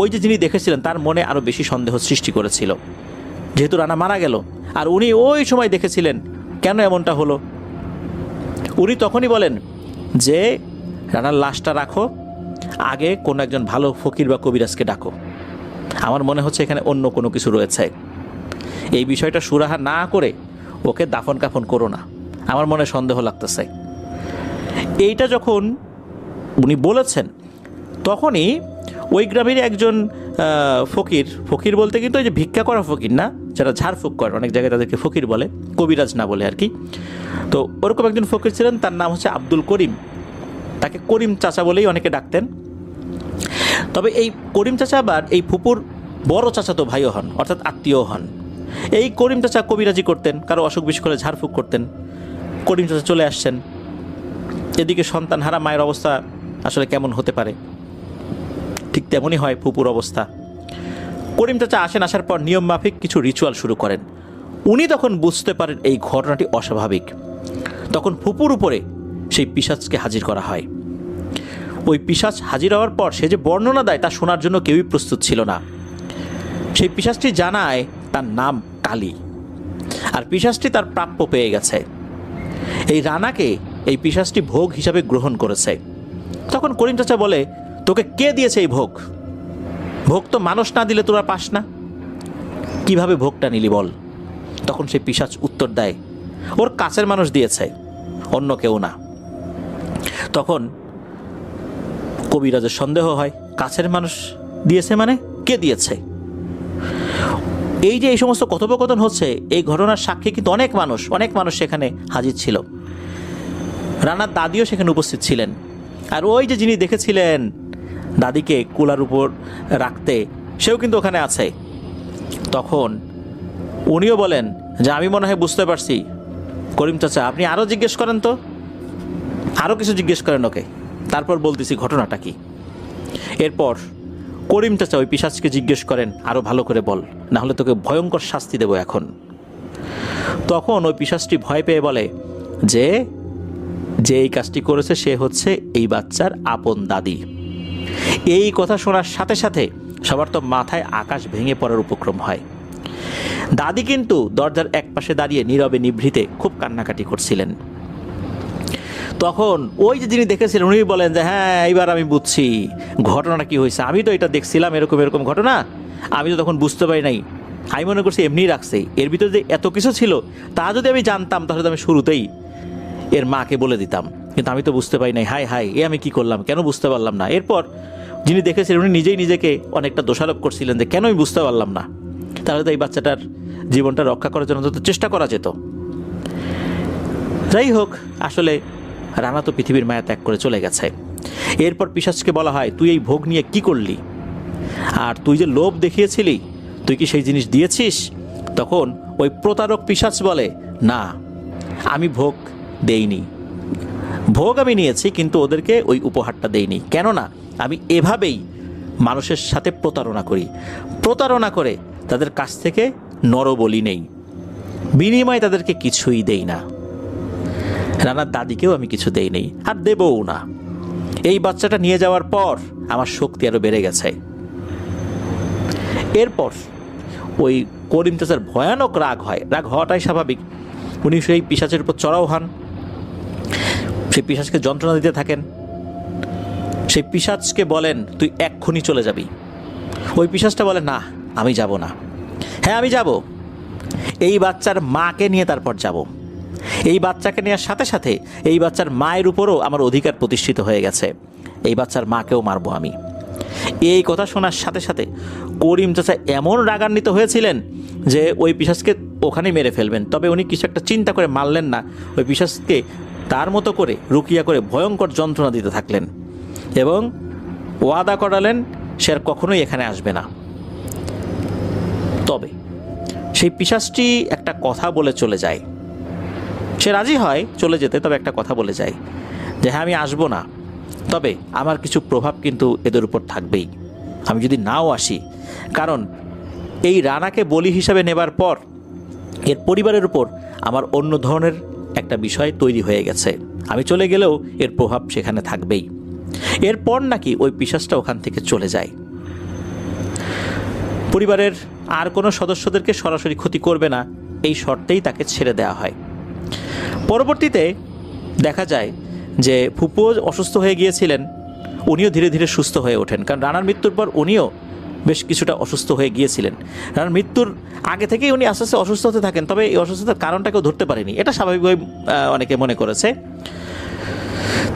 ওই যে যিনি দেখেছিলেন তার মনে আরও বেশি সন্দেহ সৃষ্টি করেছিল, যেহেতু রানা মারা গেল আর উনি ওই সময় দেখেছিলেন। কেন এমনটা হলো? উনি তখনই বলেন যে রানার লাশটা রাখো, আগে কোনো একজন ভালো ফকির বা কবিরাজকে ডাকো। আমার মনে হচ্ছে এখানে অন্য কোনো কিছু রয়েছে। এই বিষয়টা সুরাহা না করে ওকে দাফন কাফন করো না, আমার মনে সন্দেহ লাগতেছে। এইটা যখন উনি বলেছেন তখনই ওই গ্রামের একজন ফকির বলতে কিন্তু ওই যে ভিক্ষা করা ফকির না, যারা ঝাড়ফুঁক করে, অনেক জায়গায় তাদেরকে ফকির বলে, কবিরাজ না বলে আর কি। তো ওরকম একজন ফকির ছিলেন, তার নাম হচ্ছে আব্দুল করিম। তাকে করিম চাচা বলেই অনেকে ডাকতেন। তবে এই করিম চাচা আবার এই ফুপুর বড় চাচাতো ভাইও হন, অর্থাৎ আত্মীয় হন। এই করিম চাচা কবিরাজি করতেন, কারো অসুখ বিসুখ করে ঝাড়ফুঁক করতেন। করিম চাচা চলে আসছেন। এদিকে সন্তান হারা মায়ের অবস্থা আসলে কেমন হতে পারে, ঠিক তেমনই হয় ফুপুর অবস্থা। করিম চাচা আসেন, আসার পর নিয়ম মাফিক কিছু রিচুয়াল শুরু করেন। উনি তখন বুঝতে পারেন এই ঘটনাটি অস্বাভাবিক। তখন ফুপুর উপরে সেই পিশাচকে হাজির করা হয়। ওই পিশাচ হাজির হওয়ার পর সে যে বর্ণনা দেয় তা শোনার জন্য কেউই প্রস্তুত ছিল না। সেই পিশাচটি জানায় তার নাম কালী, আর পিশাচটি তার প্রাপ্য পেয়ে গেছে। এই রানাকে এই পিশাচটি ভোগ হিসাবে গ্রহণ করেছে। তখন করিম চাচা বলে, তোকে কে দিয়েছে এই ভোগ? ভোগ তো মানুষ না দিলে তোরা পাস না, কিভাবে ভোগটা নিলি বল? তখন সেই পিশাচ উত্তর দেয়, ওর কাছের মানুষ দিয়েছে, অন্য কেউ না। তখন কবিরাজের সন্দেহ হয়, কাছের মানুষ দিয়েছে মানে কে দিয়েছে? এই যে এই সমস্ত কথোপকথন হচ্ছে, এই ঘটনার সাক্ষী কিন্তু অনেক মানুষ সেখানে হাজির ছিল। রানার দাদিও সেখানে উপস্থিত ছিলেন। আর ওই যে যিনি দেখেছিলেন দাদিকে কুলার উপর রাখতে, সেও কিন্তু ওখানে আছে। তখন উনিও বলেন যে আমি মনে হয় বুঝতে পারছি, করিম চাচা আপনি আরও জিজ্ঞেস করেন, তো আরও কিছু জিজ্ঞেস করেন ওকে, তারপর বলতেছি ঘটনাটা কি। এরপর করিম চাচা ওই পিশাচকে জিজ্ঞেস করেন, আরও ভালো করে বল, না হলে তোকে ভয়ঙ্কর শাস্তি দেব এখন। তখন ওই পিশাচটি ভয় পেয়ে বলে যে যে এই কাজটি করেছে সে হচ্ছে এই বাচ্চার আপন দাদি। এই কথা শোনার সাথে সাথে সবার তো মাথায় আকাশ ভেঙে পড়ার উপক্রম হয়। দাদি কিন্তু দরজার এক পাশে দাঁড়িয়ে নীরবে নিভৃতে খুব কান্নাকাটি করছিলেন। তখন ওই যে যিনি দেখেছিলেন উনি বলেন যে হ্যাঁ, এইবার আমি বুঝছি ঘটনাটা কি হয়েছে। আমি তো এটা দেখছিলাম এরকম ঘটনা, আমি তো তখন বুঝতে পারি নাই, আমি মনে করছি এমনিই রাখছে। এর ভিতরে যে এত কিছু ছিল তা যদি আমি জানতাম তাহলে তো আমি শুরুতেই এর মাকে বলে দিতাম, কিন্তু আমি তো বুঝতে পারি নাই। হাই এ আমি কি করলাম, কেন বুঝতে পারলাম না? এরপর যিনি দেখেছিলেন উনি নিজেই নিজেকে অনেকটা দোষারোপ করছিলেন যে কেন আমি বুঝতে পারলাম না, তাহলে তো এই বাচ্চাটার জীবনটা রক্ষা করার জন্য তো চেষ্টা করা যেত। যাই হোক, আসলে রানা তো পৃথিবীর মায়া ত্যাগ করে চলে গেছে। এরপর পিশাচকে বলা হয়, তুই এই ভোগ নিয়ে কি করলি? আর তুই যে লোভ দেখিয়েছিলি, তুই কি সেই জিনিস দিয়েছিস? তখন ওই প্রতারক পিশাচ বলে, না আমি ভোগ দেইনি, ভোগ আমি নিয়েছি কিন্তু ওদেরকে ওই উপহারটা দেইনি। কেননা আমি এভাবেই মানুষের সাথে প্রতারণা করে তাদের কাছ থেকে নরবলি নেই, বিনিময়ে তাদেরকে কিছুই দেই না। রানার দাদিকেও আমি কিছু দেই নেই, আর দেবও না। এই বাচ্চাটা নিয়ে যাওয়ার পর আমার শক্তি আরও বেড়ে গেছে। এরপর ওই করিম চাচার ভয়ানক রাগ হয়, রাগ হওয়াটাই স্বাভাবিক। উনি সেই পিশাচের উপর চড়াও হন, সেই পিশাচকে যন্ত্রণা দিতে থাকেন। সেই পিশাচকে বলেন তুই এক্ষুনি চলে যাবি। ওই পিশাচটা বলে না, আমি যাব না। হ্যাঁ আমি যাব, এই বাচ্চার মাকে নিয়ে তারপর যাব। এই বাচ্চাকে নেওয়ার সাথে সাথে এই বাচ্চার মায়ের উপরও আমার অধিকার প্রতিষ্ঠিত হয়ে গেছে, এই বাচ্চার মাকেও মারবো আমি। এই কথা শোনার সাথে সাথে করিম চাচা এমন রাগান্বিত হয়েছিলেন যে ওই পিশাচকে ওখানেই মেরে ফেলবেন। তবে উনি কিছু একটা চিন্তা করে মারলেন না, ওই পিশাচকে তার মতো করে রুকিয়া করে ভয়ঙ্কর যন্ত্রণা দিতে থাকলেন এবং ওয়াদা করালেন সে আর কখনোই এখানে আসবে না। তবে সেই পিশাচটি একটা কথা বলে চলে যায়। সে রাজি হয় চলে যেতে, তবে একটা কথা বলে যায় যে হ্যাঁ আমি আসবো না, তবে আমার কিছু প্রভাব কিন্তু এদের উপর থাকবেই, আমি যদি নাও আসি। কারণ এই রানাকে বলি হিসাবে নেবার পর এর পরিবারের উপর আমার অন্য ধরনের একটা বিষয় তৈরি হয়ে গেছে, আমি চলে গেলেও এর প্রভাব সেখানে থাকবেই। এরপর নাকি ওই পিশাচটা ওখান থেকে চলে যায়, পরিবারের আর কোনো সদস্যদেরকে সরাসরি ক্ষতি করবে না এই শর্তেই তাকে ছেড়ে দেওয়া হয়। পরবর্তীতে দেখা যায় যে ফুপুও অসুস্থ হয়ে গিয়েছিলেন, উনিও ধীরে ধীরে সুস্থ হয়ে ওঠেন। কারণ রানার মৃত্যুর পর উনিও বেশ কিছুটা অসুস্থ হয়ে গিয়েছিলেন। রানার মৃত্যুর আগে থেকেই উনি আস্তে আস্তে অসুস্থ হতে থাকেন, তবে এই অসুস্থতার কারণটাকেও ধরতে পারেনি, এটা স্বাভাবিকভাবে অনেকে মনে করেছে।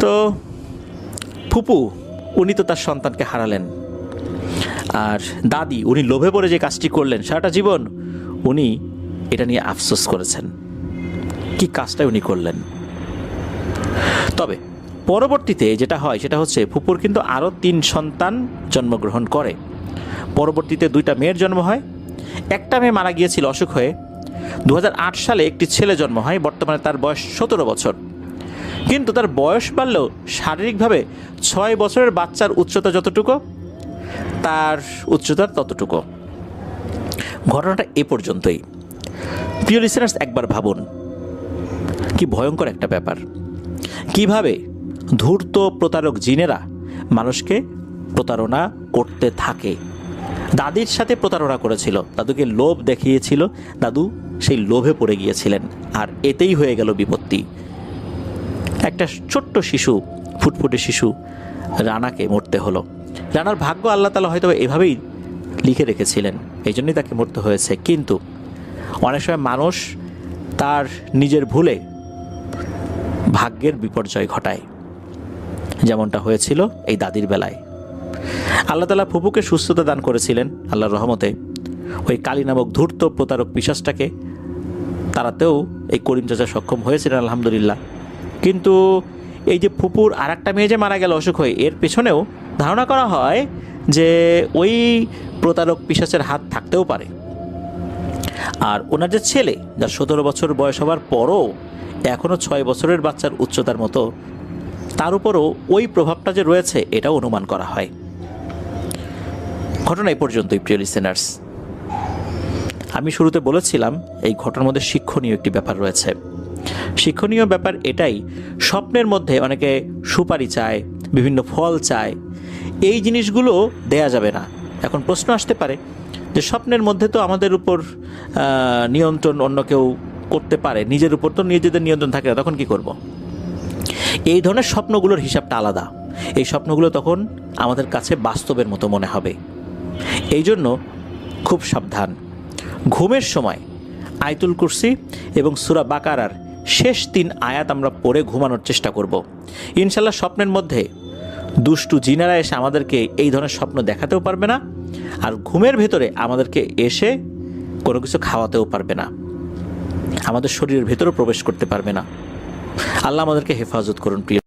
তো ফুপু উনি তো তার সন্তানকে হারালেন, আর দাদি উনি লোভে পড়ে যে কাজটি করলেন সারাটা জীবন উনি এটা নিয়ে আফসোস করেছেন, কি কাজটা উনি করলেন। তবে পরবর্তীতে যেটা হয় সেটা হচ্ছে ফুপুর কিন্তু আরও 3 সন্তান জন্মগ্রহণ করে। পরবর্তীতে 2টা মেয়ের জন্ম হয়, একটা মেয়ে মারা গিয়েছিল অসুখ হয়ে। 2008 সালে একটি ছেলে জন্ম হয়, বর্তমানে তার বয়স 17 বছর। কিন্তু তার বয়স বাড়লেও শারীরিকভাবে 6 বছরের বাচ্চার উচ্চতা যতটুকু তার উচ্চতার ততটুকু। ঘটনাটা এ পর্যন্তই। প্রিয় লিসেনার্স, একবার ভাবুন কি ভয়ঙ্কর একটা ব্যাপার, কিভাবে ধূর্ত প্রতারক জিনেরা মানুষকে প্রতারণা করতে থাকে। দাদির সাথে প্রতারণা করেছিল, দাদুকে লোভ দেখিয়েছিল, দাদু সেই লোভে পড়ে গিয়েছিলেন, আর এতেই হয়ে গেল বিপত্তি। একটা ছোট্ট শিশু, ফুটফুটে শিশু রানাকে মরতে হলো। রানার ভাগ্য আল্লাহ তাআলা হয়তো এভাবেই লিখে রেখেছিলেন, এই জন্যই তাকে মরতে হয়েছে। কিন্তু অনেক সময় মানুষ তার নিজের ভুলে ভাগ্যের বিপর্যয় ঘটায়, যেমনটা হয়েছিল এই দাদির বেলায়। আল্লাহ তাআলা ফুপুকে সুস্থতা দান করেছিলেন আল্লাহর রহমতে। ওই কালী নামক ধূর্ত প্রতারক পিশাচটাকে তাড়াতেও এই করিম চাচা সক্ষম হয়েছিলেন আলহামদুলিল্লাহ। কিন্তু এই যে ফুপুর আর একটা মেয়ে যে মারা গেল অসুখ হয়ে, এর পেছনেও ধারণা করা হয় যে ওই প্রতারক পিশাচের হাত থাকতেও পারে। আর ওনার যে ছেলে, যার 17 বছর বয়স হবার পরও এখনও 6 বছরের বাচ্চার উচ্চতার মতো, তার উপরও ওই প্রভাবটা যে রয়েছে এটাও অনুমান করা হয়। ঘটনা এই পর্যন্তই প্রিয় লিসেনার্স। আমি শুরুতে বলেছিলাম এই ঘটনার মধ্যে শিক্ষণীয় একটি ব্যাপার রয়েছে। শিক্ষণীয় ব্যাপার এটাই, স্বপ্নের মধ্যে অনেকে সুপারি চায়, বিভিন্ন ফল চায়, এই জিনিসগুলো দেয়া যাবে না। এখন প্রশ্ন আসতে পারে যে স্বপ্নের মধ্যে তো আমাদের উপর নিয়ন্ত্রণ অন্য কেউ করতে পারে, নিজের উপর তো নিজেদের নিয়ন্ত্রণ থাকে না, তখন কি করব? এই ধরনের স্বপ্নগুলোর হিসাবটা আলাদা। এই স্বপ্নগুলো তখন আমাদের কাছে বাস্তবের মতো মনে হবে। এই জন্য খুব সাবধান। ঘুমের সময় আয়াতুল কুরসি এবং সূরা বাকারার শেষ 3 আয়াত আমরা পড়ে ঘুমানোর চেষ্টা করব। ইনশাল্লাহ স্বপ্নের মধ্যে দুষ্টু জিনেরা এসে আমাদেরকে এই ধরনের স্বপ্ন দেখাতেও পারবে না, আর ঘুমের ভেতরে আমাদেরকে এসে কোনো কিছু খাওয়াতেও পারবে না, আমাদের শরীরের ভেতরেও প্রবেশ করতে পারবে না। আল্লাহ আমাদেরকে হেফাজত করুন প্রিয়।